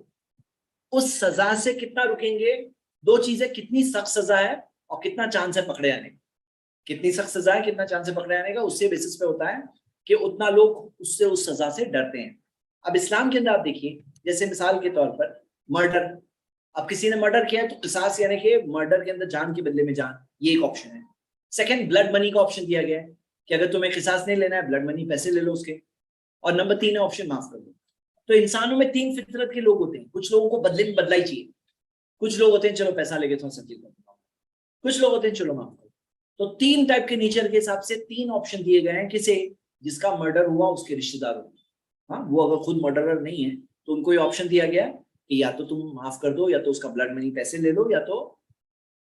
اس سزا سے، کتنا رکیں گے. 2 چیزیں، کتنی سخت سزا ہے اور کتنا چانس ہے پکڑے جانے کا. کتنی سخت سزا ہے، کتنا چانس ہے پکڑے جانے کا، اس سے بیسس پہ ہوتا ہے کہ اتنا لوگ اس سزا سے ڈرتے ہیں. اب اسلام کے اندر آپ دیکھیے، جیسے مثال کے طور پر مرڈر. اب کسی نے مرڈر کیا ہے تو قصاص یعنی کہ مرڈر کے اندر جان کے بدلے میں جان، یہ ایک آپشن ہے. سیکنڈ، بلڈ منی کا آپشن دیا گیا ہے کہ اگر تمہیں قصاص نہیں لینا ہے، بلڈ منی پیسے لے لو اس کے. اور نمبر 3 ہے آپشن معاف کر دو. تو انسانوں میں 3 فطرت کے لوگ ہوتے ہیں. کچھ لوگوں کو بدلے میں بدلا ہی چاہیے. کچھ لوگ ہوتے ہیں چلو پیسہ لے کے تھوڑا سب چیز کر دو. کچھ لوگ ہوتے ہیں چلو معاف کرو. تو 3 ٹائپ کے نیچر کے حساب سے 3 آپشن دیے گئے ہیں. کسے؟ جس کا مرڈر ہوا اس کے رشتہ داروں. ہاں، وہ اگر خود مرڈرر نہیں ہے تو ان کو یہ آپشن دیا گیا کہ یا تو تم معاف کر دو، یا تو اس کا بلڈ منی پیسے لے لو، یا تو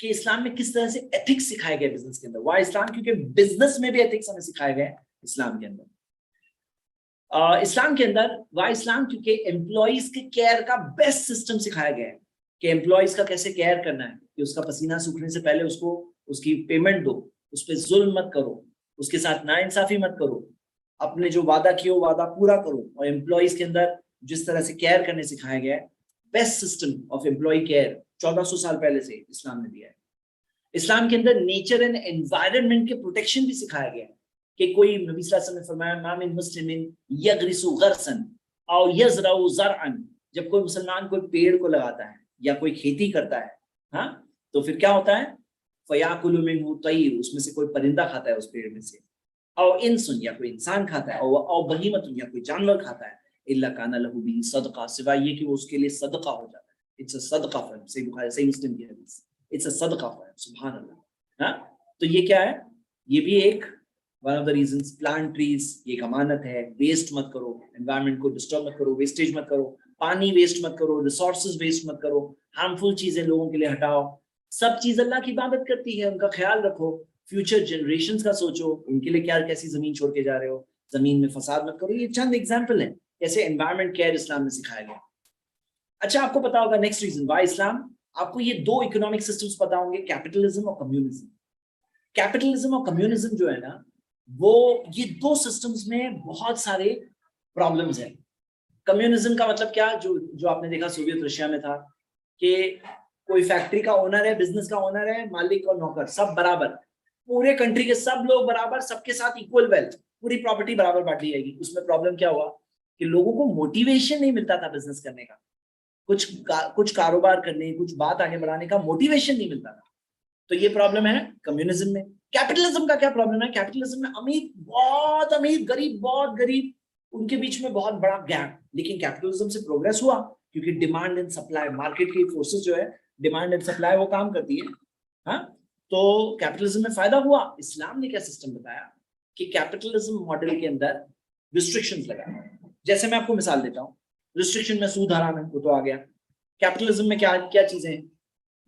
کہ اسلام میں کس طرح سے ایتھکس سکھائے گئے بزنس کے اندر. Y Islam? کیونکہ بزنس میں بھی ایتھکس ہمیں سکھائے گئے اسلام کے اندر. اسلام کے اندر وائی اسلام؟ کیونکہ امپلائیز کے کیئر کا بیسٹ سسٹم سکھایا گیا ہے کہ امپلائیز کا کیسے کیئر کرنا ہے, کہ اس کا پسینہ سوکھنے سے پہلے اس کو اس کی پیمنٹ دو, اس پہ ظلم مت کرو, اس کے ساتھ ناانصافی مت کرو, اپنے جو وعدہ کیے وہ وعدہ پورا کرو. اور امپلائیز کے اندر جس طرح سے کیئر کرنے سکھایا گیا ہے, best system of employee care 1400 سال پہلے سے اسلام نے دیا ہے. اسلام کے اندر نیچر اینڈ انوائرمنٹ کے پروٹیکشن بھی سکھایا گیا ہے کہ کوئی نبی صلی اللہ علیہ وسلم نے فرمایا ما من مسلم یغرس غرسا او یزرع زرعا, جب کوئی مسلمان کوئی پیڑ کو لگاتا ہے یا کوئی کھیتی کرتا ہے ہاں تو پھر کیا ہوتا ہے, فیاکل منہ طیر, اس میں سے کوئی پرندہ کھاتا ہے اس پیڑ میں سے, او انسن یا کوئی انسان کھاتا ہے, او بہیمۃ یا کوئی جانور کھاتا ہے, الا کان لہ بہ صدقہ, سوائے یہ کہ وہ اس کے لیے صدقہ ہو جاتا ہے. اٹس اے صدقہ فار ہم, صحیح بخاری صحیح مسلم کی حدیث, اٹس اے صدقہ فار ہم. سبحان اللہ. ہاں تو یہ کیا ہے, یہ بھی ایک one of the reasons. Plant trees یہ ایک امانت ہے, ویسٹ مت کرو, انوائرمنٹ کو ڈسٹرب مت کرو, ویسٹیج مت کرو, پانی ویسٹ مت کرو, ریسورسز ویسٹ مت کرو, ہارمفل چیزیں لوگوں کے لیے ہٹاؤ. سب چیز اللہ کی عبادت کرتی ہے, ان کا خیال رکھو, فیوچر جنریشنز کا سوچو, ان کے لیے کیا کیسی زمین چھوڑ کے جا رہے ہو, زمین میں فساد مت کرو. یہ چند ایگزامپل ہیں کیسے انوائرمنٹ کیئر اسلام میں سکھایا گیا. اچھا آپ کو پتا ہوگا نیکسٹ ریزن وائی اسلام, آپ کو یہ دو اکنامک سسٹمز پتا ہوں گے, کیپٹلزم اور کمیونزم. کیپٹلزم اور کمیونزم جو ہے نا, وہ یہ دو سسٹمز میں بہت سارے پرابلمز ہیں. کمیونزم کا مطلب کیا, جو آپ نے دیکھا سوویت رشیا میں تھا کہ کوئی فیکٹری کا اونر ہے, بزنس کا اونر ہے, مالک اور نوکر سب برابر, پورے کنٹری کے سب لوگ برابر, سب کے ساتھ ایکول ویلتھ, پوری پراپرٹی برابر بانٹی جائے گی. اس میں پرابلم کیا ہوا کہ لوگوں کو موٹیویشن نہیں ملتا تھا بزنس کرنے کا, کچھ کاروبار کرنے, کچھ بات آگے بڑھانے کا موٹیویشن نہیں ملتا تھا. تو یہ پرابلم ہے کمیونزم میں. کیپٹلزم کا کیا پرابلم ہے, کیپٹلزم میں امیر بہت امیر, غریب بہت غریب, ان کے بیچ میں بہت بڑا گیپ. لیکن کیپٹلزم سے پروگریس ہوا کیونکہ ڈیمانڈ اینڈ سپلائی, مارکیٹ کی فورسز جو ہے ڈیمانڈ اینڈ سپلائی وہ کام کرتی ہے. ہاں تو کیپٹلزم میں فائدہ ہوا. اسلام نے کیا سسٹم بتایا کہ کیپٹلزم ماڈل کے اندر ریسٹرکشنز لگایا. جیسے میں آپ کو مثال دیتا ہوں, ریسٹرکشن میں سود حرام ہے, وہ تو آ گیا. کیپٹلزم میں کیا چیزیں ہیں,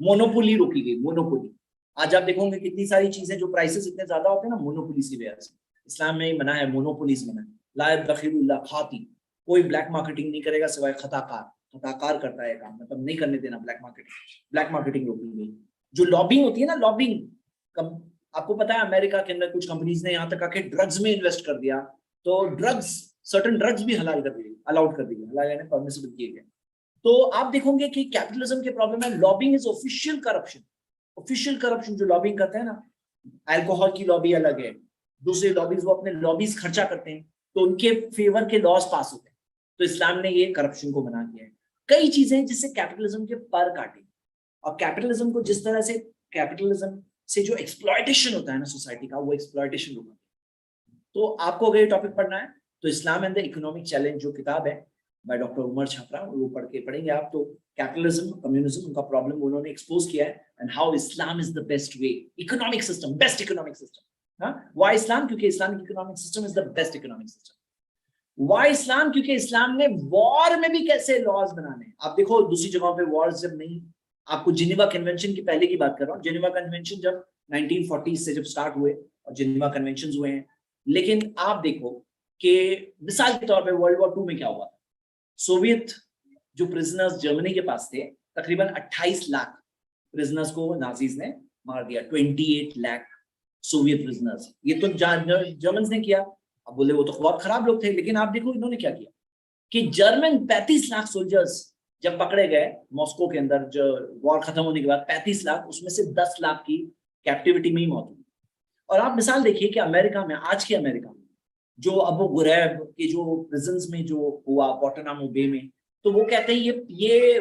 مونوپولی روکی گئی, مونوپولی. آج آپ دیکھو گے کتنی ساری چیزیں جو پرائسز اتنے زیادہ ہوتے ہیں نا, مونوپولی کی وجہ سے. اسلام میں منع ہے, مونوپولیز منع ہے. لا يدخر الا خاطی, کوئی بلیک مارکیٹنگ نہیں کرے گا سوائے خطا کار کرتا ہے کام, مطلب نہیں کرنے دینا بلیک مارکیٹنگ روکی گئی. جو لابنگ ہوتی ہے نا, لابنگ, آپ کو پتا ہے امریکہ کے اندر کچھ کمپنیز نے یہاں تک آ کے ڈرگز میں انویسٹ کر دیا, تو ڈرگز, سرٹن ڈرگز بھی حلال کر دیے, الاؤڈ کر دیے, حلال یعنی پرمیسبل کیے گئے. تو آپ دیکھو گے کہ کیپٹلزم کے پرابلم ہے, لابنگ از آفیشیل کرپشن. آفیشیل کرپشن جو لابنگ کرتے ہیں نا, الکوہول کی لابی الگ ہے, دوسری لابیز وہ اپنے لابیز خرچہ کرتے ہیں تو ان کے فیور کے لاس پاس ہوتے ہیں. تو اسلام نے یہ کرپشن کو منع کیا ہے. کئی چیزیں جس سے کیپٹلزم کے پر کاٹے, اور کیپٹلزم کو جس طرح سے کیپٹلزم سے جو ایکسپلائٹیشن ہوتا ہے نا سوسائٹی کا, وہ ایکسپلائٹیشن ہوگا. تو آپ کو اگر یہ ٹاپک پڑھنا ہے تو اسلام اینڈ دی اکنامک چیلنج جو کتاب ہے بائی ڈاکٹر عمر چھپرا, وہ پڑھیں گے آپ. تو کیپٹلزم کمیونزم ان کا پرابلم انہوں نے ایکسپوز کیا ہے, and how Islam is the best way, economic system, best economic system. ہاں وائی اسلام, کیونکہ Islamic economic system is the best economic system. Why Islam, کیونکہ اسلام نے وار میں بھی کیسے لاز بنانے ہیں. آپ دیکھو دوسری جگہوں پہ وارز جب نہیں, آپ کو جنیوا کنونشن کی پہلے کی بات کر رہا ہوں. جنیوا کنونشن جب 1940 سے جب سٹارٹ ہوئے اور جنیوا کنونشنز ہوئے ہیں, لیکن آپ دیکھو کہ مثال کے طور پہ ورلڈ وار 2 میں کیا ہوا تھا. سوویت جو پرزنرز جرمنی کے پاس تھے, تقریباً 28 لاکھ پرزنرز کو نازیز نے مار دیا. 28 لاکھ سوویت پرزنرز. یہ تو جرمنز نے کیا. اب بولے وہ تو بہت خراب لوگ تھے, لیکن آپ دیکھو انہوں نے کیا کیا کہ جرمن 35 لاکھ سولجرز جب پکڑے گئے ماسکو کے اندر, جو وار ختم ہونے کے بعد 35 لاکھ, اس میں سے 10 لاکھ کی کیپٹیوٹی میں ہی موت ہوئی. اور آپ مثال دیکھیے کہ امریکہ میں, آج کے امریکہ میں جو ابو غریب کے جو پرزنز میں جو ہوا گوانٹانامو بے میں, تو وہ کہتے ہیں یہ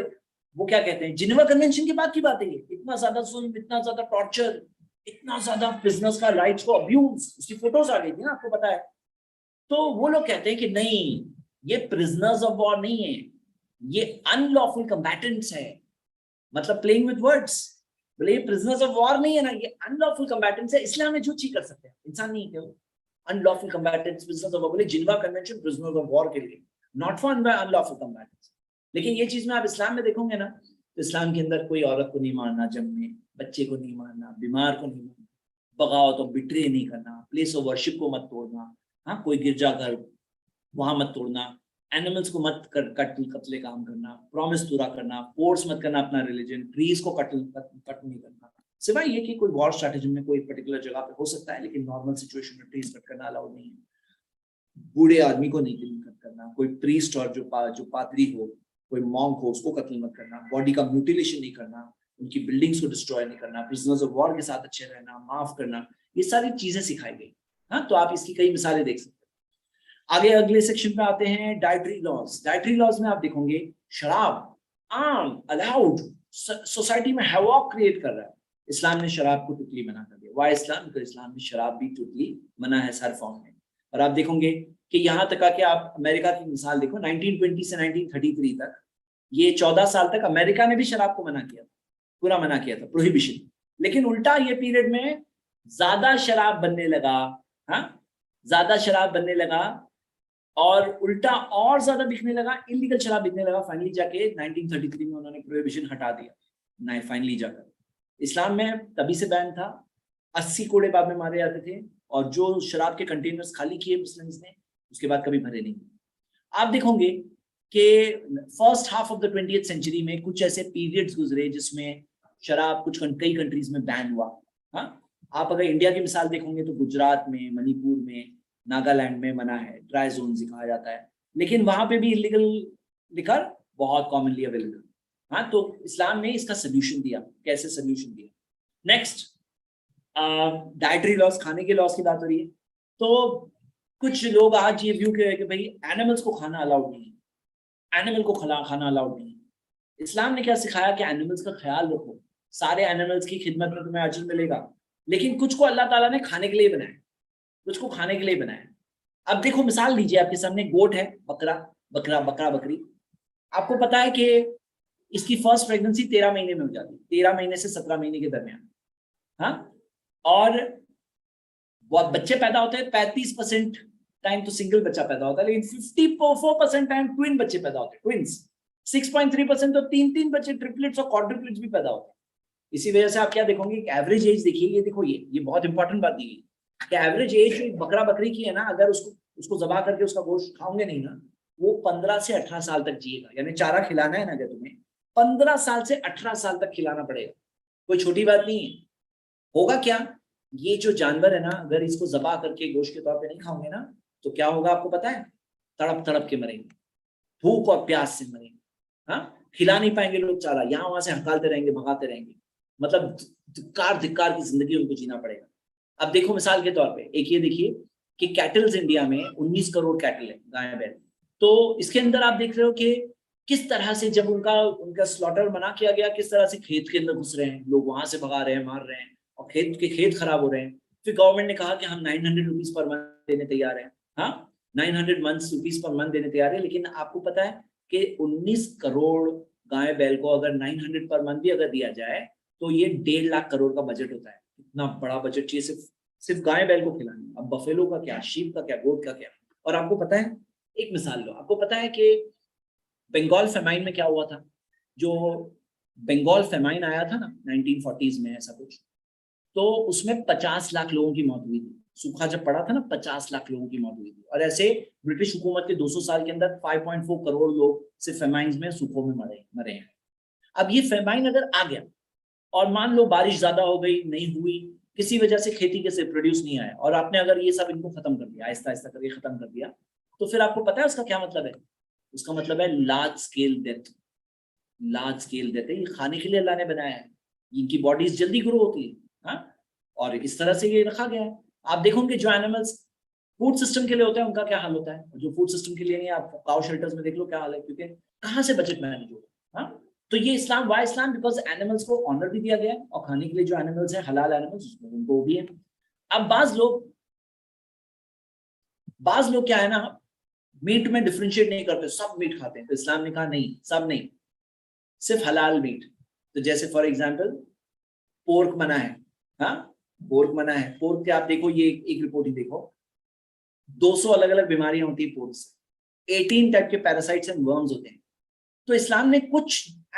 وہ کیا کہتے ہیں, جنیوا کنونشن کے بعد کی بات ہے. یہ اتنا زیادہ ظلم, اتنا زیادہ ٹارچر, اتنا زیادہ پرزنرز کا رائٹس کو ابیوز, اس کی فوٹوز آ گئی تھی نا, آپ کو پتا ہے. تو وہ لوگ کہتے ہیں کہ نہیں, یہ پرزنرز آف وار نہیں ہے, یہ ان لافل کمبیٹنٹس ہے. مطلب پلینگ وتھ ورڈس, بولے یہ پرزنرز آف وار نہیں ہے نا, یہ ان لافل کمبیٹنٹس ہے. اسلام میں جو چیز کر سکتے ہیں, انسان نہیں ہے unlawful combatants, prisoners of war. بولے Geneva convention prisoners of war کے لیے, not for unlawful combatants. لیکن یہ چیز میں آپ اسلام میں دیکھوں گے نا, تو اسلام کے اندر کوئی عورت کو نہیں مارنا جنگ میں، بچے کو نہیں مارنا، بیمار کو نہیں مارنا، بغاوت اور بٹرے نہیں کرنا، پلیس آف ورشپ کو مت توڑنا، ہاں کوئی گرجا گھر وہاں مت توڑنا، اینیملس کو مت قتل کام کرنا، پرومس پورا کرنا، فورس مت کرنا اپنا ریلیجن، ٹریز کو کٹ نہیں کرنا، سوائے یہ کہ کوئی وار اسٹریٹجی میں کوئی پرٹیکولر جگہ پہ ہو سکتا ہے، لیکن نارمل سچویشن میں ٹریز کٹ کرنا الاؤڈ نہیں ہے، بوڑھے آدمی کو نہیں کٹ کرنا، کوئی پریسٹ اور جو پادری ہو، کوئی مونک ہو، اس کو قتل مت کرنا، باڈی کا میوٹیلیشن نہیں کرنا، ان کی بلڈنگز کو ڈسٹروائے نہیں کرنا، پرزنرز آف وار کے ساتھ اچھے رہنا، معاف کرنا، یہ ساری چیزیں سکھائی گئی. ہاں تو آپ اس کی کئی مثالیں دیکھ سکتے ہیں. آگے اگلے سیکشن پہ آتے ہیں ڈائٹری لاز. ڈائٹری لاز میں آپ دیکھو گے شراب عام الاؤڈ سوسائٹی میں ہیواک کریٹ کر رہا ہے. اسلام نے شراب کو ٹوٹلی منع کر دیا. وائی اسلام؟ کہ اسلام میں شراب بھی ٹوٹلی منع ہے ہر فارم میں. اور آپ دیکھو گے کہ یہاں تک کہ آپ امریکہ کی مثال دیکھو 1920 سے 1933 تک، یہ 14 سال تک امریکہ نے بھی شراب کو منع کیا تھا، پورا منع کیا تھا، پروہیبیشن. لیکن الٹا یہ پیریڈ میں زیادہ شراب بننے لگا، ہاں زیادہ شراب بننے لگا، اور الٹا اور زیادہ بکنے لگا، انلیگل شراب بکنے لگا. فائنلی جا کے 1933 میں انہوں نے پروہیبیشن ہٹا دیا. فائنلی جا کر اسلام میں تبھی سے بین تھا. 80 کوڑے بعد میں مارے جاتے تھے، اور جو شراب کے کنٹینرز خالی کیے مسلمز نے اس کے بعد کبھی بھرے نہیں. آپ دیکھو گے کہ first half of the 20th century میں کچھ ایسے پیریڈز گزرے جس میں شراب کئی کنٹریز میں بین ہوا. ہاں آپ اگر انڈیا کی مثال دیکھو گے تو گجرات میں، منی پور میں، ناگالینڈ میں منع ہے، ڈرائی زونز کہا جاتا ہے، لیکن وہاں پہ بھی انلیگل لکھر بہت کامنلی اویلیبل. ہاں تو اسلام نے اس کا سلیوشن دیا. کیسے سلیوشن دیا؟ نیکسٹ ڈائٹری لاس، کھانے کے لاس کی بات ہو رہی ہے. تو کچھ لوگ آج یہ ویو کہ بھائی اینیملس کو کھانا الاؤڈ نہیں ہے، اینیمل کو کھانا الاؤڈ نہیں ہے. اسلام نے کیا سکھایا کہ اینیملس کا خیال رکھو، سارے اینیملس کی خدمت میں تمہیں اجر ملے گا، لیکن کچھ کو اللہ تعالیٰ نے کھانے کے لیے بنایا، کچھ کو کھانے کے لیے بنایا. اب دیکھو مثال لیجیے، آپ کے سامنے گوٹ ہے، بکرا بکری. آپ کو پتا ہے کہ اس کی فرسٹ پریگننسی 13 مہینے میں ہو جاتی ہے، 13 مہینے سے 17 مہینے کے درمیان. ہاں اور بچے پیدا ہوتے ہیں 35% ٹائم تو سنگل بچہ پیدا ہوتا ہے، لیکن 54% ٹائم ٹوین بچے پیدا ہوتے ہیں، ٹوینس. 6.3% تو تین بچے ٹرپلٹس اور کوادرپلٹس بھی پیدا ہوتے ہیں. اسی وجہ سے آپ کیا دیکھو گے کہ ایوریج ایج دیکھیے، یہ دیکھو یہ بہت انپورٹنٹ بات دی گئی کہ ایوریج ایج جو بکرا بکری کی ہے نا، اگر اس کو ذبح کر کے اس کا گوشت کھاؤں گے نہیں نا، وہ 15 سے 18 سال تک جیے گا. یعنی چارہ کھلانا ہے نا اگر تمہیں 15 سال سے 18 سال تک کھلانا پڑے گا. کوئی چھوٹی بات نہیں ہے. ہوگا کیا، یہ جو جانور ہے نا، اگر اس کو ذبح کر کے گوشت کے طور پہ نہیں کھاؤں گے نا، تو کیا ہوگا آپ کو پتا ہے؟ تڑپ کے مریں گے، بھوک اور پیاس سے مریں گے. ہاں کھلا نہیں پائیں گے لوگ چارہ، یہاں وہاں سے ہکالتے رہیں گے، بھگاتے رہیں گے. مطلب دھکار کی زندگی ان کو جینا پڑے گا. اب دیکھو مثال کے طور پہ ایک یہ دیکھیے کہ کیٹلز انڈیا میں 19 کروڑ کیٹل ہے، گائے بیل. تو اس کے اندر آپ دیکھ رہے ہو کہ کس طرح سے جب ان کا سلاٹر منع کیا گیا، کس طرح سے کھیت کے اندر گھس رہے ہیں لوگ، وہاں سے بھگا رہے ہیں، مار رہے ہیں، اور کھیت خراب ہو رہے ہیں. پھر گورنمنٹ نے کہا کہ ہم 900 روپیز پر منتھ دینے تیار ہیں. ہاں 900 روپیز پر منتھ دینے تیار ہے. لیکن آپ کو پتا ہے کہ 19 کروڑ گائے بیل کو اگر 900 پر منتھ بھی اگر دیا جائے تو یہ 1.5 لاکھ کروڑ کا بجٹ ہوتا ہے. اتنا بڑا بجٹ چاہیے صرف گائے بیل کو کھلانے. اب بفیلو کا کیا، شیپ کا کیا، گوٹ کا کیا. اور آپ کو پتا ہے ایک مثال لو، آپ کو پتا ہے کہ بنگال فیمائن میں کیا ہوا تھا؟ جو بنگال فیمائن آیا تھا نا 1940s میں ایسا کچھ، تو اس میں 50 لاکھ لوگوں کی موت ہوئی تھی. سوکھا جب پڑا تھا نا 50 لاکھ لوگوں کی موت ہوئی تھی. اور ایسے برٹش حکومت کے 200 سال کے اندر 5.4 کروڑ لوگ صرف فیمائنز میں، سوکھوں میں مرے ہیں. اب یہ فیمائن اگر آ گیا اور مان لو بارش زیادہ ہو گئی، نہیں ہوئی، کسی وجہ سے کھیتی کے سے پروڈیوس نہیں آیا، اور آپ نے اگر یہ سب ان کو ختم کر دیا، آہستہ آہستہ کر کے ختم کر دیا، تو پھر آپ کو پتا ہے اس کا کیا مطلب ہے؟ اس کا مطلب ہے large scale death. Large scale death ہے. یہ کھانے کے لیے اللہ نے بنایا ہے، ان کی باڈیز جلدی گرو ہوتی ہے. ہاں اور اس طرح سے یہ رکھا گیا ہے. آپ دیکھو کہ جو اینیملز فوڈ سسٹم کے لیے ہوتے ہیں ان کا کیا حال ہوتا ہے، جو فوڈ سسٹم کے لیے نہیں، آپ کاؤ شیلٹرز میں دیکھ لو کیا حال ہے، کیونکہ کہاں سے بجٹ مینج ہوگا. ہاں تو یہ اسلام، وائی اسلام؟ بیکاز اینیملز کو آنر بھی دیا گیا ہے، اور کھانے کے لیے جو اینیملز ہیں حلال اینیملز ان کو بھی ہے. اب بعض لوگ کیا ہے نا، میٹ میں ڈفرینشیٹ نہیں کرتے، سب میٹ کھاتے ہیں. تو اسلام نے کہا نہیں، سب نہیں، صرف حلال میٹ. تو جیسے فار ایگزامپل پورک منع ہے. ہاں پورک منع ہے. پورک کے آپ دیکھو، یہ ایک رپورٹ ہی دیکھو، 200 الگ الگ بیماریاں ہوتی ہیں پورک سے، 18 ٹائپ کے پیراسائٹس اینڈ ورمز ہوتے ہیں. تو اسلام نے کچھ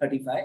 35,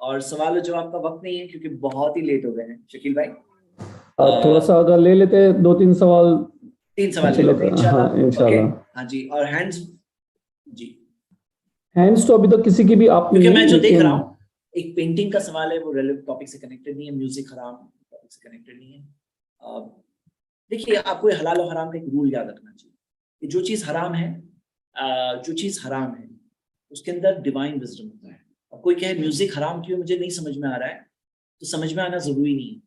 اور سوال و جواب کا وقت نہیں ہے کیونکہ بہت ہی لیٹ ہو گئے ہیں. شکیل بھائی تھوڑا سا اگر لے لیتے 2-3 سوال. 3 سوال لے لیتے ہیں انشاءاللہ. ہاں انشاءاللہ. ہاں جی. اور ہینڈز جی ہینڈز تو ابھی تک کسی کی بھی آپ نے کیونکہ نہیں, میں جو دیکھ لیکن رہا ہوں ایک پینٹنگ کا سوال ہے, وہ ریلیونٹ ٹاپک سے کنیکٹڈ نہیں ہے. میوزک حرام ٹاپک سے کنیکٹڈ نہیں ہے. دیکھیے آپ کو حلال و حرام کا ایک رول یاد رکھنا چاہیے کہ جو چیز حرام ہے اس کے اندر ڈیوائن وزڈم ہوتا ہے. اب کوئی کہے میوزک حرام کیوں, مجھے نہیں سمجھ میں آ رہا ہے, تو سمجھ میں آنا ضروری نہیں ہے,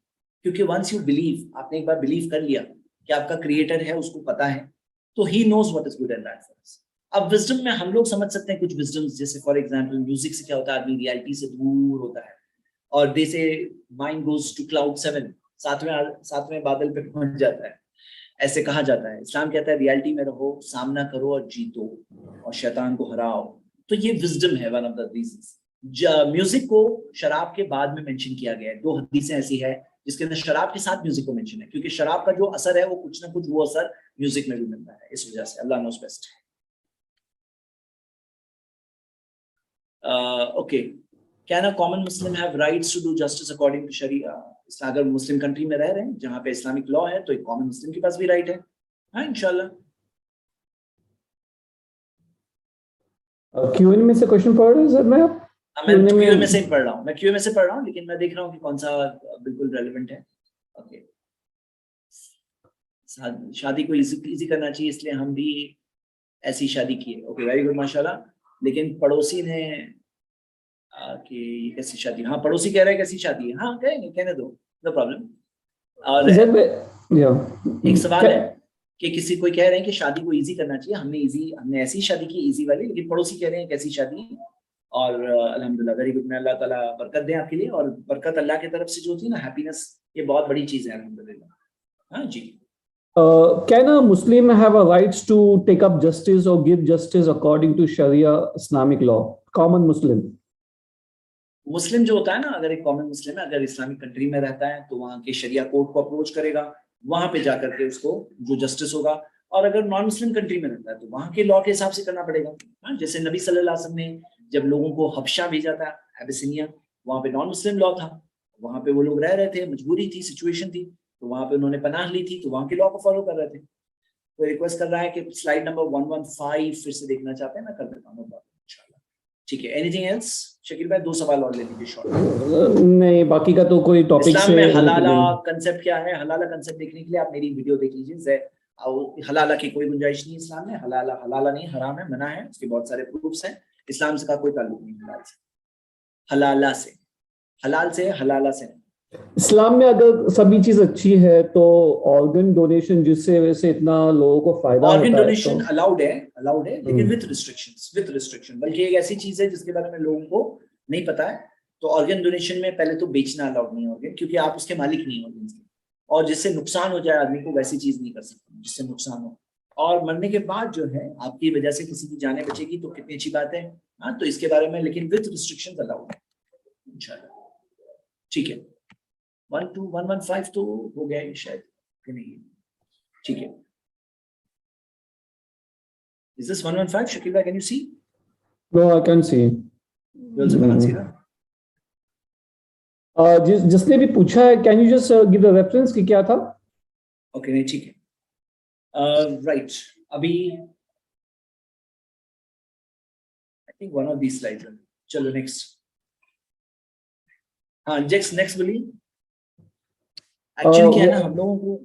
کیونکہ ونس یو بلیو, آپ نے ایک بار بلیو کر لیا کہ آپ کا کریٹر ہے, اس کو پتا ہے, تو he knows what is good and bad for us. اب وزڈم میں ہم لوگ سمجھ سکتے ہیں کچھ وزڈمز, جیسے فار ایگزامپل میوزک سے کیا ہوتا ہے, آدمی ریالٹی سے دور ہوتا ہے, اور دے سے مائنڈ گوز ٹو کلاؤڈ 7, ساتویں بادل پہ پہنچ جاتا ہے, ایسے کہا جاتا ہے. اسلام کہتا ہے ریالٹی میں رہو, سامنا کرو اور جیتو, اور شیطان کو ہراؤ. تو یہ وزڈم ہے, one of the reasons. Music کو شراب کے بعد میں مینشن کیا گیا ہے. 2 حدیثیں ایسی ہے جس کے اندر شراب کے ساتھ میوزک کو مینشن ہے, کیونکہ شراب کا جو اثر ہے وہ کچھ نہ کچھ وہ اثر میوزک میں بھی ملتا ہے, اس وجہ سے. اللہ knows best. Okay, can a common Muslim have rights to do justice according to sharia? اگر مسلم کنٹری میں رہ رہے ہیں جہاں پہ اسلامک لا ہے, تو ایک کامن مسلم کے پاس بھی رائٹ ہے. ہاں انشاءاللہ. کیو این میں سے کوشچن پڑھ رہے ہیں سر. میں میں کیو میں سے پڑھ رہا ہوں, لیکن میں دیکھ رہا ہوں کہ کون سا بالکل ریلیونٹ ہے. اوکے, شادی کو ایزی کرنا چاہیے, اس لیے ہم بھی ایسی شادی کی ہے. اوکے, ویری گڈ, ماشاءاللہ. لیکن پڑوسی نے کہ یہ کیسی شادی, ہاں پڑوسی کہہ رہے ہیں کیسی شادی ہے, ہاں کہنے دو, نو پرابلم. اور ایک سوال ہے کہ کسی کوئی کہہ رہے ہیں کہ شادی کو ایزی کرنا چاہیے, ہم نے ایسی شادی کی ایزی والی, لیکن پڑوسی کہہ رہے ہیں کیسی شادی ہے. اور الحمدللہ ویری گڈ, میں اللہ تعالیٰ برکت دیں آپ کے لیے, اور برکت اللہ کی طرف سے جو ہوتی ہے نا, ہیپینس, یہ بہت بڑی چیز ہے الحمدللہ. ہاں جی. Can a Muslim have a rights to take up justice or give justice according to Sharia Islamic law? Common Muslim. مسلم جو ہوتا ہے نا, اگر ایک کامن مسلم ہے, اگر اسلامک کنٹری میں رہتا ہے, تو وہاں کے شریعہ کورٹ کو اپروچ کرے گا, وہاں پہ جا کر کے اس کو جو جسٹس ہوگا. اور اگر نان مسلم کنٹری میں رہتا ہے تو وہاں کے لا کے حساب سے کرنا پڑے گا. جیسے نبی صلی اللہ علیہ وسلم نے جب لوگوں کو حبشہ بھیجا تھا, ایبیسینیا, وہاں پہ نان مسلم لا تھا, وہاں پہ وہ لوگ رہ رہے تھے, مجبوری تھی, سچویشن تھی, تو وہاں پہ انہوں نے پناہ لی تھی, تو وہاں کے لا کو فالو کر رہے تھے. تو ریکویسٹ کر رہا ہے کہ سلائیڈ نمبر 115 پھر سے دیکھنا چاہتے ہیں, میں کر دیتا ہوں انشاءاللہ. ٹھیک ہے, اینی تھنگ ایلس؟ شکیل بھائی 2 سوال اور لے لیجیے شارٹ. نہیں, باقی کا تو کوئی ٹاپک اسلام میں حلالہ کنسیپٹ کیا ہے؟ حلالہ کنسیپٹ دیکھنے کے لیے آپ میری ویڈیو دیکھ لیجیے. حلالہ کی کوئی گنجائش نہیں اسلام میں, حلالہ نہیں, حرام ہے, منع ہے, اس کے بہت سارے پروفس ہیں. اسلام سے کا کوئی تعلق نہیں حلال سے, حلالہ سے, حلال سے, حلالہ سے. اسلام میں اگر سبھی چیز اچھی ہے تو آرگن ڈونیشن جس سے ویسے اتنا لوگوں کو فائدہ ہوتا ہے, آرگن ڈونیشن الاؤڈ ہے لیکن وتھ ریسٹرکشن. بلکہ ایک ایسی چیز ہے جس کے بارے میں لوگوں کو نہیں پتا ہے. تو آرگن ڈونیشن میں پہلے تو بیچنا الاؤڈ نہیں ہے آرگن, کیونکہ آپ اس کے مالک نہیں آرگن کے, اور جس سے نقصان ہو جائے آدمی کو, ویسی چیز نہیں کر سکتے جس سے نقصان ہو. اور مرنے کے بعد جو ہے آپ کی وجہ سے کسی کی جانیں بچے گی تو کتنی اچھی بات ہے. ہاں, تو اس کے بارے میں لیکن وتھ ریسٹرکشن الاؤڈ ہے انشاءاللہ. ٹھیک ہے, 12115 تو ہو گیا شاید کہ نہیں. ٹھیک ہے, is this 115 Shakila, can you see? No, I can see. You also can't see that? جس نے بھی پوچھا ہے, can you just give the reference کہ کیا تھا؟ اوکے, نہیں ٹھیک ہے, رائٹ. ابھی I think one of these slides. چلو نیکسٹ. ہاں نیکسٹ بولیے. ایکچولی کیا ہے نا, ہم لوگوں کو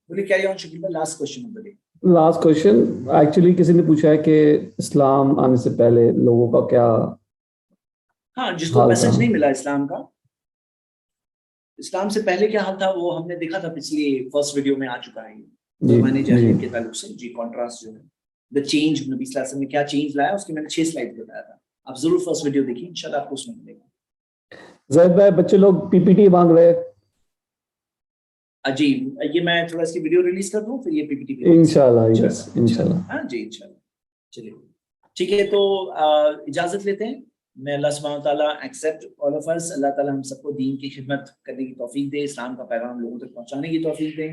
بولیے carry on Shakeel. Last question بولیے. لاسٹ کوشچن ایکچولی کسی نے پوچھا ہے کہ اسلام آنے سے پہلے لوگوں کا کیا, ہاں جس کو میسج نہیں ملا اسلام کا, اسلام سے پہلے کیا حال تھا وہ ہم نے دیکھا تھا پچھلی فرسٹ ویڈیو میں, آ چکا ہے زمانے جاہلیت کے تعلق سے. جی, کانٹراسٹ جو ہے دا چینج, نبی صلی اللہ علیہ وسلم نے کیا چینج لایا, اس کے میں نے 6 سلائڈ بتایا تھا. آپ ضرور فرسٹ ویڈیو دیکھیے, انشاءاللہ آپ کو اس میں ملے گا. زید بھائی بچے لوگ پی پی ٹی مانگ رہے. جی, یہ میں تھوڑا اس کی ویڈیو ریلیز کر دوں, پھر یہ پی پی ٹی انشاءاللہ. ہاں جی انشاءاللہ. چلیے ٹھیک ہے, تو اجازت لیتے ہیں. میں اللہ سبحانہ وتعالیٰ ایکسیپٹ آل آف اس, اللہ تعالیٰ ہم سب کو دین کی خدمت کرنے کی توفیق دے, اسلام کا پیغام لوگوں تک پہنچانے کی توفیق دے,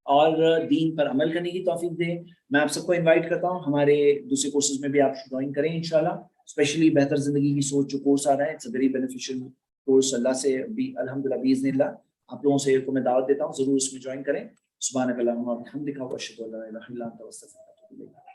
اور دین پر عمل کرنے کی توفیق دے. میں آپ سب کو انوائٹ کرتا ہوں ہمارے دوسرے کورسز میں بھی آپ جوائن کریں انشاءاللہ. اسپیشلی بہتر زندگی کی سوچ جو کورس آ رہا ہے, it's a very beneficial course اللہ سے بھی الحمدللہ باذن اللہ آپ لوگوں سے کو میں دعوت دیتا ہوں، ضرور اس میں جوائن کریں. سبحانک اللہم و بحمدک، اشہد ان لا الہ الا انت، استغفرک و اتوب الیک.